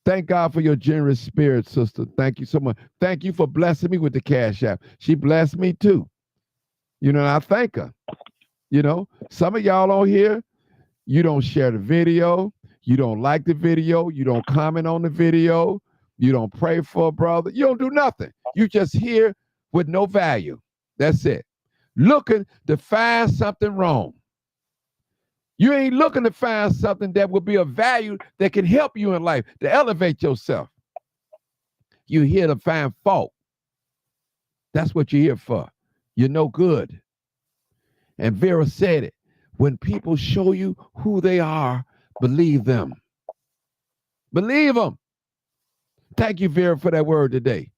Thank God for your generous spirit, sister. Thank you so much. Thank you for blessing me with the Cash App. She blessed me too. And I thank her. Some of y'all on here, you don't share the video. You don't like the video. You don't comment on the video. You don't pray for a brother. You don't do nothing. You just here with no value. That's it. Looking to find something wrong. You ain't looking to find something that will be of value that can help you in life, to elevate yourself. You're here to find fault. That's what you're here for. You're no good. And Vera said it. When people show you who they are, believe them. Believe them. Thank you, Vera, for that word today.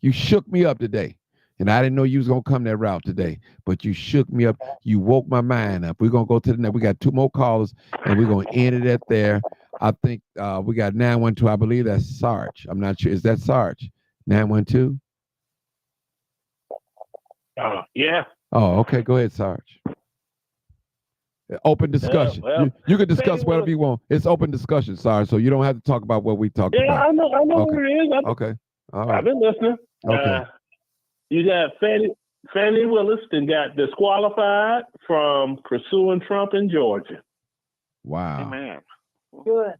You shook me up today. And I didn't know you was going to come that route today, but you shook me up. You woke my mind up. We're going to go to the next. We got 2 more callers, and we're going to end it at there. I think we got 912. I believe that's Sarge. I'm not sure. Is that Sarge? 912? Yeah. Oh, okay. Go ahead, Sarge. Open discussion. You can discuss whatever you want. It's open discussion, Sarge, so you don't have to talk about what we talked about. Yeah, I know okay. what it is. Okay. All right. I've been listening. Okay. You got Fannie Williston got disqualified from pursuing Trump in Georgia. Wow. Amen. Good.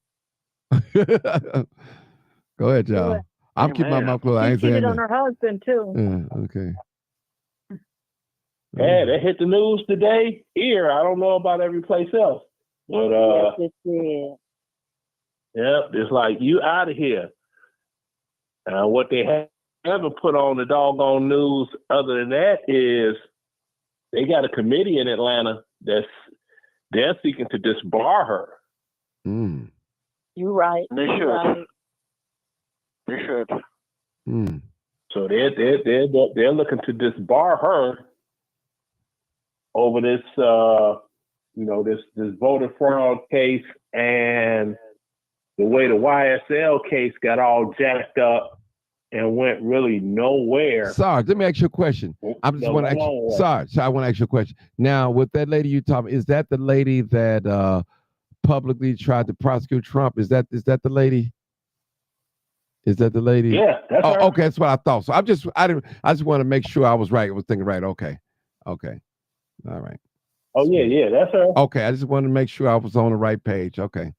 Go ahead, y'all. Good. I'm keeping my mouth closed. I ain't She cheated saying on her husband too. Yeah, okay. Yeah, that hit the news today here. I don't know about every place else. But Yes, it did. yep, it's like you out of here. What they haven't put on the doggone news other than that is they got a committee in Atlanta they're seeking to disbar her. Mm. You right. They You should. right. They should. Mm. So they're looking to disbar her over this this voter fraud case and the way the YSL case got all jacked up and went really nowhere. Sarge, let me ask you a question. I just want to ask you, Sarge, I want to ask you a question. Now, with that lady you talking, is that the lady that publicly tried to prosecute Trump? Is that the lady? Is that the lady? Yeah, that's her. Okay, that's what I thought. So I just want to make sure I was right. I was thinking right. Okay. All right. Oh yeah, that's her. Okay, I just wanted to make sure I was on the right page. Okay.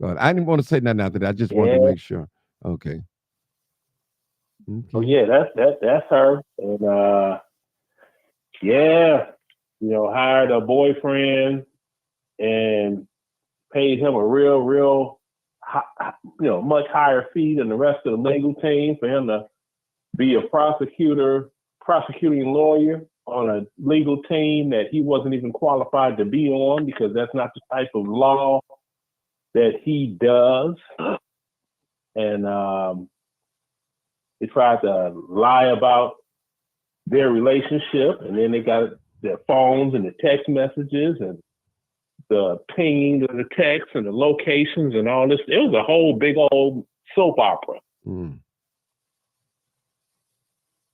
But I didn't want to say nothing after that. I just wanted to Yeah. make sure. Okay. Oh Okay. yeah, that's her. And yeah, hired a boyfriend and paid him a real much higher fee than the rest of the legal team for him to be a prosecuting lawyer on a legal team that he wasn't even qualified to be on, because that's not the type of law that he does. And they tried to lie about their relationship, and then they got their phones and the text messages and the pinging of the texts and the locations and all this. It was a whole big old soap opera.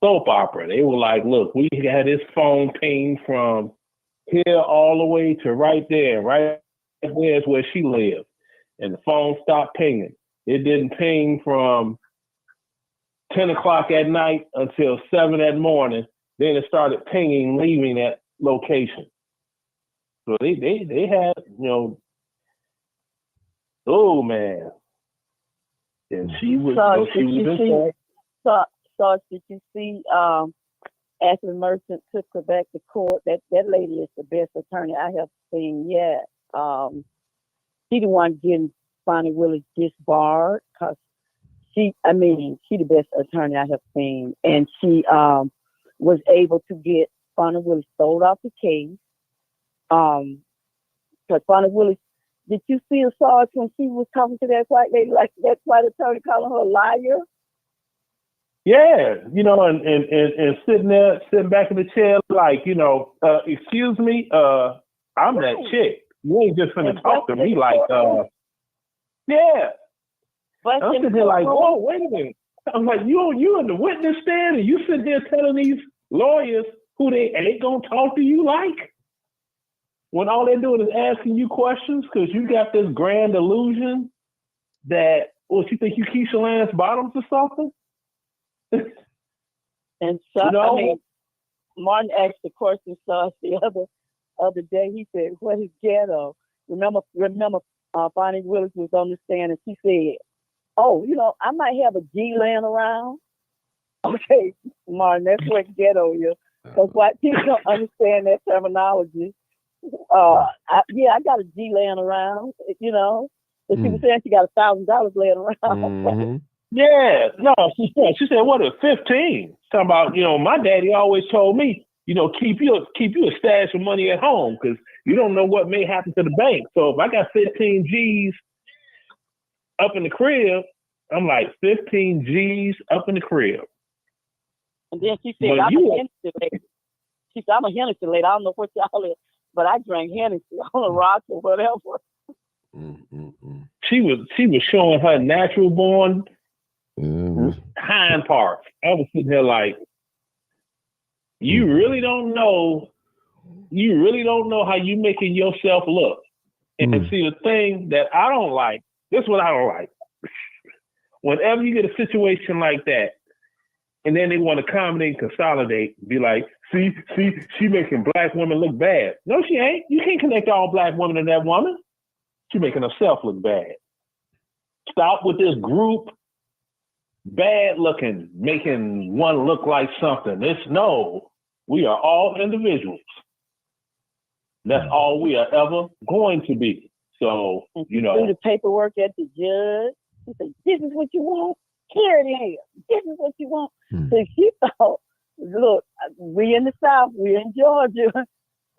Soap opera. They were like, look, we had his phone pinged from here all the way to right there. Right there is where she lived. And the phone stopped pinging. It didn't ping from 10 o'clock at night until 7 that morning. Then it started pinging, leaving that location. So they had, oh man. And she was, she was in court. So did you see Ashley Merchant took her back to court? That lady is the best attorney I have seen yet. She the one getting Bonnie Willis disbarred, because she the best attorney I have seen. And she was able to get Bonnie Willis sold off the case. Because Bonnie Willis, did you see her saw when she was talking to that white lady, like that white attorney calling her a liar? Yeah, and sitting back in the chair, like, excuse me, I'm that chick. You ain't just gonna talk to me like, yeah. I'm sitting here like, whoa, wait a minute. I'm like, you in the witness stand, and you sitting there telling these lawyers who they ain't gonna talk to you like, when all they're doing is asking you questions because you got this grand illusion that, you think you Keisha Lance Bottoms or something? And so, Martin asked the question to us the other day. He said, "What is ghetto?" Remember, Bonnie Willis was on the stand, and she said, "Oh, I might have a G laying around." Okay, Martin, that's what ghetto is, because white people don't understand that terminology. I got a G laying around, But she was saying she got $1,000 laying around. Mm-hmm. Yeah, no, she said, what, at 15? Talking about, my daddy always told me, keep you a stash of money at home, because you don't know what may happen to the bank. So if I got 15 G's up in the crib, I'm like, 15 G's up in the crib. And then she said, I'm a Hennessy lady. She said, I'm a Hennessy lady. I don't know what y'all is, but I drank Hennessy on a rock or whatever. She was showing her natural born hind parts. I was sitting here like, you really don't know how you making yourself look. And see, the thing that I don't like, this is what I don't like. Whenever you get a situation like that, and then they want to accommodate and consolidate, be like, see, she making black women look bad. No, she ain't. You can't connect all black women to that woman. She making herself look bad. Stop with this group bad looking, making one look like something. We are all individuals. That's all we are ever going to be. So, do the paperwork at the judge. She said, this is what you want? Here it is. This is what you want. So she thought, look, we in the South, we in Georgia,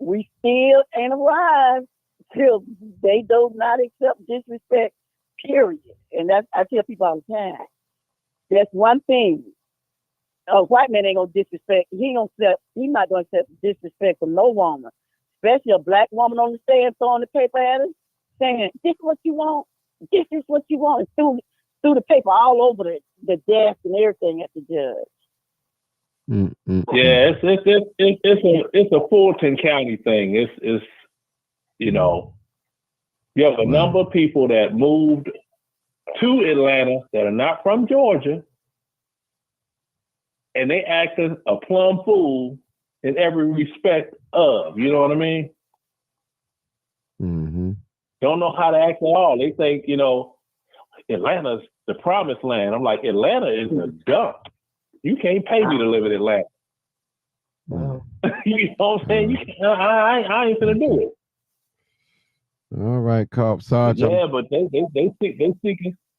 we still ain't arrived till they do not accept disrespect, period. And that's, I tell people all the time, that's one thing. A white man ain't gonna disrespect. He not gonna accept disrespect from no woman, especially a black woman on the stand throwing the paper at us, saying, "This is what you want. This is what you want." And threw the paper all over the desk and everything at the judge. Yeah, it's a Fulton County thing. It's you have a number of people that moved to Atlanta that are not from Georgia, and they acted a plumb fool in every respect of, you know what I mean? don't know how to act at all. They think, Atlanta's the promised land. I'm like, Atlanta is a dump. You can't pay me to live in Atlanta. You know what I'm saying? You can't, I ain't gonna do it. All right, Cop Sarge. Yeah, but they've been seeking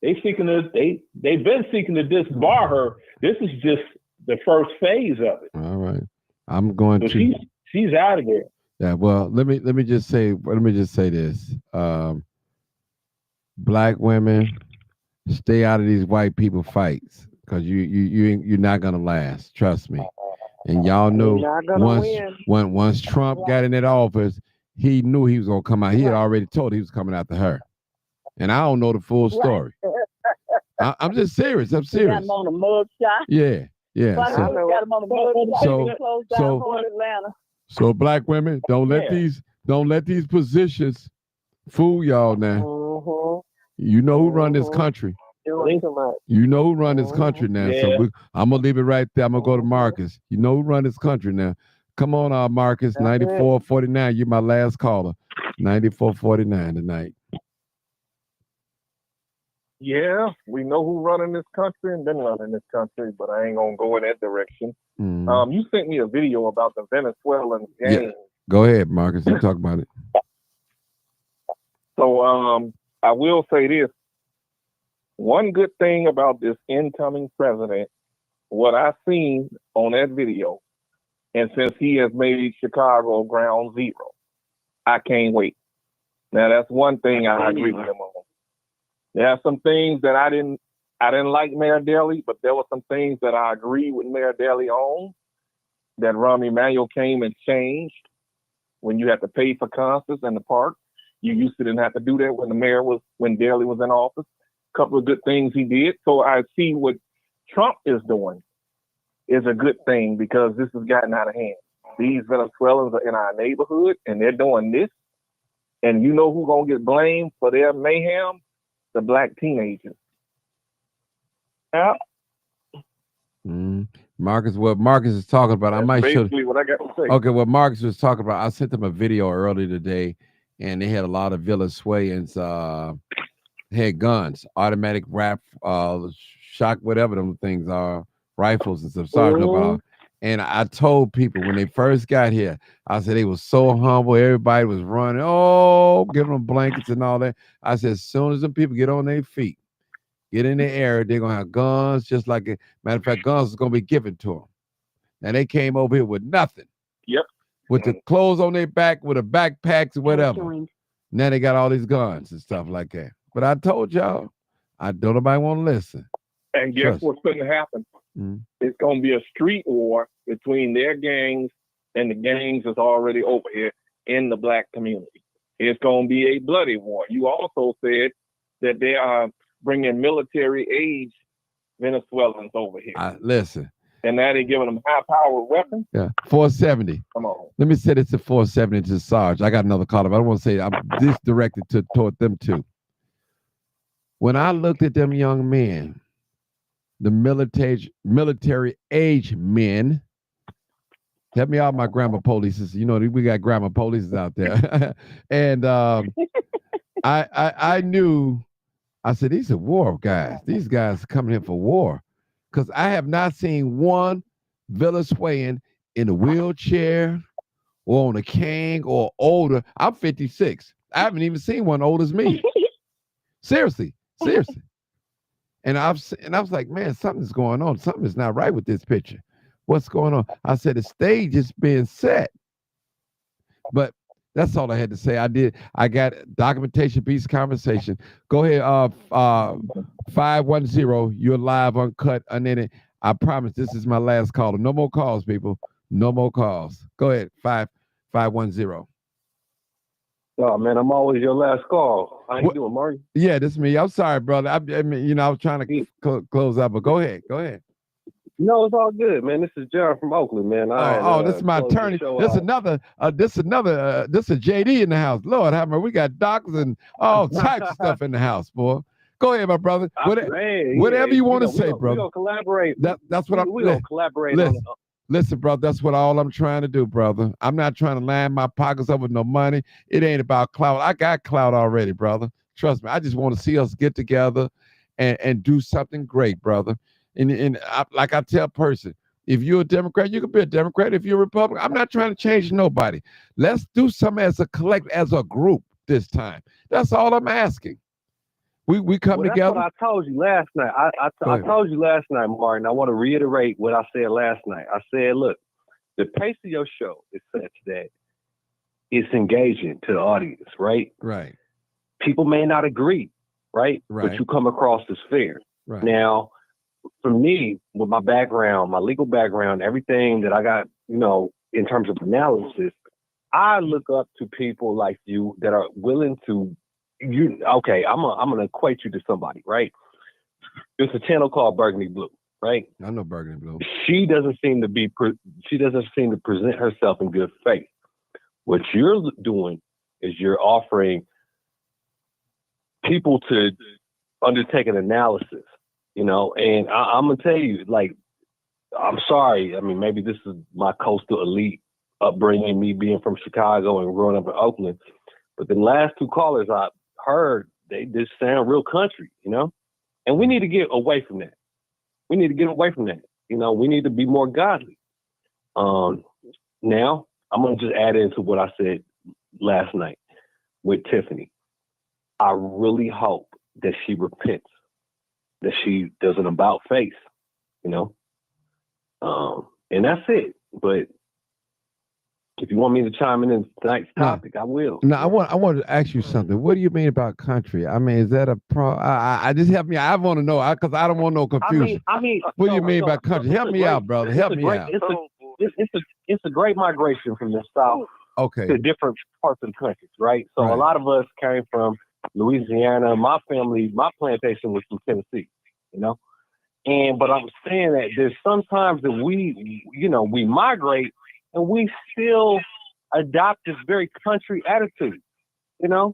to disbar her. This is just the first phase of it. All right, I'm going so to. She's out of there. Yeah. Well, let me just say this. Black women, stay out of these white people fights because you're not gonna last. Trust me. And y'all know once Trump got in that office, he knew he was gonna come out. He had already told he was coming after her. And I don't know the full story. I'm just serious. I'm serious. Got him on a mug shot. Yeah. Got him on a mug shot. So black women, don't let these positions fool y'all now. You know who run this country. You know who run this country now. Yeah. So I'm gonna leave it right there. I'm gonna go to Marcus. You know who run this country now. Come on, Marcus. 9449. You're my last caller. 9449 tonight. Yeah, we know who running this country and been running this country, but I ain't gonna go in that direction. You sent me a video about the Venezuelan gang. Yeah. Go ahead, Marcus. You talk about it. So I will say this. One good thing about this incoming president, what I've seen on that video, and since he has made Chicago ground zero, I can't wait. Now that's one thing I agree with him on. There are some things that I didn't like Mayor Daley, but there were some things that I agree with Mayor Daley on that Rahm Emanuel came and changed. When you have to pay for concerts in the park, you used to didn't have to do that when Daley was in office. A couple of good things he did. So I see what Trump is doing is a good thing because this has gotten out of hand. These Venezuelans are in our neighborhood and they're doing this. And you know who's gonna get blamed for their mayhem? The black teenagers. Yeah. Marcus, what Marcus is talking about, That's I might show basically what I got to say. Okay, what Marcus was talking about, I sent him a video earlier today, and they had a lot of Venezuelans had guns, automatic shock, whatever them things are, rifles and stuff. Sorry about. And I told people when they first got here, I said they was so humble. Everybody was running, giving them blankets and all that. I said, as soon as them people get on their feet, get in the air, they're gonna have guns, just like it. Matter of fact, guns is gonna be given to them. And they came over here with nothing. Yep. With the clothes on their back, with the backpacks or whatever. Now they got all these guns and stuff like that. But I told y'all, don't nobody want to listen. And guess what's going to happen? It's going to be a street war between their gangs and the gangs that's already over here in the black community. It's going to be a bloody war. You also said that they are bringing military age Venezuelans over here. Listen. And now they're giving them high-powered weapons? Yeah, 470. Come on. Let me say this to 470 to Sarge. I got another caller, but I don't want to say I'm this directed toward them too. When I looked at them young men, the military age men, help me out, my grammar polices. You know, we got grammar polices out there. And I knew, I said, these are war guys. These guys are coming here for war. Because I have not seen one Venezuelan in a wheelchair or on a cane or older. I'm 56. I haven't even seen one old as me. Seriously. And I was like, man, something's going on. Something is not right with this picture. What's going on? I said, the stage is being set. But that's all I had to say. I got documentation piece conversation. Go ahead, 510. You're live, uncut, unedited. I promise this is my last caller. No more calls, people. No more calls. Go ahead, 510. Oh man, I'm always your last call. How you doing, Marty? Yeah, this is me. I'm sorry, brother. I mean, I was trying to close up, but go ahead. No, it's all good, man. This is John from Oakland, man. This is my attorney. This is a JD in the house. Lord have mercy. We got doctors and all types of stuff in the house, boy. Go ahead, my brother. Whatever you want to say, brother. We're gonna collaborate. That's what we're gonna collaborate Listen, brother, that's what all I'm trying to do, brother. I'm not trying to line my pockets up with no money. It ain't about clout. I got clout already, brother. Trust me. I just want to see us get together and do something great, brother. And like I tell a person, if you're a Democrat, you can be a Democrat. If you're a Republican, I'm not trying to change nobody. Let's do something as a collect, as a group this time. That's all I'm asking. We come Well, that's together. what I told you last night. I told you last night, Martin. I want to reiterate what I said last night. I said, look, the pace of your show is such that it's engaging to the audience, right? Right. People may not agree, right? Right. But you come across as fair. Right. Now, for me, with my background, my legal background, everything that I got, in terms of analysis, I look up to people like you that are willing to, okay, I'm gonna equate you to somebody, right? There's a channel called Burgundy Blue, right? I know Burgundy Blue. She doesn't seem to present herself in good faith. What you're doing is you're offering people to undertake an analysis, and I'm gonna tell you, like, I'm sorry. I mean, maybe this is my coastal elite upbringing, me being from Chicago and growing up in Oakland, but the last two callers I heard, they just sound real country, and we need to get away from that. We need to get away from that. We need to be more godly. Now, I'm going to just add into what I said last night with Tiffany. I really hope that she repents, that she does an about face, and that's it. But if you want me to chime in tonight's topic, I will. No, I want to ask you something. What do you mean about country? I mean, is that a pro? I just help me. I want to know because I don't want no confusion. I mean, what do you mean by country? Help me out, brother. Help me out. It's a great migration from the South to different parts of the country, right? So a lot of us came from Louisiana. My family, my plantation was from Tennessee, but I'm saying that there's sometimes that we migrate and we still adopt this very country attitude, I'm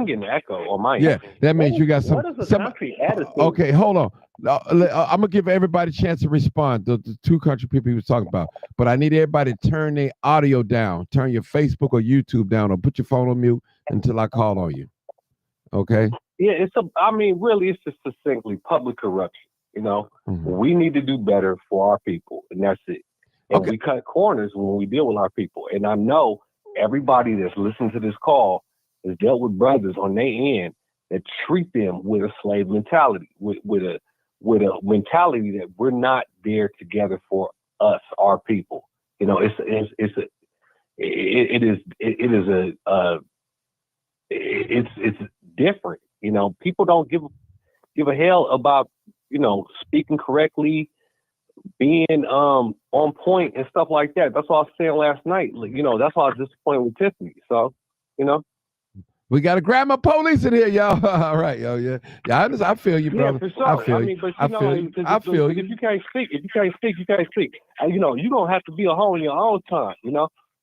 getting an echo on my end. That means you got some. What is a country attitude? Okay, hold on. I'm gonna give everybody a chance to respond. The two country people he was talking about, but I need everybody to turn their audio down. Turn your Facebook or YouTube down, or put your phone on mute until I call on you. Okay. Yeah, really, it's just succinctly public corruption. We need to do better for our people, and that's it. And we cut corners when we deal with our people. And I know everybody that's listening to this call has dealt with brothers on their end that treat them with a slave mentality, with a mentality that we're not there together for us, our people. It's different. People don't give a hell about speaking correctly, being on point and stuff like that. That's what I was saying last night. That's why I was disappointed with Tiffany. So, we got to grab my police in here, y'all. All right, yo, yeah. I feel you, brother. Yeah, for sure. I feel you. I feel you. If you can't speak, you can't speak. And, you don't have to be a hoe in your own time.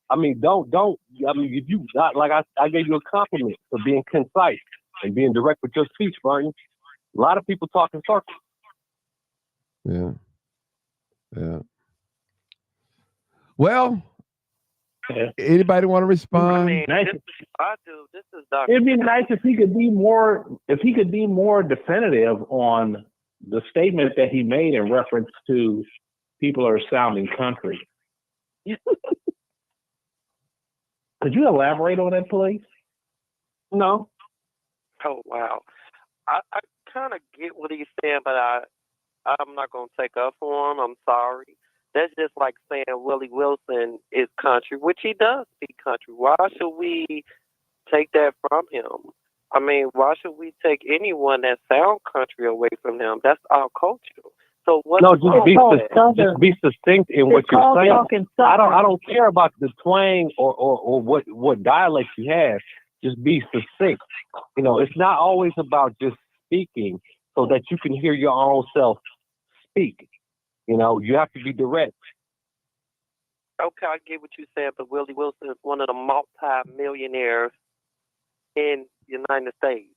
I mean, don't. I mean, if you not like I gave you a compliment for being concise and being direct with your speech, Martin. A lot of people talk in circles. Yeah. Yeah. Well, anybody want to respond? I mean, I do. This is Dr. It'd be nice if he could be more definitive on the statement that he made in reference to people are sounding country. Could you elaborate on that, please? No. Oh, wow. I kind of get what he's saying, but I'm not going to take up for him. I'm sorry. That's just like saying Willie Wilson is country, which he does speak country. Why should we take that from him? I mean, why should we take anyone that sounds country away from him? That's our culture. So what? No, just be succinct in what you're saying. I don't care about the twang or what dialect you have. Just be succinct. It's not always about just speaking so that you can hear your own self speak. You have to be direct. Okay, I get what you're saying, but Willie Wilson is one of the multi-millionaires in the United States.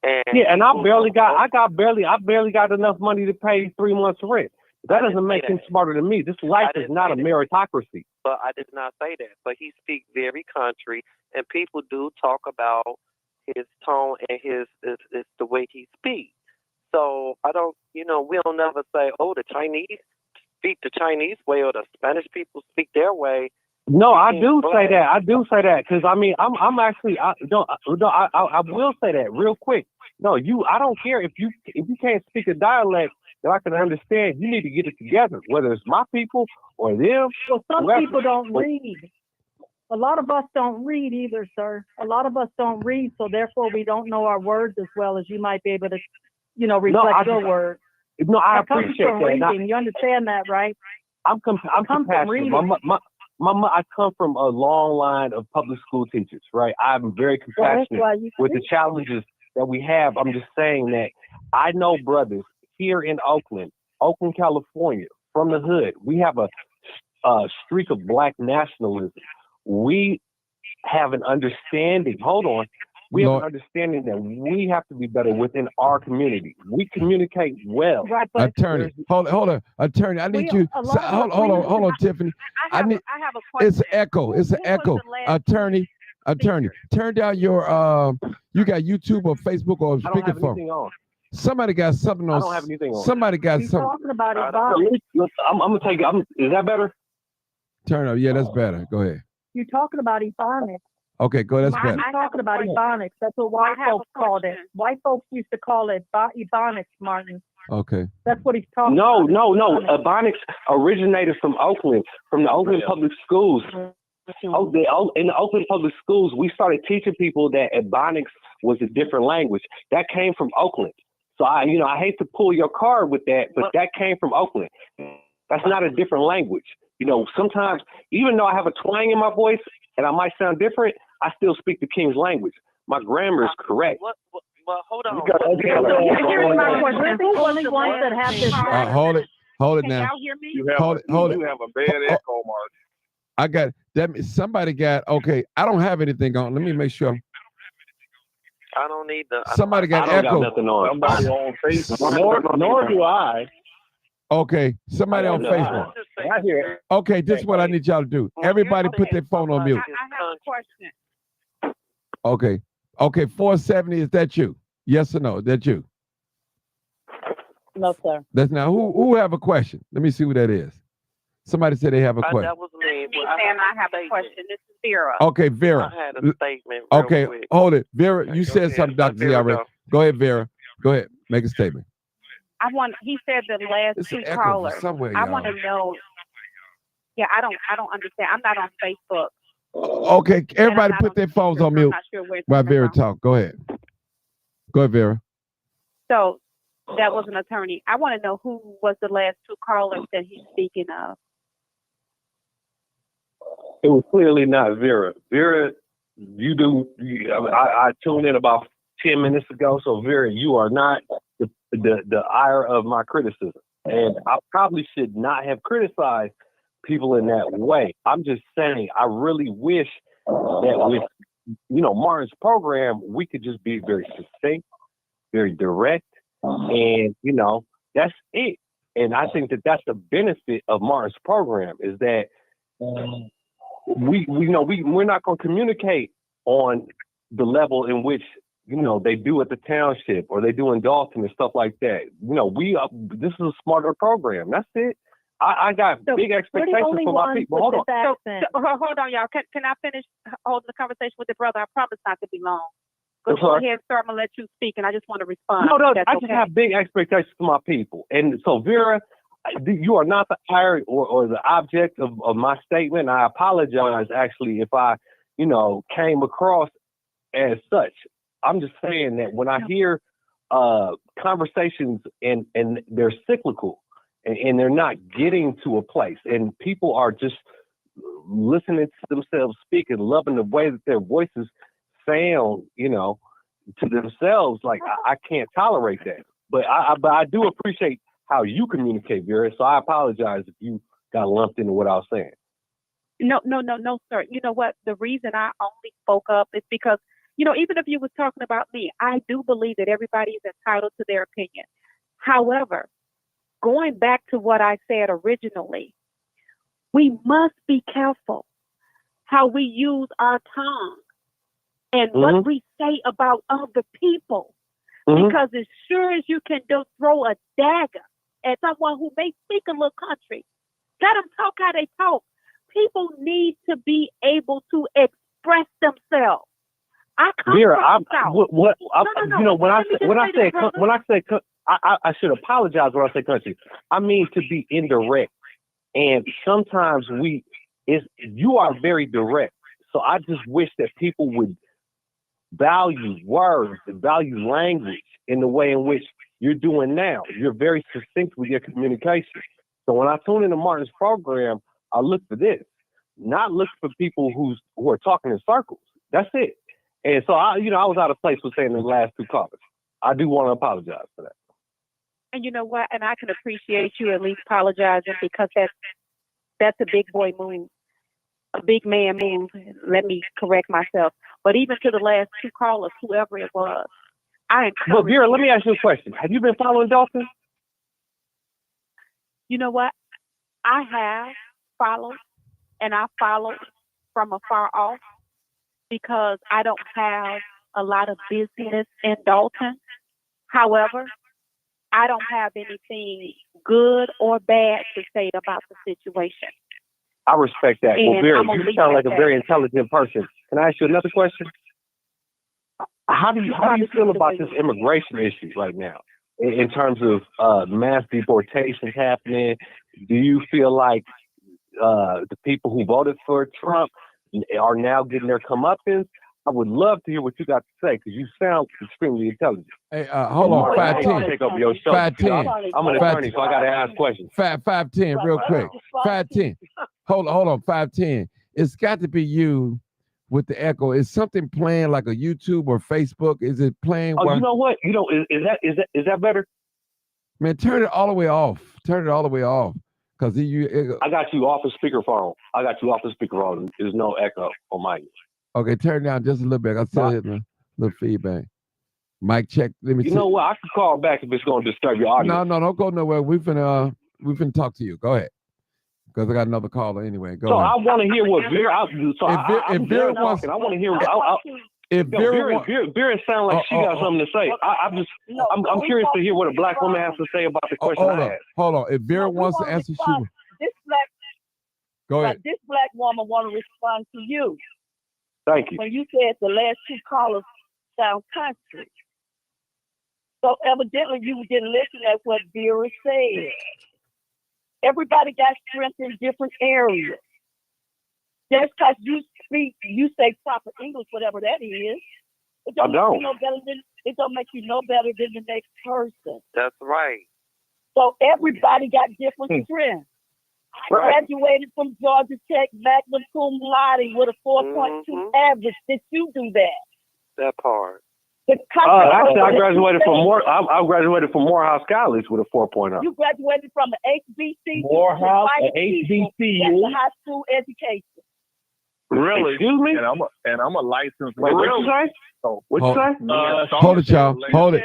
And I barely got enough money to pay 3 months rent. That doesn't make him smarter than me. This life is not a meritocracy. But I did not say that. But he speaks very country, and people do talk about his tone and his the way he speaks. So I don't, we don't never say, oh, the Chinese speak the Chinese way or the Spanish people speak their way. No, I do say that. I do say that because I mean, I'm actually, I will say that real quick. No, I don't care if you can't speak a dialect that I can understand. You need to get it together, whether it's my people or them. Well, some whoever. people don't read. A lot of us don't read either, sir. A lot of us don't read, so therefore we don't know our words as well as you might be able to, reflect your words. No, I It comes appreciate from that. reading. You understand that, right? I'm compassionate. I come from a long line of public school teachers, right? I'm very compassionate with the challenges that we have. I'm just saying that I know brothers here in Oakland, California, from the hood. We have a streak of Black nationalism. We have an understanding. Hold on. We have an understanding that we have to be better within our community. We communicate well. Right, attorney, hold on, attorney. I need you. Hold on, Tiffany. I have a question. It's an echo. It's an echo. Attorney. Turn down your. You got YouTube or Facebook or I don't have anything speakerphone. on. Somebody got something on. I don't have anything on. Somebody got You're something. talking about I'm Ebonics. gonna take it. Is that better? Turn up. Yeah, that's better. Go ahead. You're talking about Ebonics. Okay, go. That's better. You're talking about Ebonics. That's what white folks called it. White folks used to call it Ebonics, Martin. Okay. That's what he's talking No. about. Ebonics originated from Oakland, from the Oakland public schools. In the Oakland public schools, we started teaching people that Ebonics was a different language. That came from Oakland. So I hate to pull your card with that, but that came from Oakland. That's not a different language. Sometimes, even though I have a twang in my voice and I might sound different, I still speak the King's language. My grammar is correct. Well, hold on. Here's my question. We're the only ones that have this. Hold it Can now. y'all hear me? Hold it. You have a bad echo, Mark. I got that. Somebody got. Okay, I don't have anything on. Let me make sure. I don't need the. Somebody got I don't echo. got nothing on. Somebody on Facebook. Nor do I. Okay, somebody on Facebook. I hear it. Okay, this is what I need y'all to do. Everybody put their phone on mute. I have a question. Okay, 470. Is that you? Yes or no? Is that you? No, sir. That's now. Who have a question? Let me see who that is. Somebody said they have a question. That was me. Me saying I have a question. This is Vera. Okay, Vera. I had a statement. Real Okay, quick. hold it. Vera, you said something, Dr. Z Vera, already. Go ahead, Vera. Go ahead. Make a statement. He said the last It's two an echo callers. somewhere, I y'all. want to know. Yeah, I don't understand. I'm not on Facebook. Okay, everybody put their phones on I'm mute not sure where it's while coming Vera from. talk. Go ahead. Go ahead, Vera. So that was an attorney. I want to know who was the last two callers that he's speaking of. It was clearly not Vera. Vera, I tuned in about 10 minutes ago. So Vera, you are not the ire of my criticism. And I probably should not have criticized people in that way. I'm just saying, I really wish that with, Martin's program, we could just be very succinct, very direct, and, that's it. And I think that that's the benefit of Martin's program is that we're not going to communicate on the level in which they do at the township or they do in Dalton and stuff like that. This is a smarter program. That's it. I got big expectations for my people. Hold on. Hold on, y'all. Can I finish holding the conversation with the brother? I promise not to be long. Go ahead, sir. I'm gonna let you speak, and I just want to respond. No, I just have big expectations for my people. And so, Vera, you are not the ire or the object of my statement. I apologize, actually, if I, came across as such. I'm just saying that when I hear conversations and they're cyclical and they're not getting to a place and people are just listening to themselves speak and loving the way that their voices sound, to themselves, like I can't tolerate that. But I do appreciate how you communicate, Vera. So I apologize if you got lumped into what I was saying. No, sir. You know what? The reason I only spoke up is because, even if you was talking about me, I do believe that everybody is entitled to their opinion. However, going back to what I said originally, we must be careful how we use our tongue and what we say about other people. Because as sure as you can throw a dagger at someone who may speak a little country, let them talk how they talk. People need to be able to express themselves. I come Vera, from the South. you know, when I say, I should apologize when I say country. I mean to be indirect, and sometimes you are very direct. So I just wish that people would value words and value language in the way in which you're doing now. You're very succinct with your communication. So when I tune into Martin's program, I look for this, not look for people who are talking in circles. That's it. And so I was out of place with saying the last two callers. I do want to apologize for that. And you know what? And I can appreciate you at least apologizing, because that's a big boy move, a big man move. Let me correct myself. But even to the last two callers, whoever it was, I encourage. But Vera, let me ask you a question. Have you been following Dalton? You know what? I have followed, and I followed from afar off, because I don't have a lot of business in Dalton. However, I don't have anything good or bad to say about the situation. I respect that. And well, Vera, I'm you sound like a very intelligent person. Can I ask you another question? How do you feel about this immigration issue right now, in terms of mass deportations happening? Do you feel like the people who voted for Trump are now getting their comeuppance? I would love to hear what you got to say, because you sound extremely intelligent. Hey, hold on, 510. Take over your show. 510. I'm an attorney, so I got to ask questions. 510, real quick. 510. Hold on, 510. It's got to be you with the echo. Is something playing like a YouTube or Facebook? Is it playing? Oh, you know what? Is that better? Man, turn it all the way off. Turn it all the way off. Because I got you off the speakerphone. There's no echo on my end. Okay, turn it down just a little bit. I still hear a little feedback. Mic check. Let me see. You know what? I can call back if it's going to disturb your audio. No, don't go nowhere. We've been talk to you. Go ahead. Because I got another caller anyway. Go ahead. I want to hear what Vera. If Vera wants, I want to hear. If Vera sounds like she got something to say. I'm curious to hear what a black woman has to say about the question I asked. Hold on. If Vera wants to answer, she will. Go ahead. This black woman want to respond to you. Thank you. When you said the last two callers sound country. So evidently you didn't listen at what Vera said. Everybody got strength in different areas. Just because you say proper English, whatever that is, it don't make you no better than the next person. That's right. So everybody got different strengths. I graduated from Georgia Tech, magna cum laude with a 4.2 average. Did you do that? That part. Actually, I graduated from Morehouse College with a 4.0. You graduated from the HBCU. Morehouse, HBCU. That's a high school education. Really? Excuse me? And I'm a licensed. Wait, what you say? What you say? Hold it, y'all. Hold it.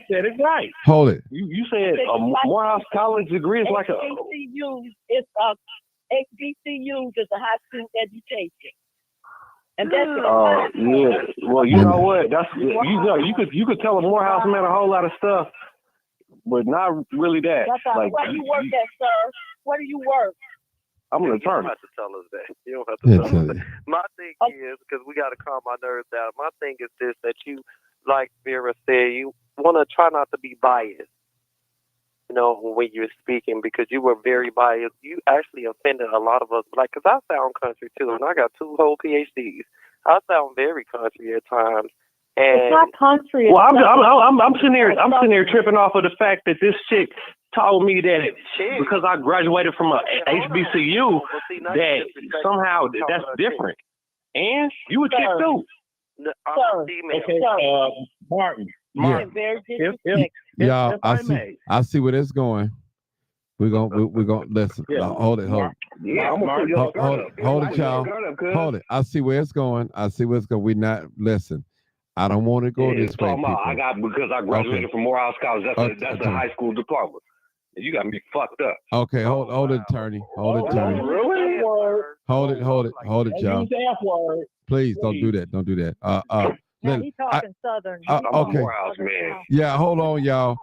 Said it right. Hold it. You said a Morehouse College degree is like a. HBCUs is a high school education. And that's yeah. Well, you know what? That's you could tell a Morehouse man a whole lot of stuff, but not really that. Like, where do you work at, sir? Where do you work? I'm an attorney. You don't have to tell us that. You don't have to tell us that. My thing is, because we got to calm my nerves down. My thing is this: that you, like Vera said, you want to try not to be biased. You know, when you're speaking, because you were very biased. You actually offended a lot of us. Like, because I sound country too, and I got 2 whole PhDs. I sound very country at times. And it's not country. Well, I'm sitting here tripping off of the fact that this chick told me that because I graduated from a HBCU that somehow that's different. And you a chick too. Martin. Yeah, I see where it's going. We're gonna listen. Hold it. Hold it, y'all. Hold it. I see where it's going. We not listen. I don't want to go this way. Because I graduated from Morehouse College. That's a high school diploma. You got me fucked up. Okay, hold it, attorney. Hold it, attorney. Really? Hold it, y'all. Use the F word. Please don't do that. Don't do that. Now he talking Southern. okay. Morehouse man. Yeah, hold on, y'all.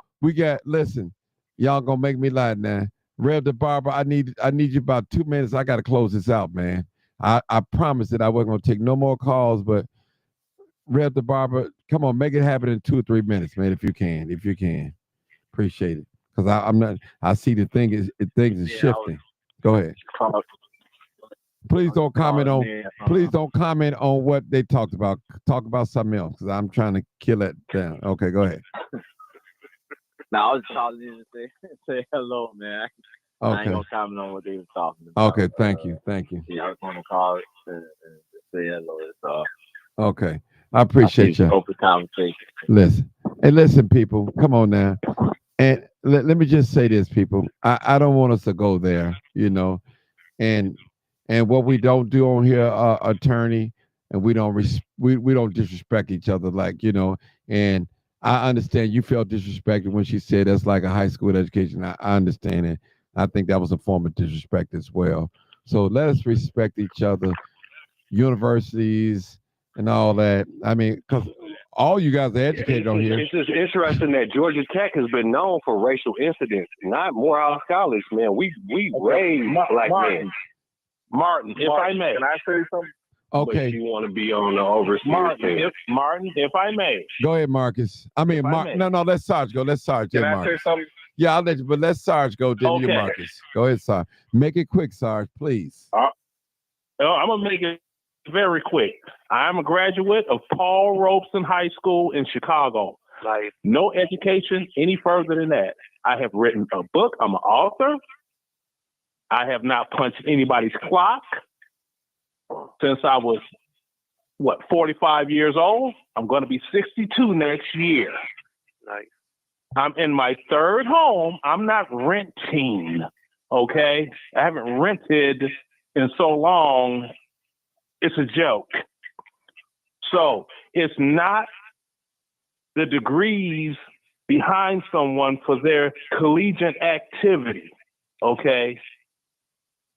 Listen, y'all gonna make me lie now. Rev the Barber, I need you about 2 minutes. I gotta close this out, man. I promised that I wasn't gonna take no more calls, but Rev the Barber, come on, make it happen in 2 or 3 minutes, man, if you can. Appreciate it. Because I see the things is shifting. Go ahead. Please don't comment on what they talked about. Talk about something else, because I'm trying to kill it down. Okay, go ahead. I was calling you to say hello, man. I ain't Okay. gonna comment on what they were talking about. Okay, thank you. Yeah, I was gonna call and say hello. That's all. Okay. I appreciate you. Open conversation. Listen, people. Come on now. And let me just say this, people. I don't want us to go there, and what we don't do on here, attorney, and we don't we don't disrespect each other, and I understand you felt disrespected when she said that's like a high school education. I understand it. I think that was a form of disrespect as well. So let us respect each other, universities and all that. I mean, because all you guys are educated on here. It's just interesting that Georgia Tech has been known for racial incidents, not Morehouse College, man. We raised black men. Martin, if I may. Can I say something? Okay. But you want to be on the overseer team. Martin, if I may. Go ahead, Marcus. I mean, no, let Sarge go. Let Sarge. Can I Marcus. say something? Yeah, I'll let you, but let Sarge go. Then you, Marcus. Go ahead, Sarge. Make it quick, Sarge, please. I'm going to make it very quick. I'm a graduate of Paul Robeson High School in Chicago. No education any further than that. I have written a book. I'm an author. I have not punched anybody's clock since I was, 45 years old? I'm going to be 62 next year. Nice. I'm in my third home. I'm not renting, okay? I haven't rented in so long. It's a joke. So it's not the degrees behind someone for their collegiate activity, okay?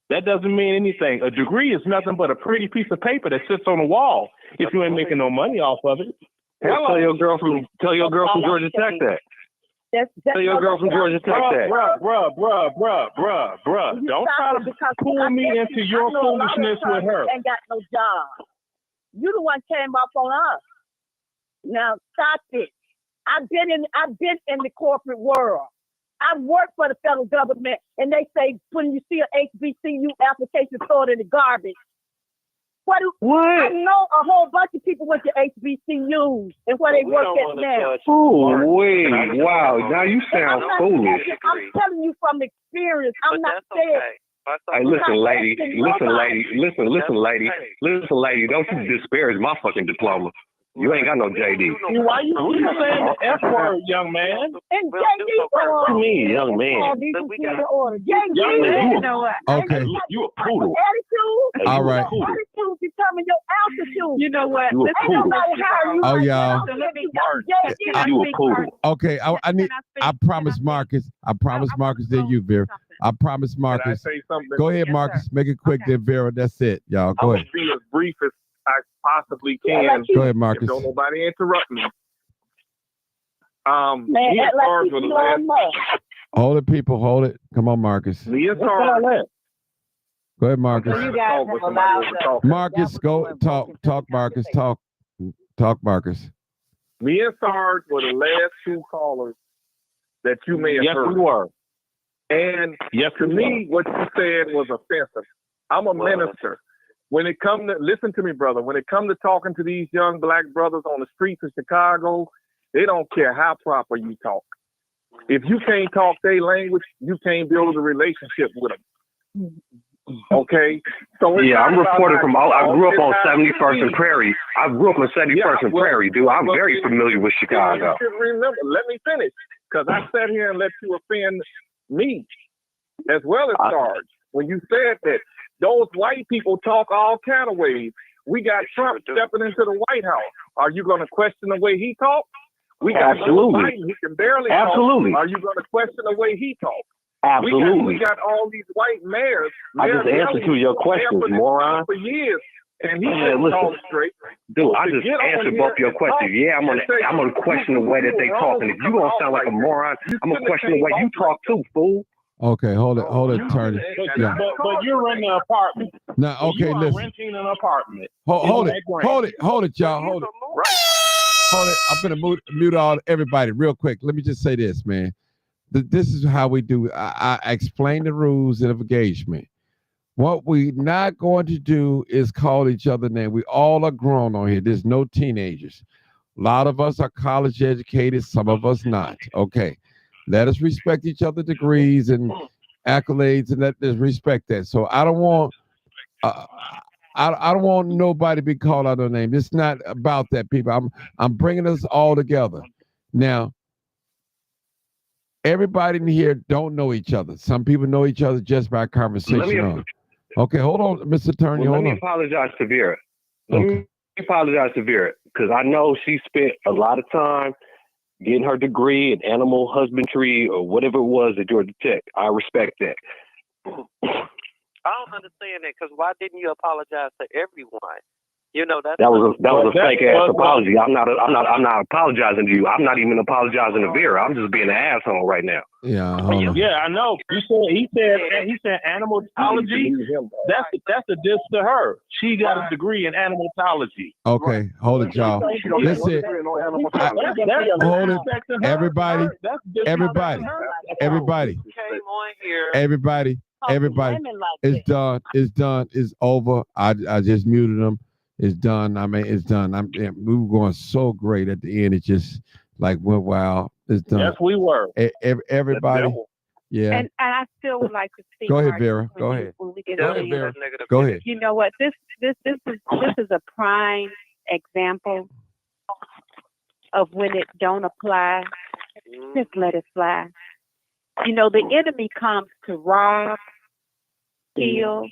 That doesn't mean anything. A degree is nothing but a pretty piece of paper that sits on a wall if you ain't making no money off of it. Tell your girl from Georgia Tech that. Tell your girl from Georgia Tech that. Bruh. Don't try to pull me into your foolishness with her. Ain't got no job. You the one came up on us. Now stop it. I've been in the corporate world. I've worked for the federal government, and they say when you see an HBCU application, throw it in the garbage. What? I know a whole bunch of people went to HBCUs and where they work at now. Wow, now you sound foolish. I'm telling you from experience. I'm not saying. Hey, listen, lady. Don't you disparage my fucking diploma. You ain't got no JD. Why you saying the F word, young man? And JD, what you mean, young man? Okay. You a poodle. Attitude. All right. Attitude determine your altitude. You know what? You a poodle. Oh, y'all. You a poodle. Okay, I promise Marcus. Then you, Vera. I promise Marcus. Can I say something? Go ahead, Marcus. Make it quick, then Vera. That's it, y'all. Go ahead. I'm going to be as brief as I possibly can. Go ahead, Marcus. If don't nobody interrupt me. Me and Sarge were the last. Hold it, people. Hold it. Come on, Marcus. Me and Sarge. Go ahead, Marcus. You guys have allowed Marcus, go talk, Marcus. Talk, Marcus. Me and Sarge were the last two callers that you may have heard. Yes, we were. And to me, what you said was offensive. I'm a minister. When it comes to, listen to me, brother, when it comes to talking to these young black brothers on the streets of Chicago, they don't care how proper you talk. If you can't talk their language, you can't build a relationship with them. Okay? So yeah, I'm reporting from, I grew up on 71st and Prairie. I grew up on 71st and Prairie, dude. I'm very familiar with Chicago. You should remember, let me finish, because I sat here and let you offend me as well as Sarge. When you said that those white people talk all kind of ways. We got Trump stepping into the White House. Are you going to question the way he talks? We got Joe Biden, he can barely talk. Are you going to question the way he talks? Absolutely. We got all these white mayors. I just answered to your questions, moron. For years, and he Man, couldn't listen. talk straight. Dude, I To just get on answered here both your and questions. talk Yeah, I'm and say, gonna question the way that they talking. If you gonna sound like a moron, I'm gonna question the way you talk too, fool. Okay, hold it, attorney. Yeah. But you're renting an apartment. Now, okay, You are listen. renting an apartment. Hold it, in that grant. hold it, y'all, hold it. Right. Hold it. I'm gonna mute all everybody real quick. Let me just say this, man. This is how we do. I explain the rules of engagement. What we're not going to do is call each other names. We all are grown on here. There's no teenagers. A lot of us are college educated, some of us not. Okay. Let us respect each other's degrees and accolades, and let us respect that. So I don't want I don't want nobody to be called out their name. It's not about that, people. I'm bringing us all together. Now, everybody in here don't know each other. Some people know each other just by conversation. Okay, hold on, Mr. Attorney. Well, hold let on. me apologize to Vera. Let me apologize to Vera because I know she spent a lot of time getting her degree in animal husbandry or whatever it was at Georgia Tech. I respect that. I don't understand that because why didn't you apologize to everyone? You know that was a fake ass apology. I'm not apologizing to you. I'm not even apologizing to Vera. I'm just being an asshole right now. Yeah, hold on. Yeah, I know. He said animalology. That's a diss to her. She got a degree in animalology. Okay, hold it, y'all. Listen, hold it. Everybody, it's done. It's done. It's over. I just muted them. It's done. I mean, it's done. We were going so great at the end. It just like went wild. It's done. Yes, we were. Everybody. Yeah. And I still would like to speak. Go ahead, Martin, Vera. Go ahead. When we get Go to ahead, the Vera. end. Go ahead. You know what? This is a prime example of when it don't apply. Just let it fly. You know, the enemy comes to rob, steal,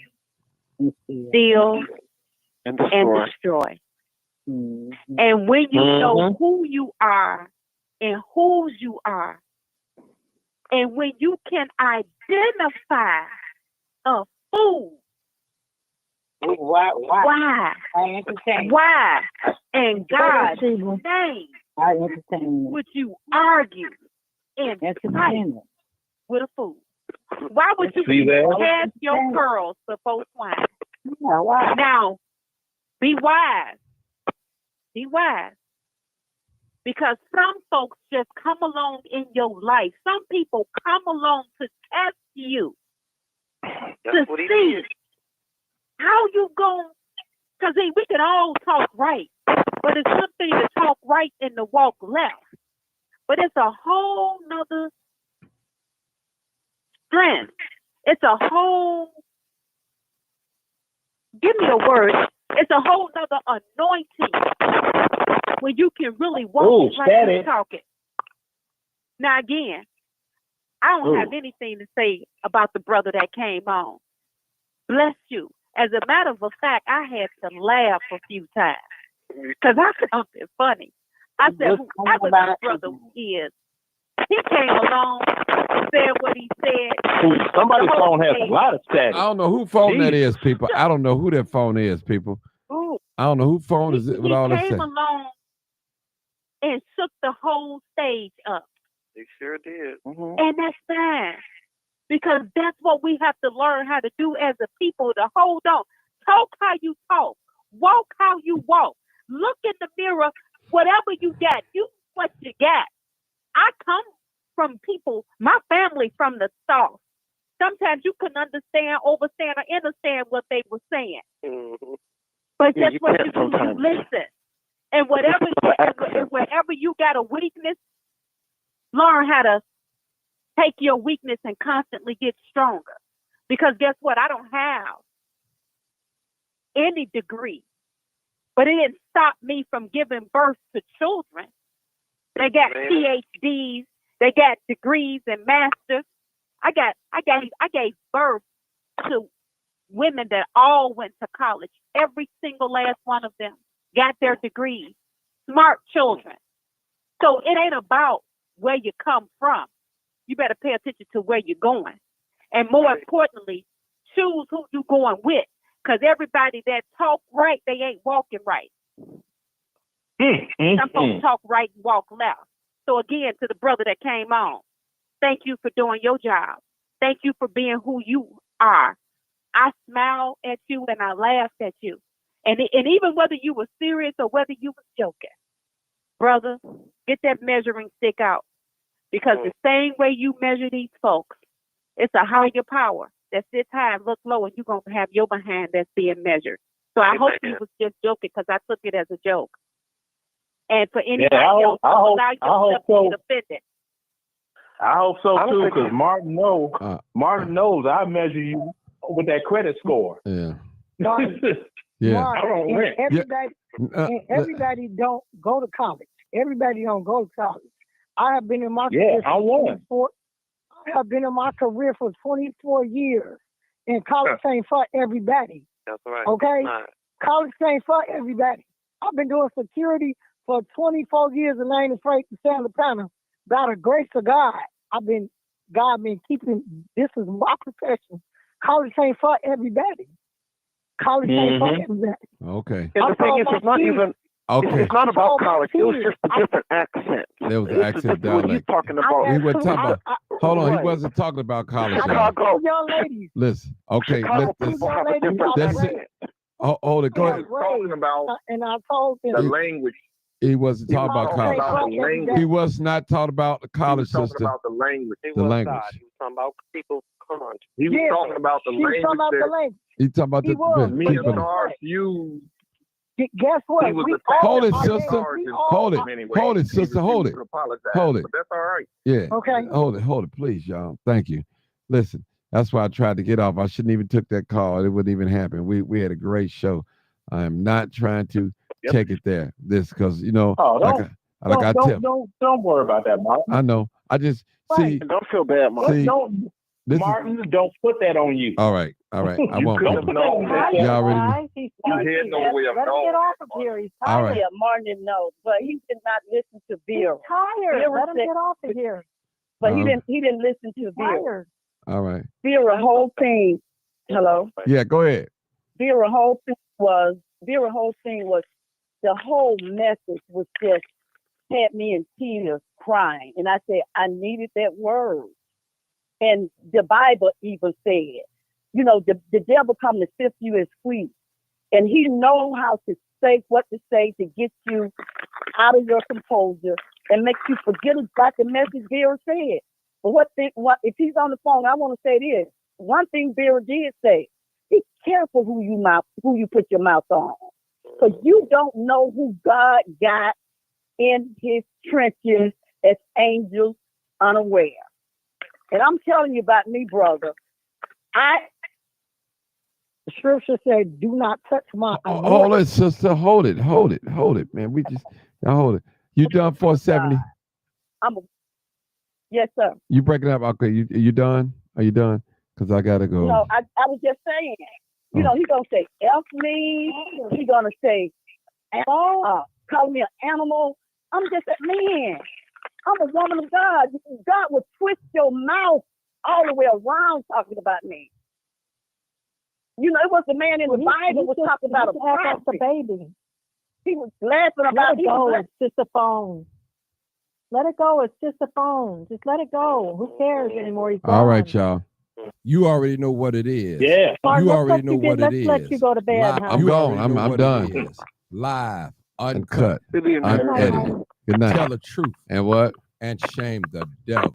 and destroy. And when you know who you are and whose you are, and when you can identify a fool, why? In God's name would you argue and fight with a fool? Why would you cast your pearls before swine? Now, be wise. Be wise. Because some folks just come along in your life. Some people come along to test you. To see how you going. Because we can all talk right. But it's one thing to talk right and to walk left. But it's a whole nother strength. It's a whole, give me a word. It's a whole nother anointing where you can really walk like you're talking. Now again, I don't have anything to say about the brother that came on. Bless you. As a matter of fact, I had to laugh a few times because I found it funny. I said, whoever this brother is, he came along, said what he said. Somebody's phone has a lot of static. I don't know who phone that is, people. I don't know who that phone is, people. I don't know who phone is it with all that He stuff. came along and shook the whole stage up. They sure did. And that's fine. Because that's what we have to learn how to do as a people, to hold on. Talk how you talk. Walk how you walk. Look in the mirror. Whatever you got, you what you got. I come from people, my family from the South. Sometimes you couldn't understand, overstand, or understand what they were saying. But that's what you do. You listen. And wherever you got a weakness, learn how to take your weakness and constantly get stronger. Because guess what? I don't have any degree. But it didn't stop me from giving birth to children. They got PhDs, they got degrees and masters. I gave birth to women that all went to college. Every single last one of them got their degrees. Smart children. So it ain't about where you come from. you better pay attention to where you're going. And more importantly, choose who you going with. Because everybody that talk right, they ain't walking right. Some folks talk right and walk left. So again, to the brother that came on, thank you for doing your job. Thank you for being who you are. I smiled at you and I laughed at you. And even whether you were serious or whether you were joking, brother, get that measuring stick out. Because the same way you measure these folks, it's a higher power that sits high and look low, and you're going to have your behind that's being measured. So I hope you was just joking, because I took it as a joke. And for anybody else, allow yourself to get offended. I hope so too, because Martin knows I measure you with that credit score. Yeah. Martin, Yeah. Martin, everybody don't go to college. Everybody don't go to college. I have been in my career I have been in my career for 24 years, and college ain't for everybody. That's right. Okay? Right. College ain't for everybody. I've been doing security for 24 years, and I ain't afraid to stand the panel. By the grace of God, God been keeping, this is my profession. College ain't for everybody. College ain't for everybody. Okay. And the thing is, it's not even. Okay. It's not about college. It was just a different accent. There was an accent down what he's there. talking about. He wasn't talking about. Hold on, he wasn't talking about college. Chicago. Young ladies. Listen, okay. Chicago people have a different accent. Hold it. Go ahead. Talking about and I told him the language. He wasn't talking about college. He was not talking about the college He was system. talking about the language. The language. He was talking about people. Come on. He was talking about the language. He talking about the Me and Stars used. Guess what? Hold it, sister. Hold it. Hold it, sister. Hold it. Hold it. But that's all right. Yeah. Okay. Hold it, please, y'all. Thank you. Listen, that's why I tried to get off. I shouldn't even took that call. It wouldn't even happen. We had a great show. I am not trying to take it there. Because Don't worry about that, Martin. I know. I just see. Don't feel bad, Martin. Martin, don't put that on you. All right. I won't. Don't put that on you. Y'all already. He's head no way of Let him get off of here. He's All tired. right. Yeah, Martin knows, but he did not listen to Vera. He's tired. Vera Let him said- get off of here. But he didn't listen to Vera. Tired. All right. Vera whole thing. Hello. Yeah, go ahead. Vera whole thing was the whole message was just had me in tears crying, and I said I needed that word. And the Bible even said, the devil come to sift you as wheat, and he knows how to say what to say to get you out of your composure and make you forget about the message Vera said. But what if he's on the phone? I want to say this. One thing Vera did say: be careful who you put your mouth on, because you don't know who God got in His trenches as angels unaware. And I'm telling you about me, brother. The scripture said, "Do not touch my." Hold it, sister. Hold it, man. Hold it. You done 470? Yes, sir. You breaking up? Okay, you done? Are you done? Because I gotta go. No, I was just saying. He's gonna say F me. He's gonna say, call me an animal. I'm just man. I'm a woman of God. God will twist your mouth all the way around talking about me. It was the man in the Bible was talking about a prophet. Baby. He was laughing about it. Let it go. It's just a phone. Let it go. It's just a phone. Just let it go. Who cares anymore? He's gone. All right, y'all. You already know what it is. Yeah. You already know what it is. Let's let you go to bed. I'm gone. I'm done. Live, uncut, unedited. Good night. Tell the truth And what? and shame the devil.